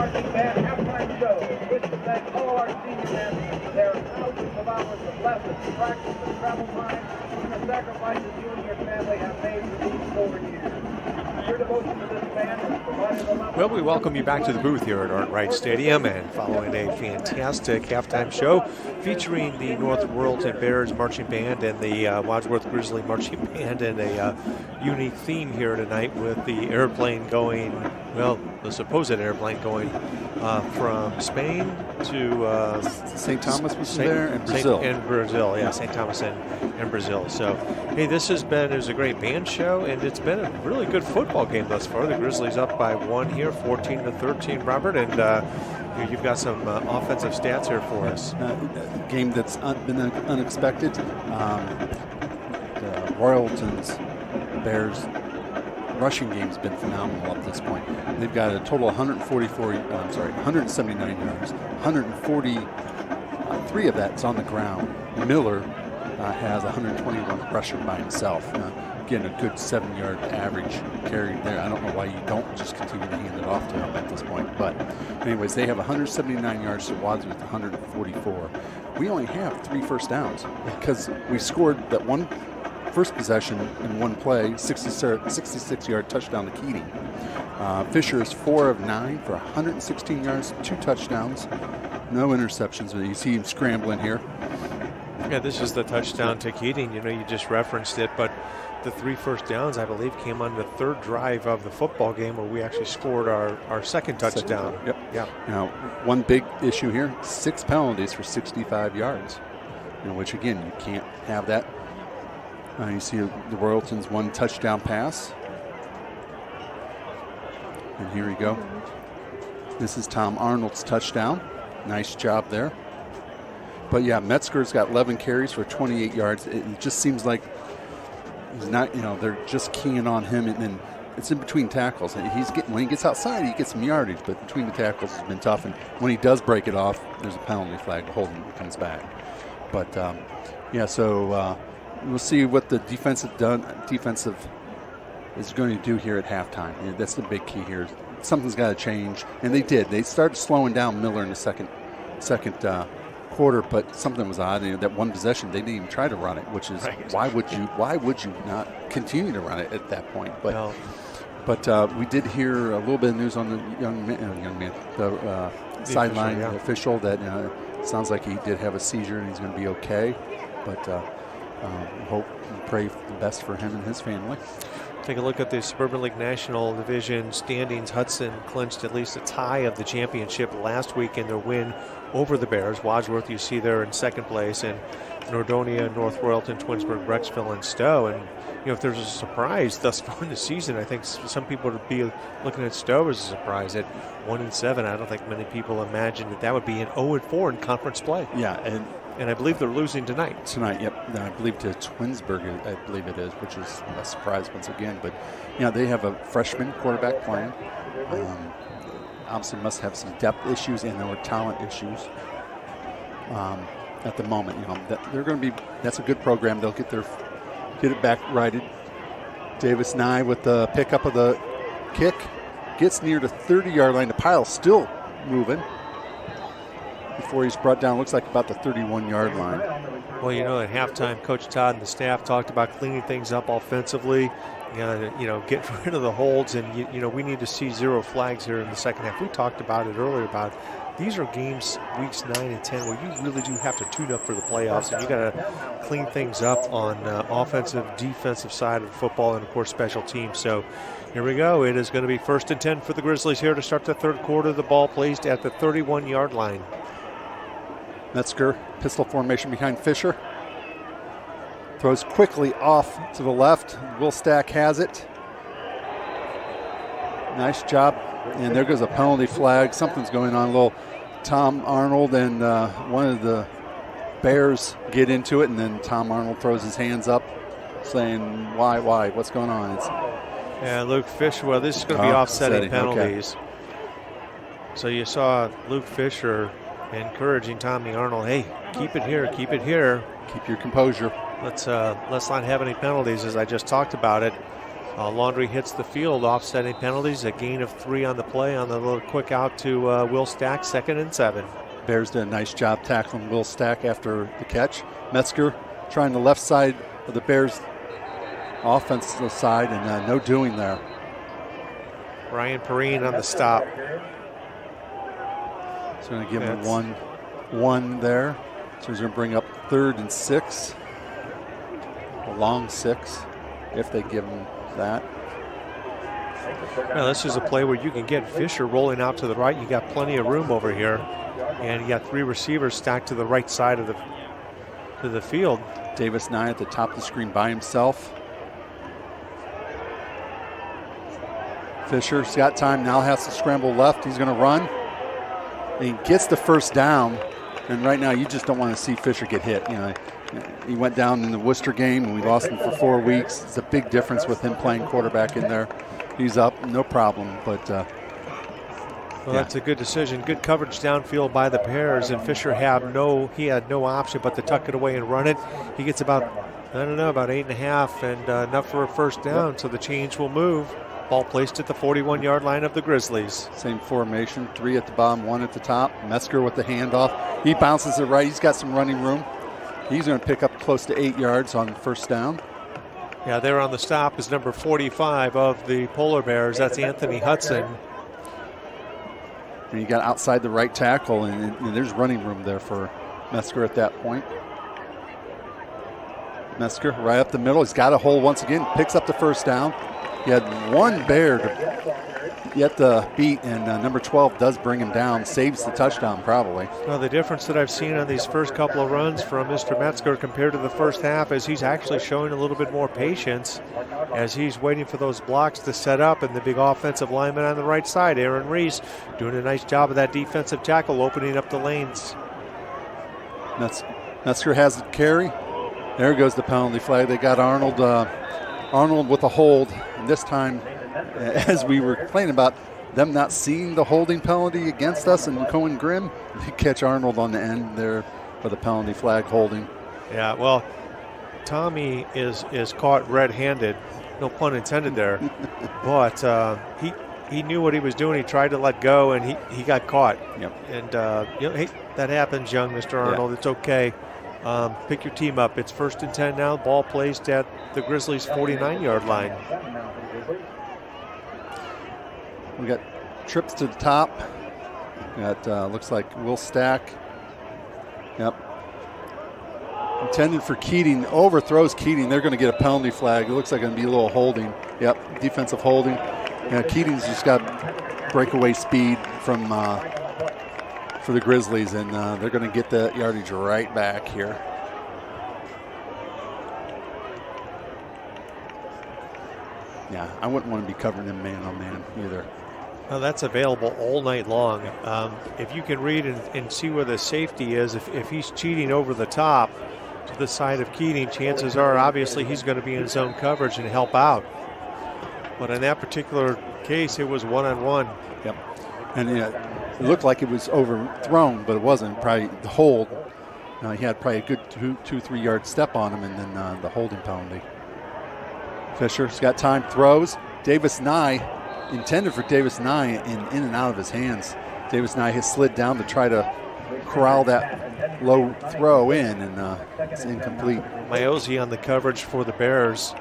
Marching Band halftime show. Wish to thank all our senior men, their thousands of hours of lessons, practice, and travel time, and the sacrifices you and your family have made for these 4 years. Your devotion to this band has provided a lot. Well, we welcome you back to the booth here at Art Wright Stadium, and following a fantastic halftime show featuring the North Royalton Bears Marching Band and the Wadsworth Grizzly Marching Band, and a unique theme here tonight with the airplane going, well, the supposed airplane going from Spain to St. Thomas was there, and Brazil. St. Thomas and Brazil. So, hey, it was a great band show, and it's been a really good football game thus far. The Grizzlies up by 1 here, 14-13, Robert, and you've got some offensive stats here for us. A game that's been unexpected. Royalton's Bears rushing game's been phenomenal up to this point. They've got a total of 179 yards. 143 of that's on the ground. Miller has 121 rushing by himself. Again, a good 7-yard average carry there. I don't know why you don't just continue to hand it off to him at this point. But anyways, they have 179 yards to Wadsworth 144. We only have 3 first downs because we scored that one first possession in one play, 66-yard touchdown to Keating. Fisher is 4 of 9 for 116 yards, 2 touchdowns, no interceptions. But you see him scrambling here. Yeah, this is the touchdown to Keating. You just referenced it, but the 3 first downs, I believe, came on the 3rd drive of the football game where we actually scored our second touchdown. Yep. Yeah. Now, one big issue here, 6 penalties for 65 yards, which, again, you can't have that. You see the Royalton's 1 touchdown pass. And here we go. This is Tom Arnold's touchdown. Nice job there. But, yeah, Metzger's got 11 carries for 28 yards. It just seems like he's not, they're just keying on him, and then it's in between tackles. When he gets outside, he gets some yardage, but between the tackles has been tough. And when he does break it off, there's a penalty flag to hold him when he comes back. But, so we'll see what the defensive is going to do here at halftime. That's the big key here. Something's got to change, and they did. They started slowing down Miller in the second quarter, but something was odd. That one possession, they didn't even try to run it, which is right. Why would you not continue to run it at that point? But no. But we did hear a little bit of news on the young man, the sideline official that sounds like he did have a seizure and he's going to be okay. But hope and pray for the best for him and his family. Take a look at the Suburban League National Division standings. Hudson clinched at least a tie of the championship last week in their win over the Bears. Wadsworth, you see there in second place, and Nordonia, North Royalton, Twinsburg, Brecksville, and Stowe. And if there's a surprise thus far in the season, I think some people would be looking at Stowe as a surprise at 1-7. I don't think many people imagined that would be an 0-4 in conference play. Yeah, and I believe they're losing tonight. Tonight, yep. I believe to Twinsburg, I believe it is, which is a surprise once again. But, they have a freshman quarterback playing. Obviously must have some depth issues and or talent issues at the moment. That's a good program. They'll get it back righted. Davis Nye with the pickup of the kick. Gets near the 30-yard line. The pile's still moving. Before he's brought down, looks like about the 31-yard line. Well, at halftime, Coach Todd and the staff talked about cleaning things up offensively, getting rid of the holds, and, we need to see 0 flags here in the second half. We talked about it earlier about these are games, weeks 9 and 10, where you really do have to tune up for the playoffs, and you got to clean things up on offensive, defensive side of football, and, of course, special teams. So here we go. It is going to be 1st and 10 for the Grizzlies here to start the third quarter. The ball placed at the 31-yard line. Metzger, pistol formation behind Fisher. Throws quickly off to the left. Will Stack has it. Nice job. And there goes a penalty flag. Something's going on. A little Tom Arnold and one of the Bears get into it, and then Tom Arnold throws his hands up saying, why, what's going on? Luke Fisher, well, this is going to be offsetting penalties. Okay. So you saw Luke Fisher encouraging Tommy Arnold, hey, keep it here. Keep your composure. Let's not have any penalties, as I just talked about it. Laundry hits the field, offsetting penalties, a gain of 3 on the play on the little quick out to Will Stack, 2nd and 7. Bears did a nice job tackling Will Stack after the catch. Metzger trying the left side of the Bears' offensive side, and no doing there. Ryan Perrine on the stop. He's going to give him 1 there. So he's going to bring up 3rd and 6. A long 6, if they give him that. Now this is a play where you can get Fisher rolling out to the right. You got plenty of room over here, and you got 3 receivers stacked to the right side of the field. Davis Nye at the top of the screen by himself. Fisher's got time now, has to scramble left. He's going to run. He gets the first down, and right now you just don't want to see Fisher get hit. You know, he went down in the Worcester game, and we lost him for 4 weeks. It's a big difference with him playing quarterback in there. He's up, no problem, but that's a good decision. Good coverage downfield by the Bears, and Fisher had no option but to tuck it away and run it. He gets about 8.5 and enough for a first down, so the chains will move. Ball placed at the 41-yard line of the Grizzlies. Same formation, 3 at the bottom, 1 at the top. Metzger with the handoff. He bounces it right. He's got some running room. He's going to pick up close to 8 yards on first down. Yeah, there on the stop is number 45 of the Polar Bears. That's Anthony Hudson. And you got outside the right tackle, and there's running room there for Metzger at that point. Metzger right up the middle. He's got a hole once again. Picks up the first down. He had 1 Bear to yet to beat, and number 12 does bring him down, saves the touchdown probably. Well, the difference that I've seen on these first couple of runs from Mr. Metzger compared to the first half is he's actually showing a little bit more patience as he's waiting for those blocks to set up, and the big offensive lineman on the right side, Aaron Reese, doing a nice job of that defensive tackle, opening up the lanes. Metzger has the carry. There goes the penalty flag. They got Arnold with a hold. And this time, as we were complaining about them not seeing the holding penalty against us and Cohen Grimm, they catch Arnold on the end there for the penalty flag holding. Yeah, well, Tommy is caught red-handed, no pun intended there, but he knew what he was doing. He tried to let go, and he got caught. Yep. And hey, that happens, young Mr. Arnold. Yeah. It's okay. Pick your team up. It's 1st and 10 now. Ball placed at the Grizzlies' 49-yard line. We got trips to the top. Got looks like Will Stack. Yep. Intended for Keating. Overthrows Keating. They're going to get a penalty flag. It looks like going to be a little holding. Yep. Defensive holding. Keating's just got breakaway speed from for the Grizzlies, and they're going to get the yardage right back here. Yeah, I wouldn't want to be covering them man-on-man either. Well, that's available all night long. If you can read and see where the safety is, if he's cheating over the top to the side of Keating, chances are obviously he's going to be in zone coverage and help out. But in that particular case, it was one-on-one. Yep. And it looked like it was overthrown, but it wasn't. Probably the hold. He had probably a good 2-3 yard step on him, and then the holding penalty. Fisher's got time, throws. Davis Nye, intended for Davis Nye, in and out of his hands. Davis Nye has slid down to try to corral that low throw in, and it's incomplete. Maiozzi on the coverage for the Bears.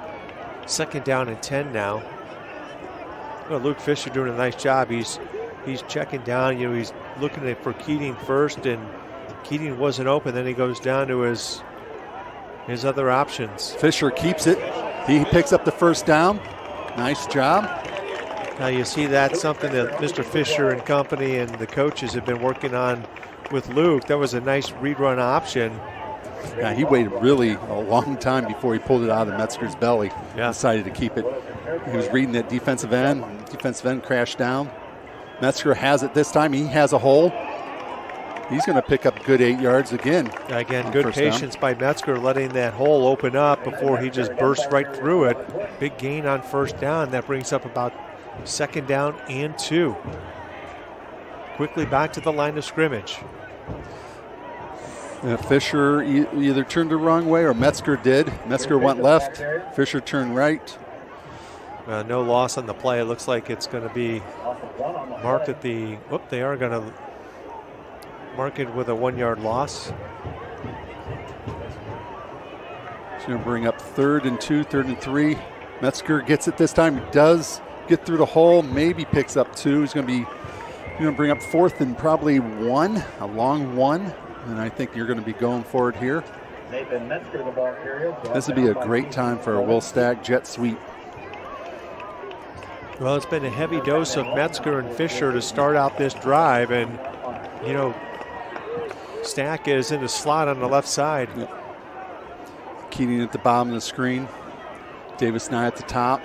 2nd down and 10 now. Well, Luke Fisher doing a nice job. He's checking down. He's looking for Keating first, and Keating wasn't open. Then he goes down to his other options. Fisher keeps it. He picks up the first down. Nice job. Now you see that's something that Mr. Fisher and company and the coaches have been working on with Luke. That was a nice read run option. Yeah, he waited really a long time before he pulled it out of Metzger's belly. Yeah. Decided to keep it. He was reading that defensive end. Defensive end crashed down. Metzger has it this time. He has a hole. He's going to pick up good 8 yards again. Again, good patience by Metzger, letting that hole open up before he just burst right through it. Big gain on first down. That brings up about 2nd down and 2. Quickly back to the line of scrimmage. Fisher either turned the wrong way or Metzger did. Metzger went left. Fisher turned right. No loss on the play. It looks like it's going to be marked at the, they are going to mark it with a 1-yard loss. It's going to bring up 3rd and 2, 3rd and 3. Metzger gets it this time. He does get through the hole, maybe picks up 2. He's going to bring up 4th and probably 1, a long 1. And I think you're going to be going for it here. Nathan Metzger, the ball carrier. This would be a great time for a Will Stack jet sweep. Well, it's been a heavy dose of Metzger and Fisher to start out this drive. And, you know, Stack is in the slot on the left side. Yep. Keating at the bottom of the screen. Davis Nye at the top.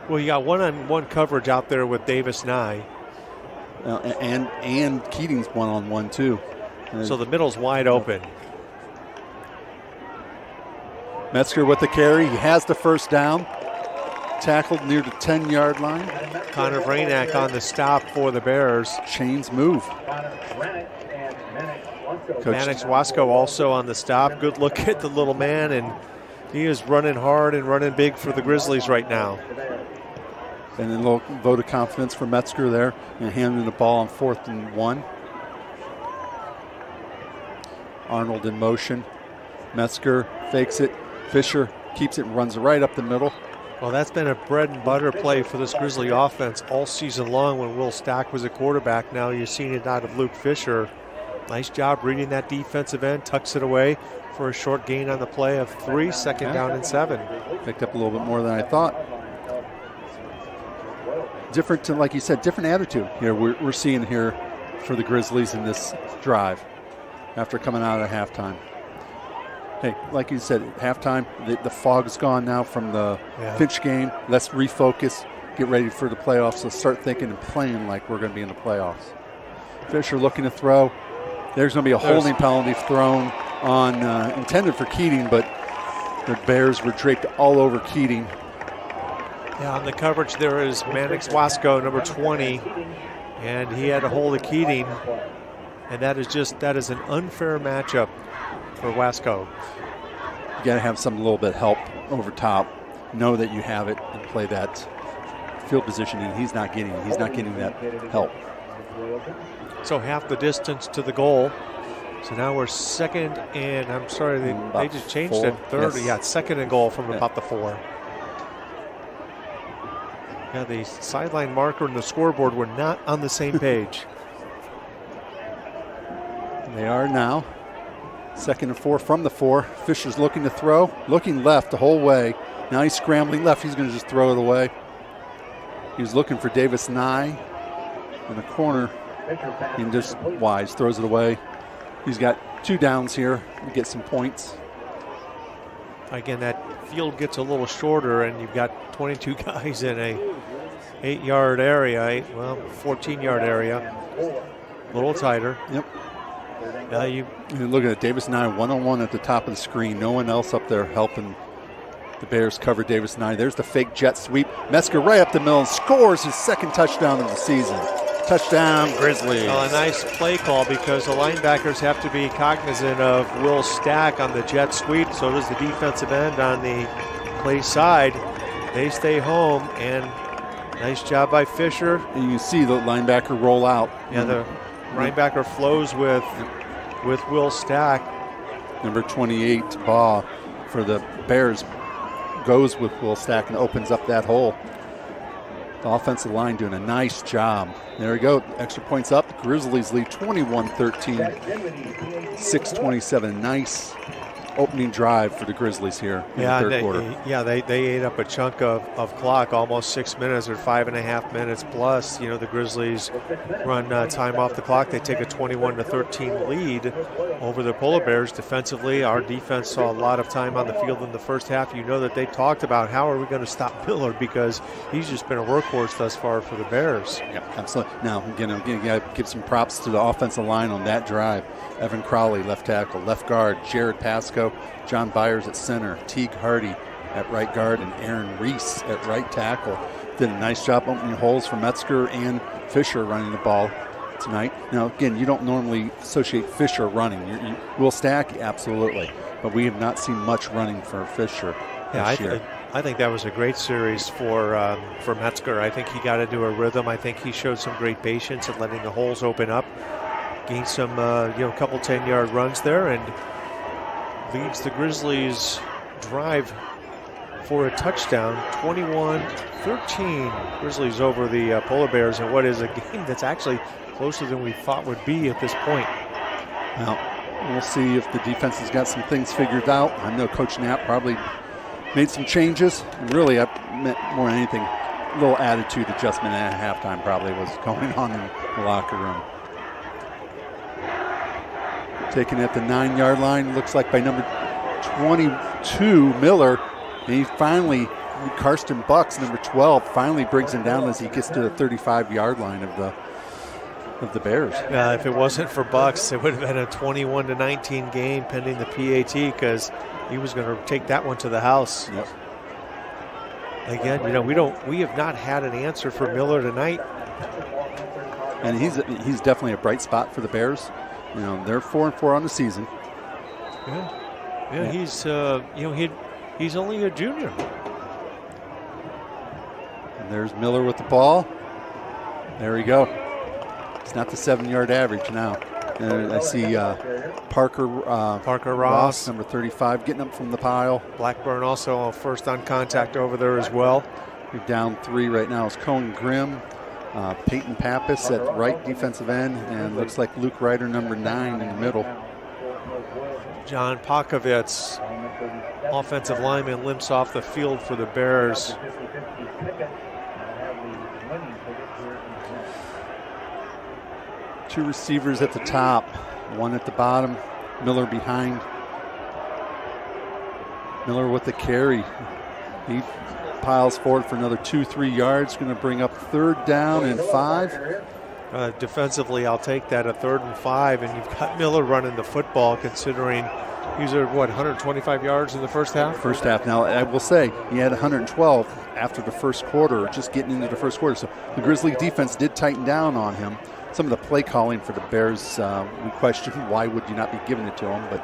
Well, you got one-on-one coverage out there with Davis Nye. And Keating's one-on-one too. So the middle's wide open. Metzger with the carry. He has the first down. Tackled near the 10-yard line. Connor Brainac on the stop for the Bears. Chains move. Mannix Wasco also on the stop. Good look at the little man, and he is running hard and running big for the Grizzlies right now. And a little vote of confidence for Metzger there, and handing the ball on 4th and 1. Arnold in motion. Metzger fakes it. Fisher keeps it and runs right up the middle. Well, that's been a bread and butter play for this Grizzly offense all season long when Will Stack was a quarterback. Now you're seeing it out of Luke Fisher. Nice job reading that defensive end, tucks it away for a short gain on the play of 3, 2nd down and 7. Picked up a little bit more than I thought. Different, like you said, different attitude here we're seeing here for the Grizzlies in this drive after coming out of halftime. Hey, like you said, halftime, the fog's gone now from the Finch game. Let's refocus, get ready for the playoffs. Let's start thinking and playing like we're going to be in the playoffs. Fisher looking to throw. There's going to be a holding penalty thrown on, intended for Keating, but the Bears were draped all over Keating. Yeah, on the coverage there is Mannix Wasco, number 20, and he had a hold of Keating, and that is an unfair matchup for Wasco. You got to have some little bit help over top. Know that you have it and play that field position, and he's not getting that help. So half the distance to the goal. So now we're 2nd and I'm sorry, they just changed 4. it. 3rd, yes. Yeah, 2nd and goal from about the 4. Yeah, the sideline marker and the scoreboard were not on the same page. They are now. 2nd and 4 from the 4. Fisher's looking to throw, looking left the whole way. Now he's scrambling left. He's going to just throw it away. He was looking for Davis Nye in the corner. And just wise, throws it away. He's got 2 downs here to get some points. Again, that field gets a little shorter, and you've got 22 guys in a 8-yard area, 14-yard area. A little tighter. Yep. You're looking at Davis Nye one-on-one at the top of the screen. No one else up there helping the Bears cover Davis Nye. There's the fake jet sweep. Metzger right up the middle and scores his 2nd touchdown of the season. Touchdown, Grizzlies. Well, a nice play call because the linebackers have to be cognizant of Will Stack on the jet sweep. So does the defensive end on the Clay side. They stay home, and nice job by Fisher. And you see the linebacker roll out. Yeah, the linebacker flows with Will Stack. Number 28, Baugh, for the Bears, goes with Will Stack and opens up that hole. The offensive line doing a nice job. There we go. Extra points up. The Grizzlies lead 21-13. 6:27. Nice opening drive for the Grizzlies here in the third quarter. Yeah, they ate up a chunk of clock, almost 6 minutes or 5.5 minutes plus. You know, the Grizzlies run time off the clock. They take a 21-13 lead over the Polar Bears. Defensively, our defense saw a lot of time on the field in the first half. You know that they talked about how are we going to stop Miller because he's just been a workhorse thus far for the Bears. Yeah, absolutely. Now, again, you got to give some props to the offensive line on that drive. Evan Crowley, left tackle, left guard, Jared Pasco, John Byers at center, Teague Hardy at right guard, and Aaron Reese at right tackle. Did a nice job opening holes for Metzger and Fisher running the ball tonight. Now, again, you don't normally associate Fisher running. Will Stack, absolutely. But we have not seen much running for Fisher this year. I think that was a great series for Metzger. I think he got into a rhythm. I think he showed some great patience at letting the holes open up. Gained some, couple 10-yard runs there, and leads the Grizzlies' drive for a touchdown, 21-13. Grizzlies over the Polar Bears in what is a game that's actually closer than we thought would be at this point. Now, we'll see if the defense has got some things figured out. I know Coach Knapp probably made some changes, and really, I meant more than anything, a little attitude adjustment at halftime probably was going on in the locker room. Taken at the 9-yard line, looks like by number 22, Miller. And he finally, Karsten Bucks, number 12, finally brings him down as he gets to the 35-yard line of the Bears. If it wasn't for Bucks, it would have been a 21-19 game pending the PAT, because he was going to take that one to the house. Yep. Again, we have not had an answer for Miller tonight. And he's definitely a bright spot for the Bears. They're 4-4 on the season. Yeah. He's only a junior. And there's Miller with the ball. There we go. It's not the 7-yard average now. I see Parker Ross, number 35, getting up from the pile. Blackburn also first on contact over there as well. We're down 3 right now. It's Cohen Grimm, Peyton Pappas at right defensive end, and looks like Luke Ryder, number 9, in the middle. John Pakovitz, offensive lineman, limps off the field for the Bears. Two receivers at the top, one at the bottom, Miller behind. Miller with the carry. He piles forward for another 2-3 yards, going to bring up 3rd down and 5. Defensively, I'll take that, a 3rd and 5, and you've got Miller running the football, considering he's at 125 yards in the first half? First half. Now, I will say he had 112 after the first quarter, just getting into the first quarter. So the Grizzly defense did tighten down on him. Some of the play calling for the Bears, we question why would you not be giving it to him, but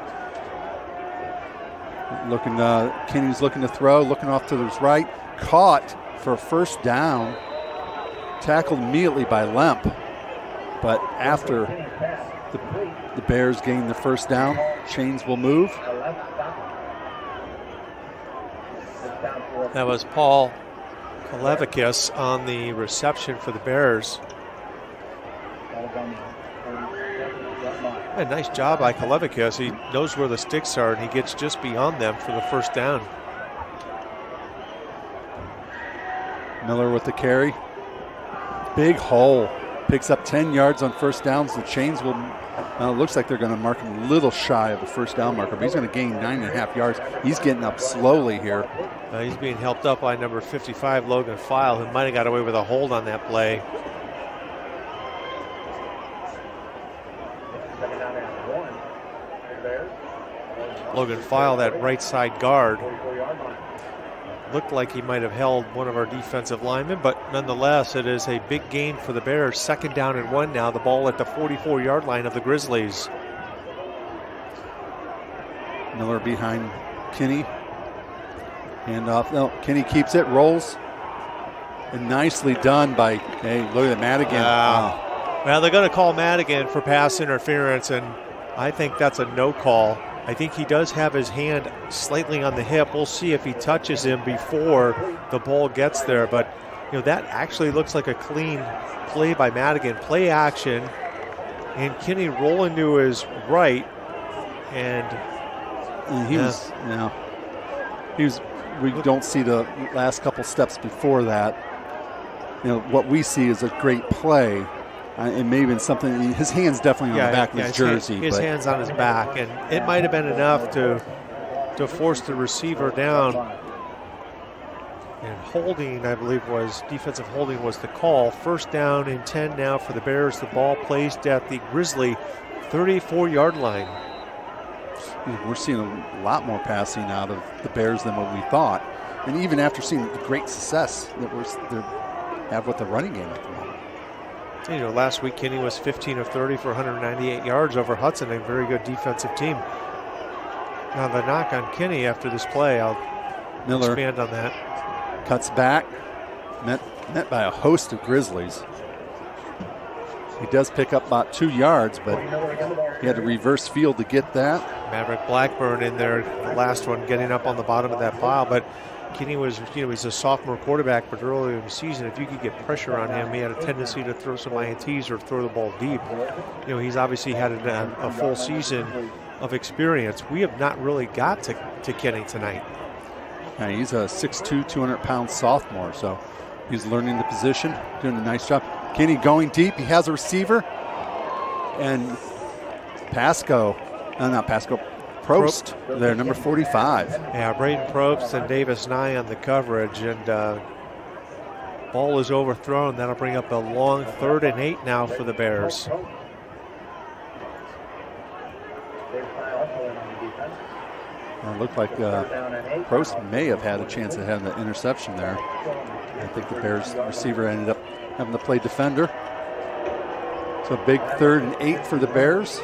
Kenny's looking to throw, looking off to his right, caught for a 1st down, tackled immediately by Lemp, but after the Bears gain the 1st down, chains will move. That was Paul Kalevakis on the reception for the Bears. A nice job by Kalevakis. He knows where the sticks are, and he gets just beyond them for the 1st down. Miller with the carry. Big hole. Picks up 10 yards on 1st downs. The chains will, looks like they're going to mark him a little shy of the 1st down marker, but he's going to gain 9.5 yards. He's getting up slowly here. He's being helped up by number 55, Logan File, who might have got away with a hold on that play. Logan File, that right side guard, looked like he might have held one of our defensive linemen, but nonetheless, it is a big gain for the Bears. 2nd down and 1 now. The ball at the 44-yard line of the Grizzlies. Miller behind Kenny. Hand off. No, Kenny keeps it, rolls. And nicely done by, look at Madigan. Well, they're going to call Madigan for pass interference, and I think that's a no call. I think he does have his hand slightly on the hip. We'll see if he touches him before the ball gets there. But, that actually looks like a clean play by Madigan. Play action, and Kenny rolling to his right. And we don't see the last couple steps before that. What we see is a great play. It may have been something, his hand's definitely on the back of his jersey. His hand's on his back, and it might have been enough to force the receiver down. And holding, I believe, defensive holding was the call. 1st down and 10 now for the Bears. The ball placed at the Grizzly 34-yard line. We're seeing a lot more passing out of the Bears than what we thought. And even after seeing the great success that they have with the running game at the moment. Last week Kenny was 15 of 30 for 198 yards over Hudson, a very good defensive team. Now the knock on Kenny after this play, Miller expand on that. cuts back, met by a host of Grizzlies. He does pick up about 2 yards, but he had to reverse field to get that. Maverick Blackburn in there, the last one, getting up on the bottom of that pile. But Kenny was, he's a sophomore quarterback, but earlier in the season, if you could get pressure on him, he had a tendency to throw some INTs or throw the ball deep. He's obviously had a full season of experience. We have not really got to Kenny tonight. Yeah, he's a 6'2", 200-pound sophomore, so he's learning the position, doing a nice job. Kenny going deep. He has a receiver. And Probst, there, number 45. Yeah, Braden Probst and Davis Nye on the coverage, and ball is overthrown. That'll bring up a long 3rd and 8 now for the Bears. It looked like Probst may have had a chance of having the interception there. I think the Bears receiver ended up having to play defender. So big 3rd and 8 for the Bears.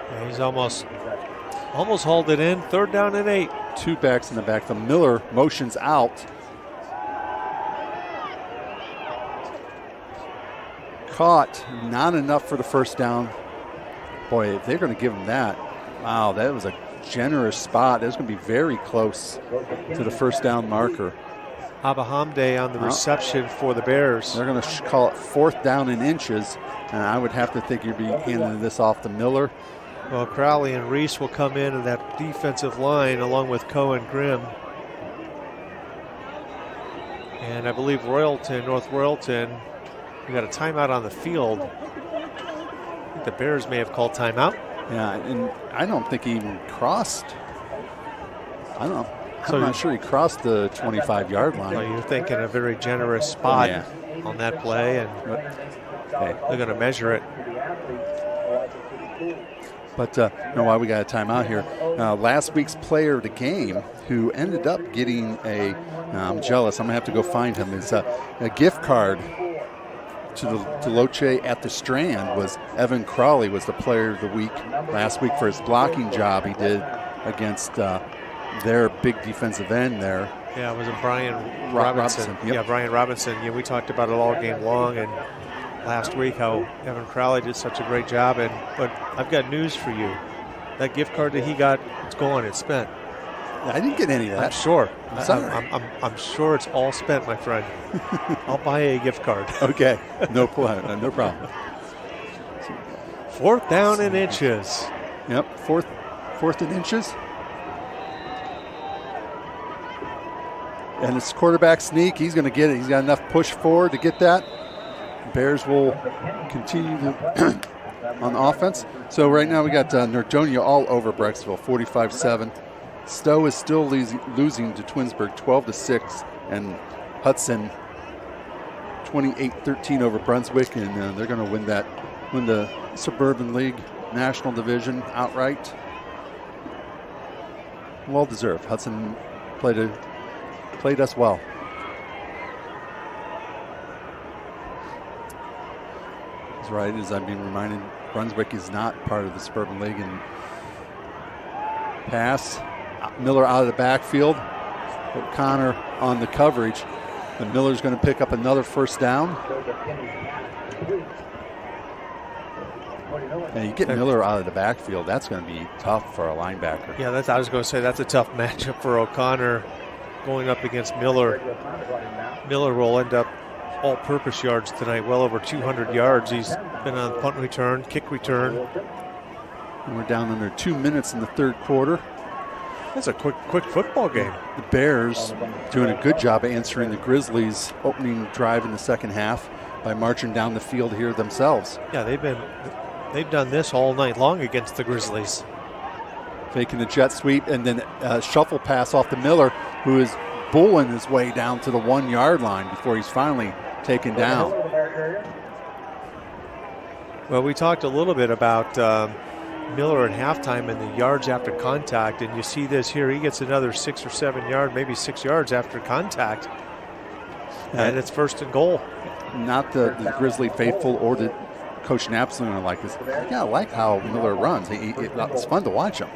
Yeah, he's almost hauled it in. 3rd down and 8. 2 backs in the back. The Miller motions out. Caught, not enough for the first down. Boy, if they're going to give him that, wow, that was a generous spot. It was going to be very close to the first down marker. Abahamde on the reception for the Bears. They're going to call it 4th down in inches, and I would have to think you'd be handing this off to Miller. Well, Crowley and Reese will come in that defensive line along with Cohen Grimm. And I believe North Royalton, we got a timeout on the field. I think the Bears may have called timeout. Yeah, and I don't think he even crossed. I'm not sure he crossed the 25-yard line. Well, you're thinking a very generous spot on that play, and they're going to measure it. But why we got a timeout here. Last week's player of the game, who ended up getting I'm jealous, I'm going to have to go find him, is a gift card to Loche at the Strand. Was Evan Crawley was the player of the week last week for his blocking job he did against their big defensive end there. Yeah, it was Brian Robinson. Yep. Yeah, Brian Robinson. Yeah, we talked about it all game long, and last week how Evan Crowley did such a great job. But I've got news for you. That gift card that he got, it's gone. It's spent. I didn't get any of that. I'm sure. I'm sure it's all spent, my friend. I'll buy a gift card. Okay, no problem. 4th down and inches. Yep, fourth and inches. And it's quarterback sneak. He's going to get it. He's got enough push forward to get that. Bears will continue on offense. So right now we got Nerdonia all over Brecksville, 45-7. Stowe is still losing to Twinsburg, 12-6, and Hudson 28-13 over Brunswick, and they're going to win the Suburban League National Division outright. Well deserved. Hudson played us well. That's right, as I'm being reminded, Brunswick is not part of the Suburban League. And pass, Miller out of the backfield. O'Connor on the coverage. And Miller's going to pick up another first down. And you get Miller out of the backfield, that's going to be tough for a linebacker. Yeah, I was going to say that's a tough matchup for O'Connor going up against Miller. Miller will end up all-purpose yards tonight, well over 200 yards. He's been on punt return, kick return. And we're down under 2 minutes in the third quarter. That's a quick football game. The Bears doing a good job of answering the Grizzlies' opening drive in the second half by marching down the field here themselves. Yeah, they've done this all night long against the Grizzlies. Faking the jet sweep and then a shuffle pass off to Miller, who is bulling his way down to the 1 yard line before he's finally taken down. Well, we talked a little bit about Miller at halftime and the yards after contact, and you see this here. He gets another 6 or 7 yards, maybe 6 yards after contact, and it's 1st and goal. Not the Grizzly faithful or the Coach Napson are like this. Yeah, I like how Miller runs. It's fun to watch him.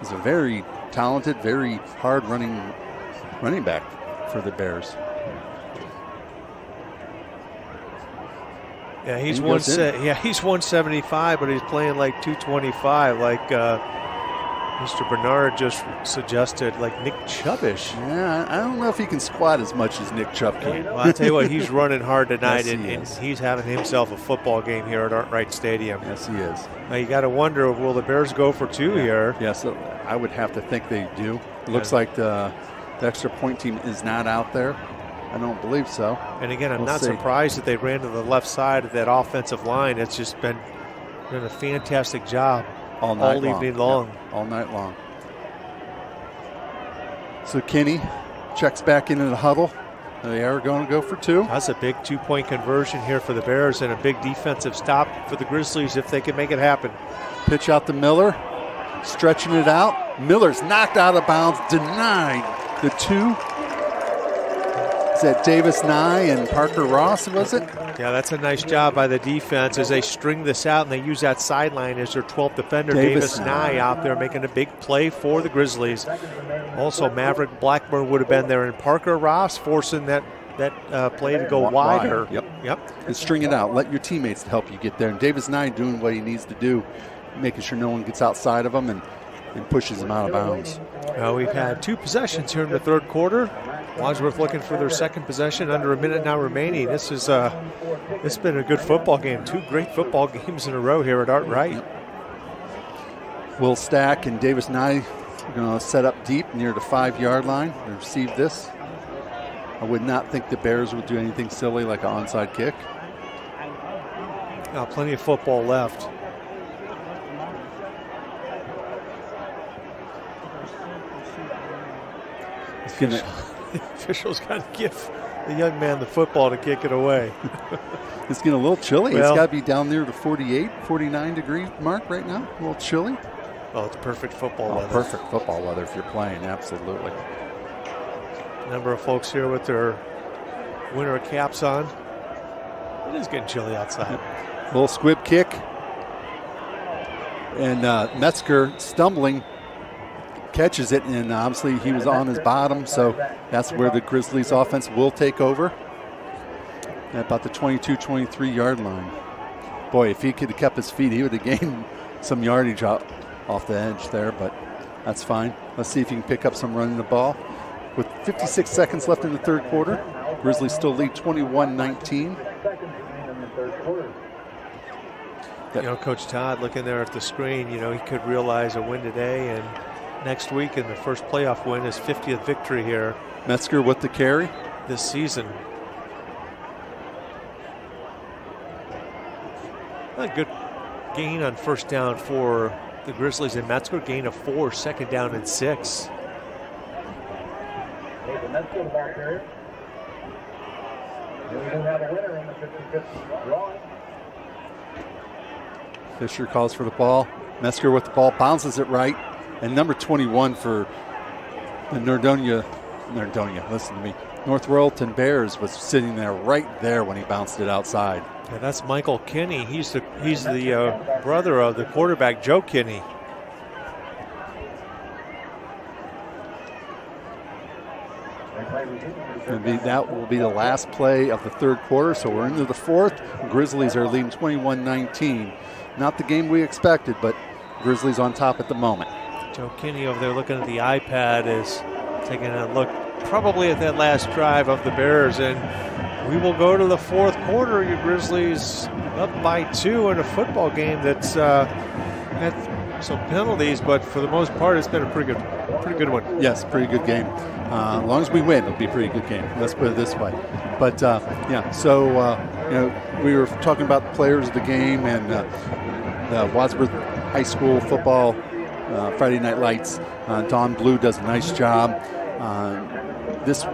He's a very talented, very hard-running running back for the Bears. Yeah, he's 175, but he's playing like 225, like Mr. Bernard just suggested, like Nick Chubbish. Yeah, I don't know if he can squat as much as Nick Chubb can. Well, I'll tell you what, he's running hard tonight, Yes, and he's having himself a football game here at Arkwright Stadium. Yes, he is. Now you got to wonder, will the Bears go for 2 here? Yes, I would have to think they do. It looks like the extra point team is not out there. I don't believe so. And again, I'm not surprised that they ran to the left side of that offensive line. It's just been a fantastic job all evening long. Yep, all night long. So Kenny checks back into the huddle. They are going to go for 2. That's a big 2-point conversion here for the Bears and a big defensive stop for the Grizzlies if they can make it happen. Pitch out to Miller, stretching it out. Miller's knocked out of bounds, denied the 2. Is that Davis Nye and Parker Ross, was it? Yeah, that's a nice job by the defense as they string this out and they use that sideline as their 12th defender, Davis Nye, out there making a big play for the Grizzlies. Also, Maverick Blackburn would have been there, and Parker Ross forcing that play to go wider. Yep. And string it out. Let your teammates help you get there. And Davis Nye doing what he needs to do, making sure no one gets outside of him and pushes him out of bounds. Well, we've had 2 possessions here in the third quarter. Wadsworth looking for their second possession, under a minute now remaining. This has been a good football game. 2 great football games in a row here at Arkwright. Yep. Will Stack and Davis Nye are going to set up deep near the 5-yard line and receive this. I would not think the Bears would do anything silly like an onside kick. Now, plenty of football left. The official's got to give the young man the football to kick it away. It's getting a little chilly. Well, it's got to be down near the 48, 49 degree mark right now. A little chilly. Oh, it's perfect football weather. Perfect football weather if you're playing, absolutely. A number of folks here with their winter caps on. It is getting chilly outside. Little squib kick. And Metzger stumbling, catches it, and obviously he was on his bottom, so that's where the Grizzlies offense will take over at about the 22-23 yard line. Boy, if he could have kept his feet, he would have gained some yardage off the edge there, but that's fine. Let's see if he can pick up some running the ball. With 56 seconds left in the third quarter, Grizzlies still lead 21-19. You know, Coach Todd looking there at the screen, you know, he could realize a win today and next week, and the first playoff win, his 50th victory here. Metzger with the carry this season. A good gain on first down for the Grizzlies, and Metzger gain of 4, second down and 6. Metzger, the ball carrier. We do have a winner in the 55th drawing. Fisher calls for the ball. Metzger with the ball, bounces it right. And number 21 for the North Royalton Bears was sitting there right there when he bounced it outside. Yeah, that's Michael Kinney. He's the brother of the quarterback, Joe Kinney. That will be the last play of the third quarter, so we're into the fourth. Grizzlies are leading 21-19. Not the game we expected, but Grizzlies on top at the moment. Joe Kinney over there looking at the iPad is taking a look probably at that last drive of the Bears, and we will go to the fourth quarter. Your Grizzlies up by 2 in a football game that's had some penalties, but for the most part, it's been a pretty good one. Yes, pretty good game. As long as we win, it'll be a pretty good game. Let's put it this way. But we were talking about the players of the game and the Wadsworth High School football Friday Night Lights. Dawn Blue does a nice job. This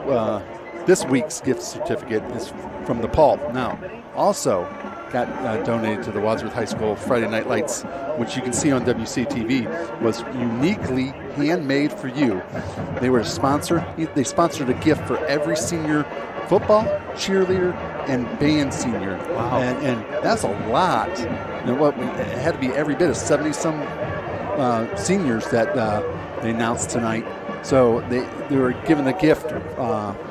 week's gift certificate is from the Pulp. Now, also got donated to the Wadsworth High School Friday Night Lights, which you can see on WCTV, was uniquely handmade for you. They were a sponsor. They sponsored a gift for every senior football, cheerleader, and band senior. Wow. And that's a lot. You know what? It had to be every bit of 70-some seniors that they announced tonight. So they were given a gift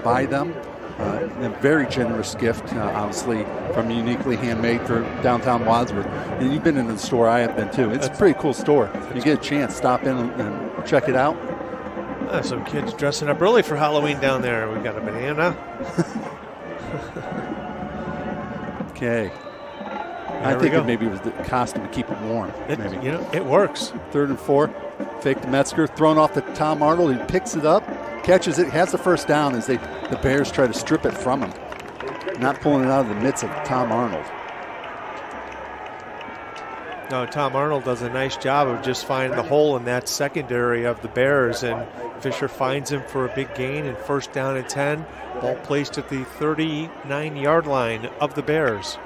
by them, a very generous gift, obviously from Uniquely Handmade for downtown Wadsworth. And you've been in the store, I have been too. It's a pretty cool store. You get a chance, stop in and check it out. Some kids dressing up early for Halloween down there. We've got a banana. Okay. I think maybe it was the costume to keep it warm. Maybe. It works. 3rd and 4. Fake to Metzger, thrown off to Tom Arnold. He picks it up, catches it, has the first down as the Bears try to strip it from him. Not pulling it out of the midst of Tom Arnold. No, Tom Arnold does a nice job of just finding the hole in that secondary of the Bears, and Fisher finds him for a big gain and 1st down and 10. Ball placed at the 39-yard line of the Bears.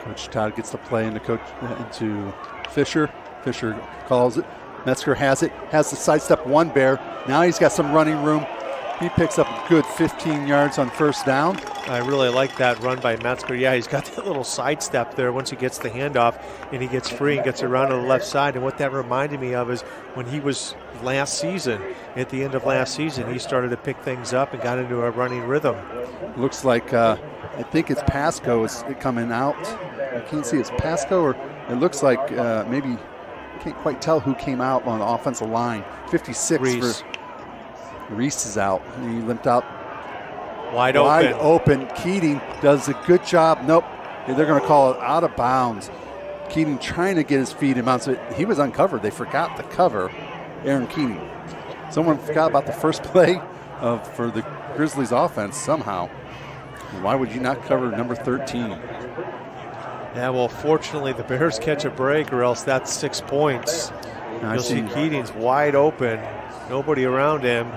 Coach Todd gets the play into Fisher. Fisher calls it. Metzger has it. Has the sidestep one Bear. Now he's got some running room. He picks up a good 15 yards on 1st down. I really like that run by Metzger. Yeah, he's got that little sidestep there once he gets the handoff and he gets free and gets around to the left side. And what that reminded me of is when he was last season, at the end of last season, he started to pick things up and got into a running rhythm. Looks like, I think it's Pasco is coming out. I can't see it's Pasco, or it looks like maybe, can't quite tell who came out on the offensive line. 56 Reese. Reese is out. He limped out wide open. Keating does a good job. Nope. They're going to call it out of bounds. Keating trying to get his feet in bounds. He was uncovered. They forgot to cover Aaron Keating. Someone forgot about the first play for the Grizzlies offense somehow. Why would you not cover number 13? Yeah, well, fortunately, the Bears catch a break, or else that's 6 points. You'll see Keating's wide open. Nobody around him.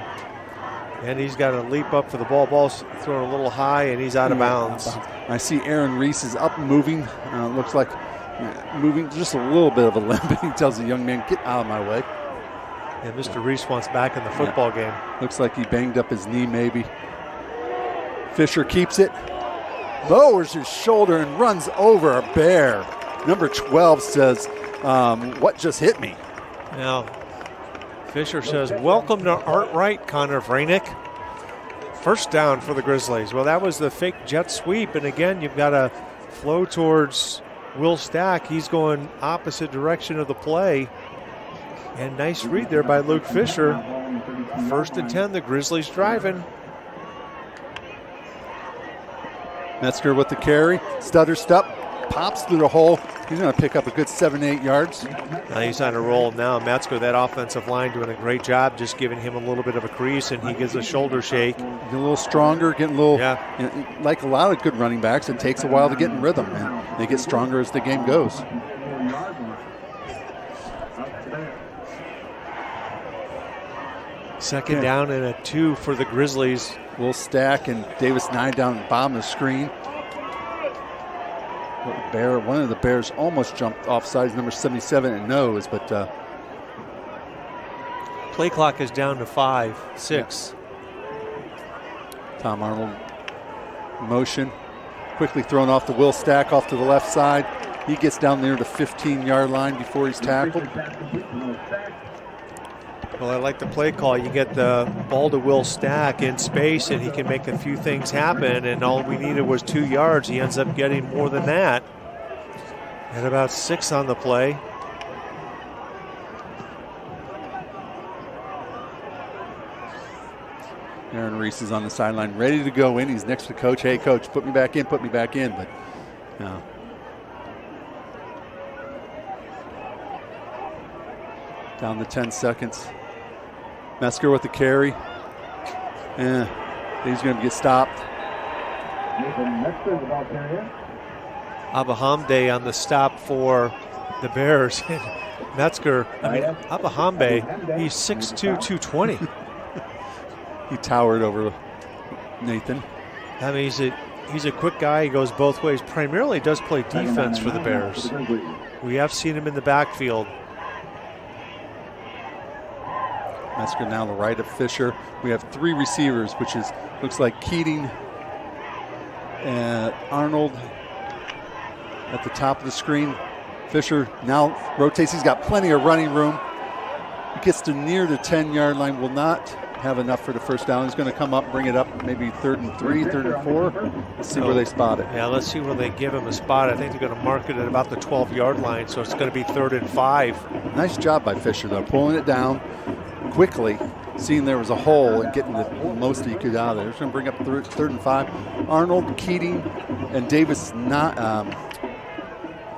And he's got to leap up for the ball. Ball's thrown a little high, and he's out of bounds. I see Aaron Reese is up moving. Looks like moving just a little bit of a limp. He tells the young man, get out of my way. And Mr. Reese wants back in the football game. Looks like he banged up his knee maybe. Fisher keeps it. Lowers his shoulder and runs over a Bear. Number 12 says, what just hit me? Now, Fisher says, welcome to Art Wright, Connor Vranick. 1st down for the Grizzlies. Well, that was the fake jet sweep. And again, you've got to flow towards Will Stack. He's going opposite direction of the play. And nice read there by Luke Fisher. 1st and 10, the Grizzlies driving. Metzger with the carry. Stutter step. Pops through the hole. He's going to pick up a good 7-8 yards. Now he's on a roll now. Metzger, that offensive line, doing a great job, just giving him a little bit of a crease, and he gives a shoulder shake. Getting a little stronger, getting a little, like a lot of good running backs, it takes a while to get in rhythm, and they get stronger as the game goes. Second down and a 2 for the Grizzlies. Will Stack and Davis Nye down the bottom of the screen. One of the Bears almost jumped off sides, number 77, and knows, but play clock is down to 5-6. Tom Arnold motion, quickly thrown off to Will Stack off to the left side. He gets down near the 15-yard line before he's tackled. Well, I like the play call. You get the ball to Will Stack in space, and he can make a few things happen, and all we needed was 2 yards. He ends up getting more than that. And about 6 on the play. Aaron Reese is on the sideline, ready to go in. He's next to Coach. Hey, Coach, put me back in, But no. Down to 10 seconds. Metzger with the carry. He's going to get stopped. Abahambe on the stop for the Bears. Metzger, Abahambe, he's 6'2", 220. He towered over Nathan. I mean, he's a quick guy. He goes both ways. Primarily does play defense for the Bears. We have seen him in the backfield. Metzger now to the right of Fisher. We have 3 receivers, which looks like Keating, Arnold, at the top of the screen. Fisher now rotates. He's got plenty of running room. He gets to near the 10-yard line, will not have enough for the first down. He's going to come up, bring it up, maybe 3rd and 3, 3rd and 4. Let's see where they spot it. Yeah, let's see where they give him a spot. I think they're going to mark it at about the 12-yard line, so it's going to be 3rd and 5. Nice job by Fisher, though, pulling it down quickly, seeing there was a hole and getting the most that he could out of there. He's going to bring up 3rd and 5. Arnold, Keating, and Davis not. I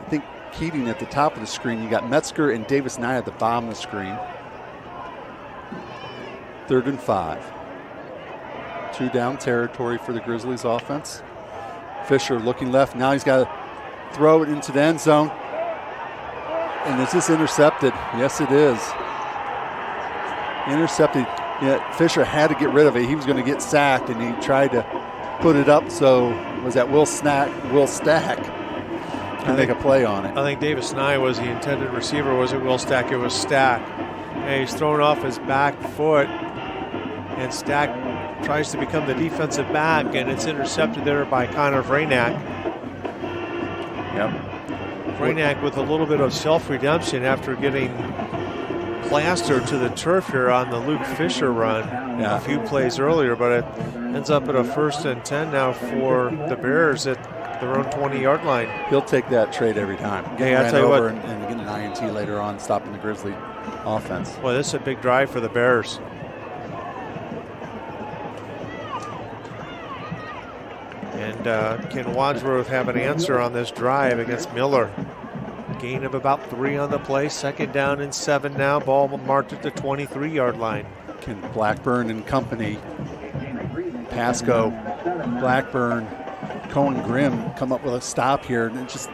think Keating at the top of the screen. You got Metzger and Davis Nye at the bottom of the screen. 3rd and 5. 2 down territory for the Grizzlies offense. Fisher looking left. Now he's got to throw it into the end zone. And is this intercepted? Yes, it is. Intercepted. Yeah, Fisher had to get rid of it. He was going to get sacked, and he tried to put it up. So was that Will Stack to make a play on it. I think Davis Nye was the intended receiver. Was it Will Stack? It was Stack. And he's thrown off his back foot, and Stack tries to become the defensive back, and it's intercepted there by Connor Vranac. Yep. Vranac with a little bit of self-redemption after getting plastered to the turf here on the Luke Fisher run a few plays earlier, but it ends up at a 1st and 10 now for the Bears at their own 20-yard line. He'll take that trade every time. Yeah, I'll tell you what. And get an INT later on, stopping the Grizzly offense. Well, this is a big drive for the Bears. And can Wadsworth have an answer on this drive against Miller? Gain of about 3 on the play. 2nd down and 7 now. Ball marked at the 23-yard line. Can Blackburn and company, Pasco, Blackburn, Cohen Grimm come up with a stop here and just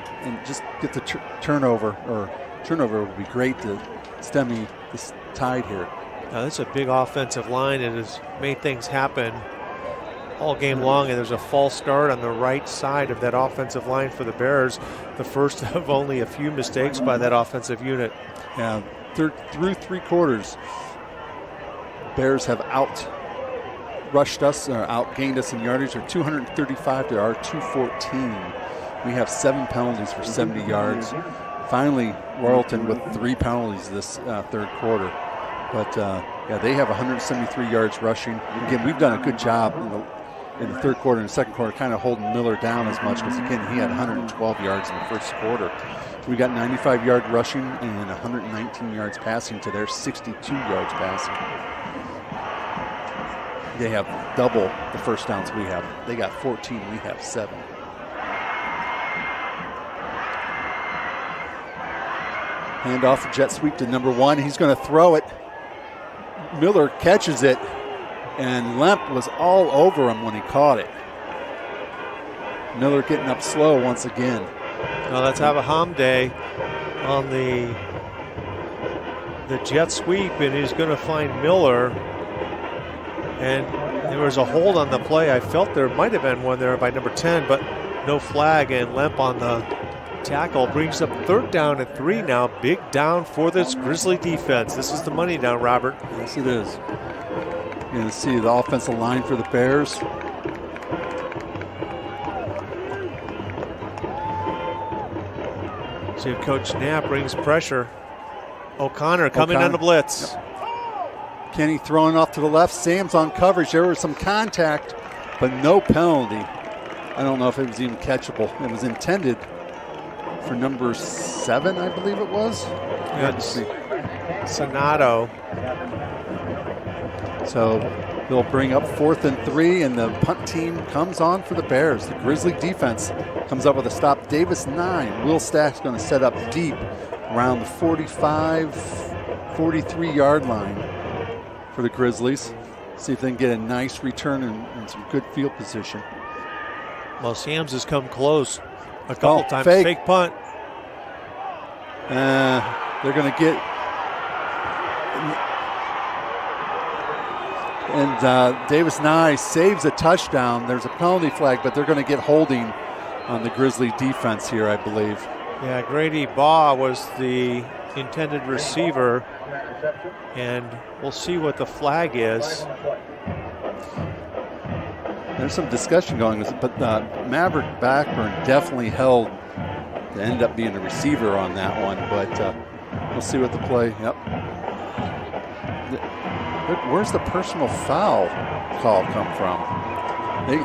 get the turnover? Or turnover would be great to stem this tide here. Now, this is a big offensive line. It has made things happen all game long, and there's a false start on the right side of that offensive line for the Bears. The first of only a few mistakes by that offensive unit. Yeah, through 3 quarters, Bears have out-rushed us, or outgained us in yardage. They're 235 to our 214. We have 7 penalties for 70 yards. Finally, Royalton with 3 penalties this 3rd quarter. But, yeah, they have 173 yards rushing. Again, we've done a good job in the 3rd quarter and the 2nd quarter, kind of holding Miller down as much, because, again, he had 112 yards in the 1st quarter. We got 95 rushing and 119 yards passing to their 62 yards passing. They have double the first downs we have. They got 14, we have 7. Hand off the jet sweep to number 1. He's going to throw it. Miller catches it, and Lemp was all over him when he caught it. Miller getting up slow once again. Well, let's have a hum day on the jet sweep, and he's going to find Miller. And there was a hold on the play. I felt there might have been one there by number 10, but no flag, and Lemp on the tackle brings up 3rd down and 3 now. Big down for this Grizzly defense. This is the money down, Robert. Yes, it is. You're going to see the offensive line for the Bears. See if Coach Knapp brings pressure. O'Connor coming on the blitz. Yep. Kenny throwing off to the left. Sam's on coverage. There was some contact, but no penalty. I don't know if it was even catchable. It was intended for number 7, I believe it was. That's Sonato. So they'll bring up 4th and 3, and the punt team comes on for the Bears. The Grizzly defense comes up with a stop. Davis 9. Will Stack's going to set up deep around the 45, 43-yard line for the Grizzlies. See if they can get a nice return and some good field position. Well, Sam's has come close a couple times. Fake punt. They're going to get... And Davis Nye saves a touchdown. There's a penalty flag, but they're going to get holding on the Grizzly defense here, I believe. Yeah, Grady Baugh was the intended receiver, and we'll see what the flag is. There's some discussion going, but Maverick Blackburn definitely held ended up being a receiver on that one, but we'll see what the play. Yep. Where's the personal foul call come from?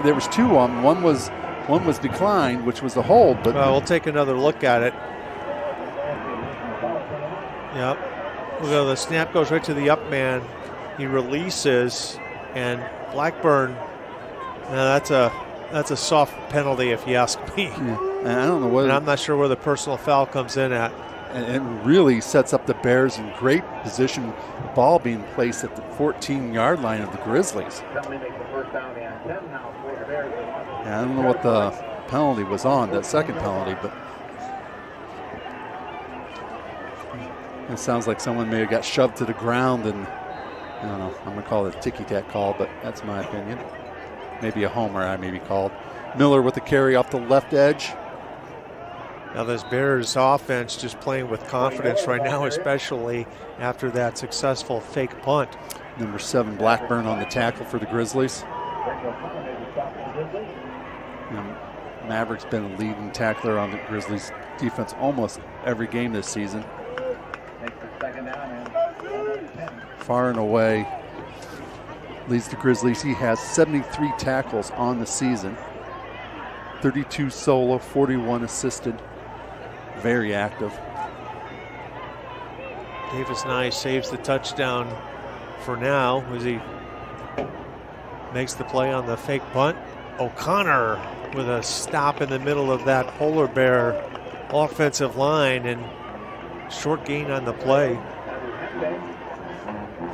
There was 2 on. One was declined, which was the hold. But we'll take another look at it. Yep. We'll go. The snap goes right to the up man. He releases, and Blackburn. That's a soft penalty, if you ask me. Yeah. And I don't know what. And I'm not sure where the personal foul comes in at. And it really sets up the Bears in great position. The ball being placed at the 14-yard line of the Grizzlies. Yeah, I don't know what the penalty was on, that second penalty, but it sounds like someone may have got shoved to the ground, and I don't know. I'm going to call it a ticky-tack call, but that's my opinion. Maybe a homer, I may be called. Miller with the carry off the left edge. Now this Bears offense just playing with confidence right now, especially after that successful fake punt. Number 7, Blackburn on the tackle for the Grizzlies. Maverick's been a leading tackler on the Grizzlies defense almost every game this season. Far and away leads the Grizzlies. He has 73 tackles on the season. 32 solo, 41 assisted. Very active. Davis Nye saves the touchdown for now as he makes the play on the fake punt. O'Connor with a stop in the middle of that Polar Bear offensive line and short gain on the play.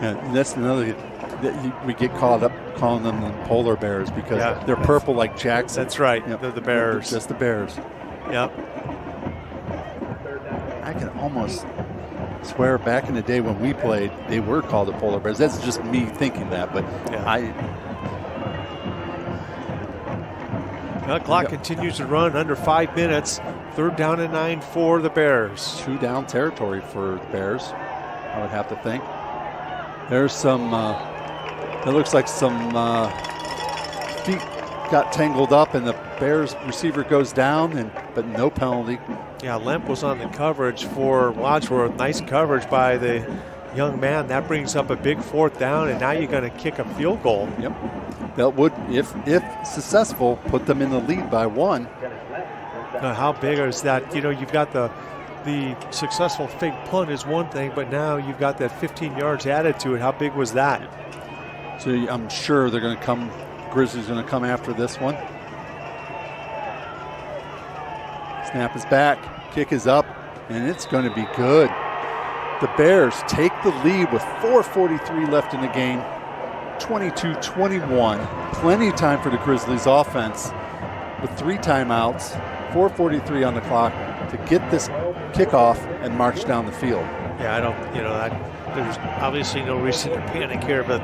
And that's another that we get caught up calling them the Polar Bears because they're purple like Jackson. That's right. Yep. They're the Bears. Just the Bears. Yep. I can almost swear back in the day when we played, they were called the Polar Bears. That's just me thinking that, but The clock continues to run under 5 minutes. 3rd down and 9 for the Bears. 2 down territory for the Bears, I would have to think. There's some, it looks like some feet got tangled up and the Bears receiver goes down, but no penalty. Yeah, Lemp was on the coverage for Wadsworth. Nice coverage by the young man. That brings up a big 4th down, and now you're going to kick a field goal. Yep. That would, if successful, put them in the lead by 1. How big is that? You know, you've got the successful fake punt is one thing, but now you've got that 15 yards added to it. How big was that? So I'm sure they're going to come, Grizzlies going to come after this one. Snap is back, kick is up, and it's going to be good. The Bears take the lead with 4:43 left in the game, 22-21. Plenty of time for the Grizzlies offense with 3 timeouts, 4:43 on the clock to get this kickoff and march down the field. Yeah, there's obviously no reason to panic here, but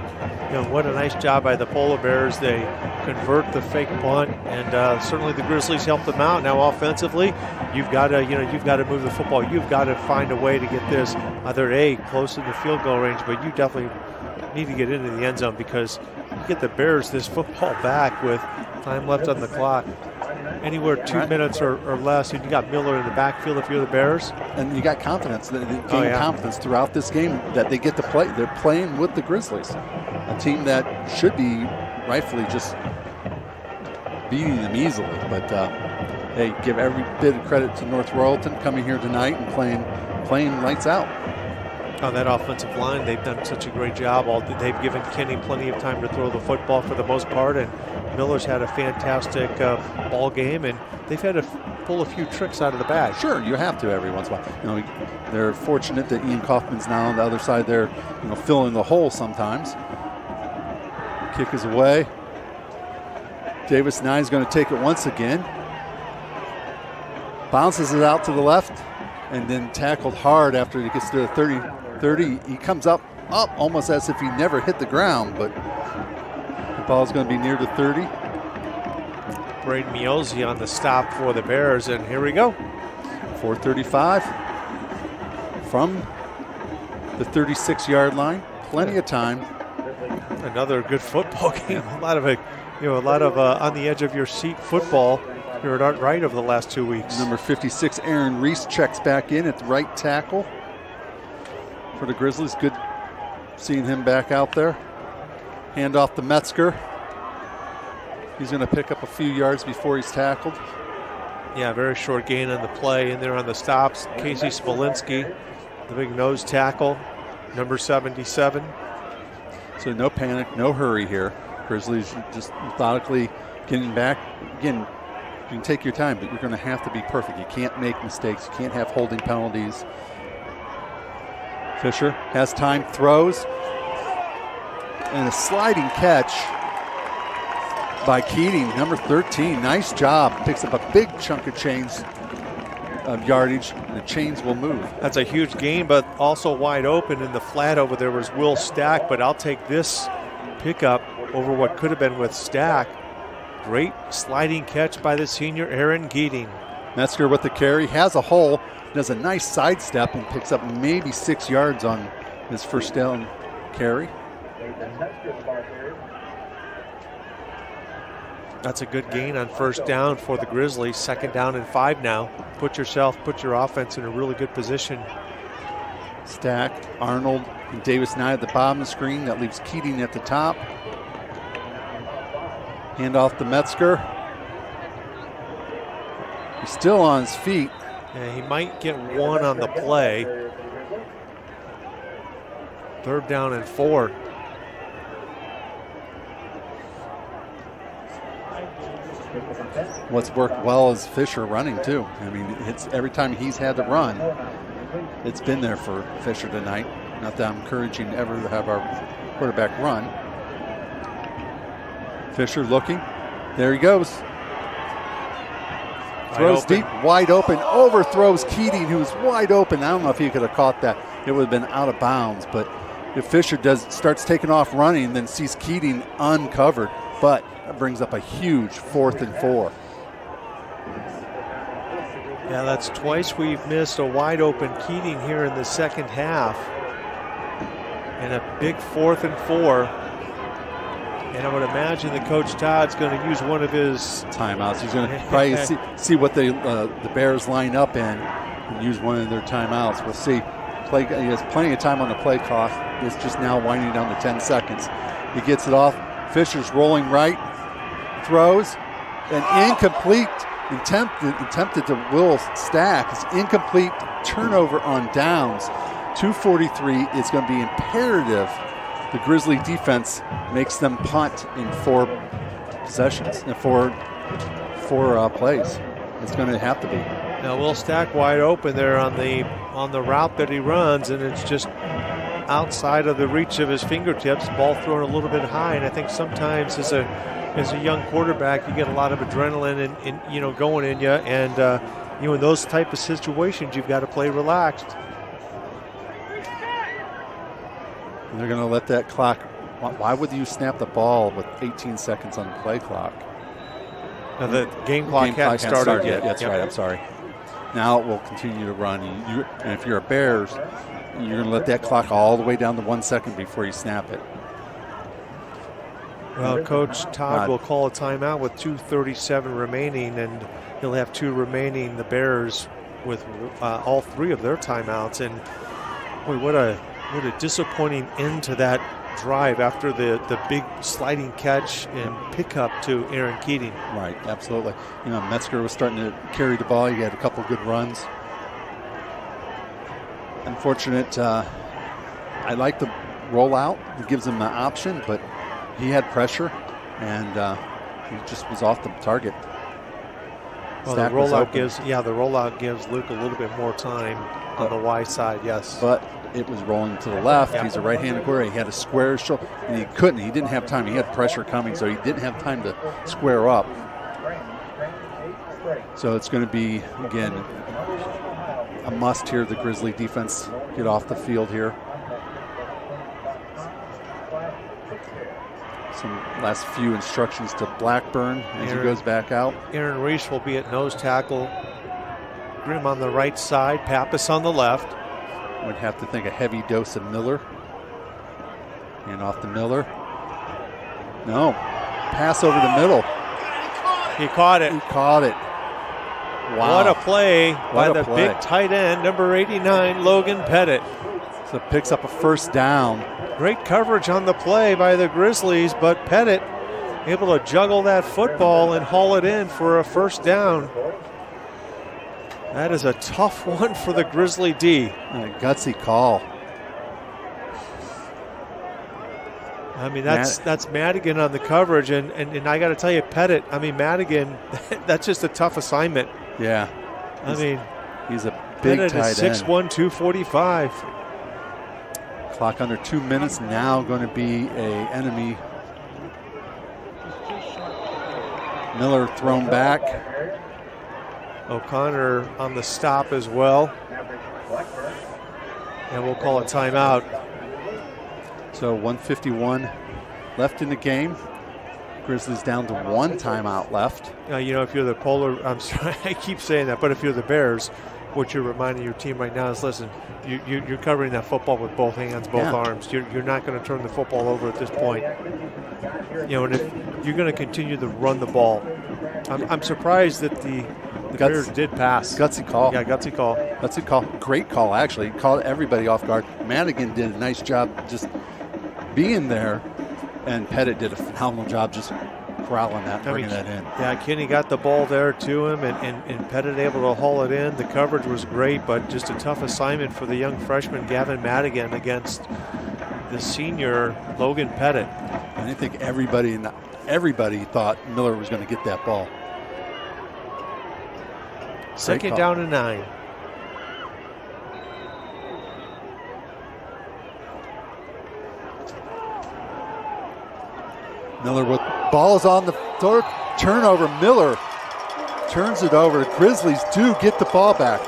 what a nice job by the Polar Bears. They convert the fake punt, and certainly the Grizzlies helped them out. Now offensively, you've got to move the football. You've got to find a way to get this either close to the field goal range, but you definitely need to get into the end zone because you get the Bears this football back with time left on the clock. Anywhere 2 minutes or less, and you got Miller in the backfield if you're the Bears. And you got confidence, confidence throughout this game that they get to play. They're playing with the Grizzlies, a team that should be rightfully just beating them easily. But they give every bit of credit to North Royalton coming here tonight and playing lights out. On that offensive line, they've done such a great job. They've given Kenny plenty of time to throw the football for the most part, and Miller's had a fantastic ball game, and they've had to pull a few tricks out of the bag. Sure, you have to every once in a while. They're fortunate that Ian Kaufman's now on the other side there, filling the hole sometimes. Kick is away. Davis Nye is going to take it once again. Bounces it out to the left, and then tackled hard after he gets to the 30. He comes up almost as if he never hit the ground, but the ball's going to be near the 30. Braden Miozzi on the stop for the Bears, and here we go. 4:35 from the 36-yard line. Plenty of time. Another good football game. A lot of on the edge of your seat football. here at right over the last 2 weeks. Number 56, Aaron Reese, checks back in at the right tackle for the Grizzlies. Good seeing him back out there. Hand off to Metzger. He's going to pick up a few yards before he's tackled. Yeah, very short gain on the play. In there on the stops, Casey Smolinski, the big nose tackle, number 77. So no panic, no hurry here. Grizzlies just methodically getting back. Again, you can take your time, but you're going to have to be perfect. You can't make mistakes. You can't have holding penalties. Fisher has time, throws, and a sliding catch by Keating, number 13. Nice job. Picks up a big chunk of chains of yardage, and the chains will move. That's a huge gain, but also wide open in the flat over there was Will Stack, but I'll take this pickup over what could have been with Stack. Great sliding catch by the senior Aaron Keating. Metzger with the carry, has a hole, does a nice sidestep and picks up maybe 6 yards on his first down carry. That's a good gain on first down for the Grizzlies. 2nd down and 5 now. Put your offense in a really good position. Stack, Arnold, and Davis Knight at the bottom of the screen. That leaves Keating at the top. Hand off to Metzger. He's still on his feet. Yeah, he might get one on the play. 3rd down and 4. What's worked well is Fisher running too. I mean, it's every time he's had to run, it's been there for Fisher tonight. Not that I'm encouraging ever to have our quarterback run. Fisher looking. There he goes. Throws deep, wide open, overthrows Keating, who's wide open. I don't know if he could have caught that. It would have been out of bounds, but if Fisher starts taking off running, then sees Keating uncovered, but that brings up a huge 4th and 4. Yeah, that's twice we've missed a wide open Keating here in the second half. And a big 4th and 4. And I would imagine that Coach Todd's going to use one of his timeouts. He's going to probably see what the Bears line up in and use one of their timeouts. We'll see. He has plenty of time on the play clock. It's just now winding down to 10 seconds. He gets it off. Fisher's rolling right. Throws. An incomplete. Attempted to Will Stack. It's incomplete. Turnover on downs. 2:43. It's going to be imperative the Grizzly defense makes them punt in 4 possessions, in four plays. It's going to have to be. Now Will Stack wide open there on the route that he runs, and it's just outside of the reach of his fingertips. Ball thrown a little bit high, and I think sometimes as a young quarterback, you get a lot of adrenaline and going in you, and in those type of situations, you've got to play relaxed. They're going to let that clock. Why would you snap the ball with 18 seconds on the play clock? Now the game clock hasn't started yet. That's right. I'm sorry. Now it will continue to run. And if you're a Bears, you're going to let that clock all the way down to 1 second before you snap it. Well, Coach Todd will call a timeout with 2:37 remaining, and he'll have 2 remaining. The Bears with all 3 of their timeouts, and boy, what a disappointing end to that drive after the big sliding catch and pickup to Aaron Keating. Right, absolutely. Metzger was starting to carry the ball. He had a couple good runs. Unfortunate. I like the rollout. It gives him the option, but he had pressure, and he just was off the target. Well, the rollout gives Luke a little bit more time on the Y side, yes. But it was rolling to the left. He's a right-handed quarterback. He had a square shoulder, and he couldn't. He didn't have time. He had pressure coming, so he didn't have time to square up. So it's going to be, again, a must here. The Grizzly defense get off the field here. Some last few instructions to Blackburn as he goes back out. Aaron Reese will be at nose tackle. Grimm on the right side, Pappas on the left. Would have to think a heavy dose of Miller. And off to Miller. No. Pass over the middle. He caught it. He caught it. Wow. What a play by the play. big tight end, number 89, Logan Pettit. So picks up a first down. Great coverage on the play by the Grizzlies, but Pettit able to juggle that football and haul it in for a first down. That is a tough one for the Grizzly D. A gutsy call. I mean, that's Madigan on the coverage, and I got to tell you, Pettit, I mean, Madigan, that's just a tough assignment. Yeah. He's a big Pettit tight is end. 6'1", 245. Clock under 2 minutes. Now going to be a enemy. Miller thrown back. O'Connor on the stop as well. And we'll call a timeout. So 1:51 left in the game. Grizzlies down to one timeout left. You know, if you're the I'm sorry, I keep saying that, but if you're the Bears, what you're reminding your team right now is, listen, you're covering that football with both hands, both arms. You're not going to turn the football over at this point. You know, and if you're going to continue to run the ball, I'm surprised that the Bears did pass. Gutsy call. Yeah, gutsy call. Gutsy call. Great call, actually. Caught everybody off guard. Madigan did a nice job just being there, and Pettit did a phenomenal job just corralling that, bringing that in. Yeah, Kenny got the ball there to him, and Pettit able to haul it in. The coverage was great, but just a tough assignment for the young freshman Gavin Madigan against the senior Logan Pettit. And I think everybody thought Miller was going to get that ball. Second down and 9. Miller with balls on the turnover. Miller turns it over. Grizzlies do get the ball back.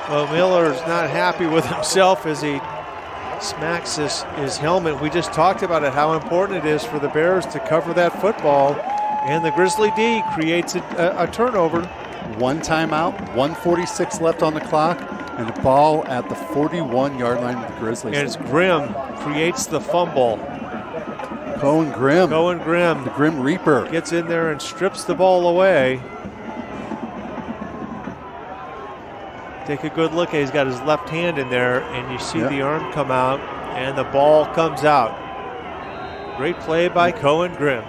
Well, Miller's not happy with himself as he smacks his helmet. We just talked about it, how important it is for the Bears to cover that football, and the Grizzly D creates a turnover. One timeout, 1:46 left on the clock, and the ball at the 41-yard line of the Grizzlies. And it's Grimm creates the fumble. Cohen Grimm, the Grim Reaper, gets in there and strips the ball away. Take a good look. He's got his left hand in there, and you see the arm come out, and the ball comes out. Great play by Cohen Grimm.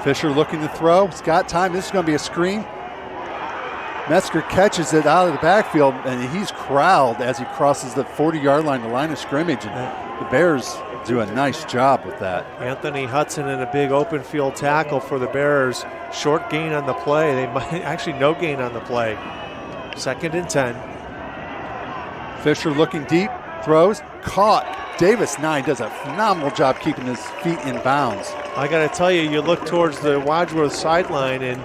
Fisher looking to throw. He's got time. This is going to be a screen. Metzger catches it out of the backfield, and he's corralled as he crosses the 40-yard line, the line of scrimmage. And the Bears do a nice job with that. Anthony Hudson in a big open field tackle for the Bears. Short gain on the play. They might actually no gain on the play. 2nd and 10. Fisher looking deep, throws, caught. Davis Nye does a phenomenal job keeping his feet in bounds. I got to tell you, you look towards the Wadsworth sideline, and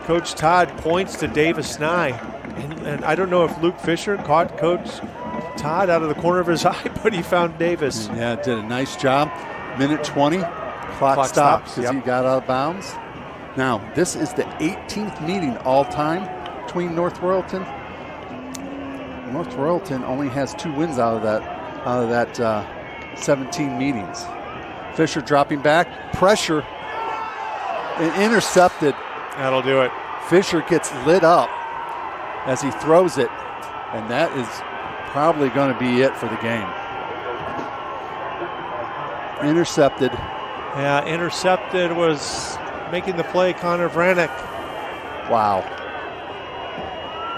Coach Todd points to Davis Nye. And I don't know if Luke Fisher caught Coach Todd out of the corner of his eye, but he found Davis. Yeah, did a nice job. Minute 20, clock stops because he got out of bounds. Now, this is the 18th meeting all time between North Royalton. North Royalton only has 2 wins out of that 17 meetings. Fisher dropping back, pressure, and intercepted. That'll do it. Fisher gets lit up as he throws it, and that is probably going to be it for the game. Intercepted. Yeah, intercepted was making the play Connor Vranek. Wow.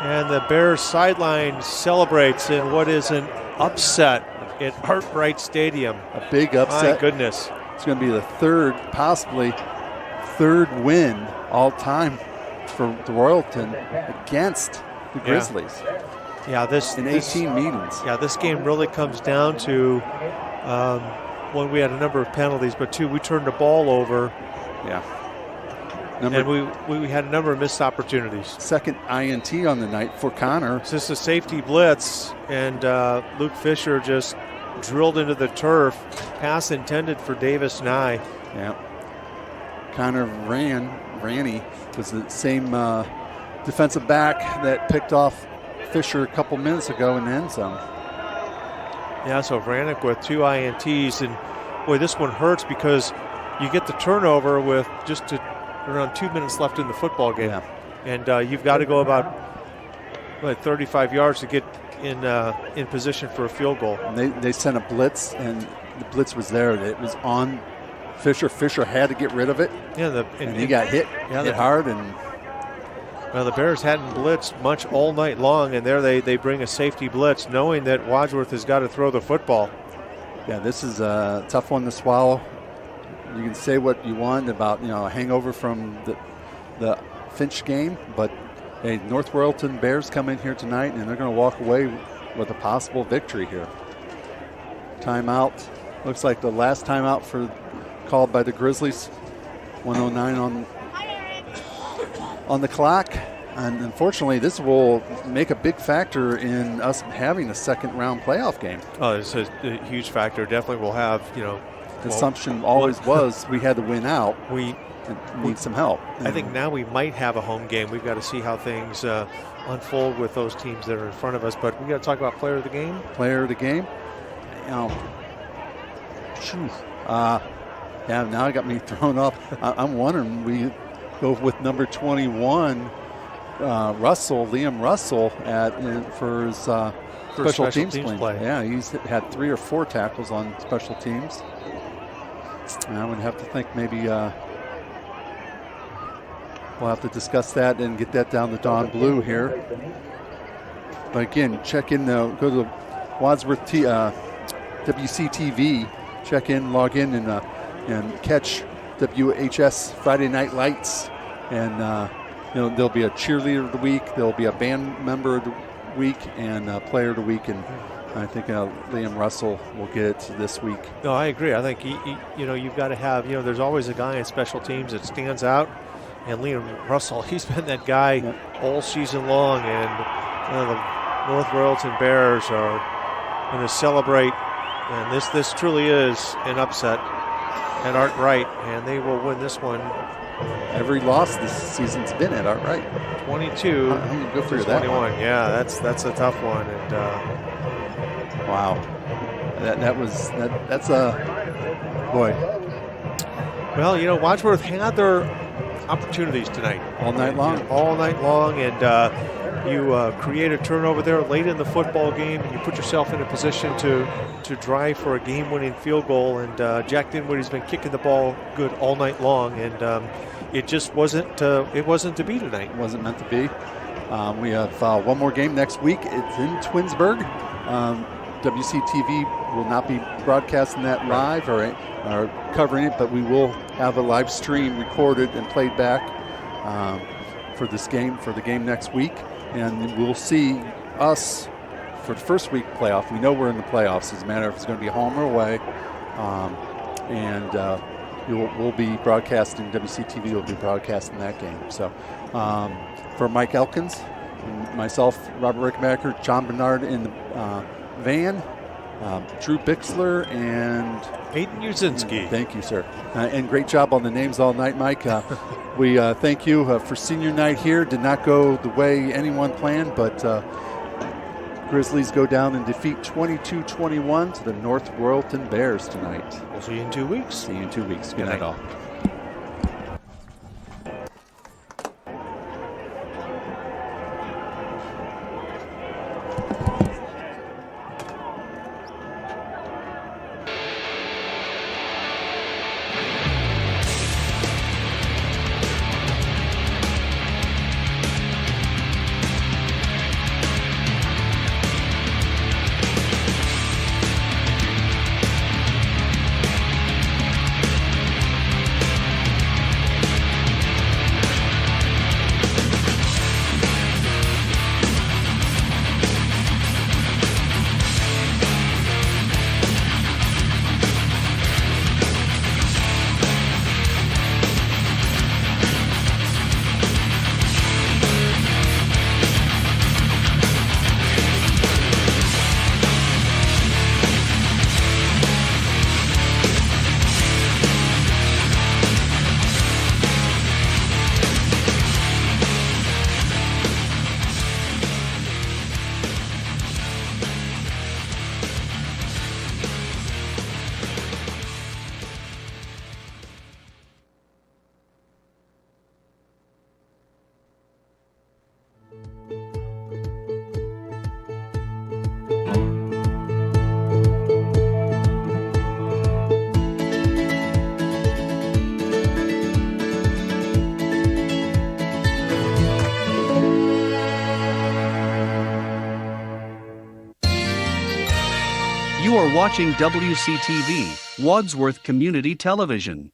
And the Bears sideline celebrates in what is an upset at Hartbright Stadium. A big upset. My goodness. It's going to be the possibly third win all time for the Royalton against the Grizzlies. Yeah, in 18 meetings. Yeah, this game really comes down to one, we had a number of penalties, but 2, we turned the ball over. Yeah. And we had a number of missed opportunities. Second INT on the night for Connor. It's just a safety blitz, and Luke Fisher just drilled into the turf. Pass intended for Davis Nye. Yeah. Connor Ranny was the same defensive back that picked off Fisher a couple minutes ago in the end zone. Yeah, so Vranek with 2 INTs, and boy, this one hurts because you get the turnover with just around 2 minutes left in the football game. Yeah. and you've got to go about 35 yards to get in position for a field goal. And they sent a blitz, and the blitz was there. It was on Fisher. Fisher had to get rid of it. Yeah, and he got hit hard. And well, the Bears hadn't blitzed much all night long, and there they bring a safety blitz, knowing that Wadsworth has got to throw the football. Yeah, this is a tough one to swallow. You can say what you want about a hangover from the Finch game, but hey, North Royalton Bears come in here tonight, and they're going to walk away with a possible victory here. Timeout. Looks like the last timeout called by the Grizzlies. 1:09 on the clock. And unfortunately, this will make a big factor in us having a second-round playoff game. Oh, it's a huge factor. Definitely will have, The assumption always was we had to win out. We need some help. I think now we might have a home game. We've got to see how things unfold with those teams that are in front of us. But we got to talk about player of the game. Player of the game. Now it got me thrown off. I'm wondering we go with number 21, Liam Russell, for his special teams play. Yeah, he's had 3 or 4 tackles on special teams. And I would have to think maybe. We'll have to discuss that and get that down the Dawn Blue here. But again, check in, go to the Wadsworth WCTV, check in, log in, and catch WHS Friday Night Lights. And there'll be a cheerleader of the week, there'll be a band member of the week, and a player of the week. And I think Liam Russell will get it this week. No, I agree. I think you've got to have there's always a guy in special teams that stands out. And Liam Russell, he's been that guy all season long, and the North Royalton Bears are going to celebrate. And this truly is an upset at Art Wright, and they will win this one. Every loss this season's been at Art Wright. 22 go for to 21. Yeah, that's a tough one. And wow, that's a boy. Well, Wadsworth had their opportunities tonight. All night long, and you create a turnover there late in the football game, and you put yourself in a position to drive for a game-winning field goal. And Jack Dinwiddie's been kicking the ball good all night long, and it just wasn't to be tonight. It wasn't meant to be. We have one more game next week. It's in Twinsburg. WCTV will not be broadcasting that live or covering it, but we will have a live stream recorded and played back for the game next week. And we'll see us for the first week playoff. We know we're in the playoffs. It's a matter of if it's going to be home or away. We'll be broadcasting, WCTV will be broadcasting that game. So for Mike Elkins, myself, Robert Rickenbacker, John Bernard in the van, Drew Bixler, and Aiden Uzinski. Thank you, sir. And great job on the names all night, Mike. We thank you for senior night here. Did not go the way anyone planned, but Grizzlies go down and defeat 22-21 to the North Royalton Bears tonight. We'll see you in 2 weeks. Good night all. You are watching WCTV, Wadsworth Community Television.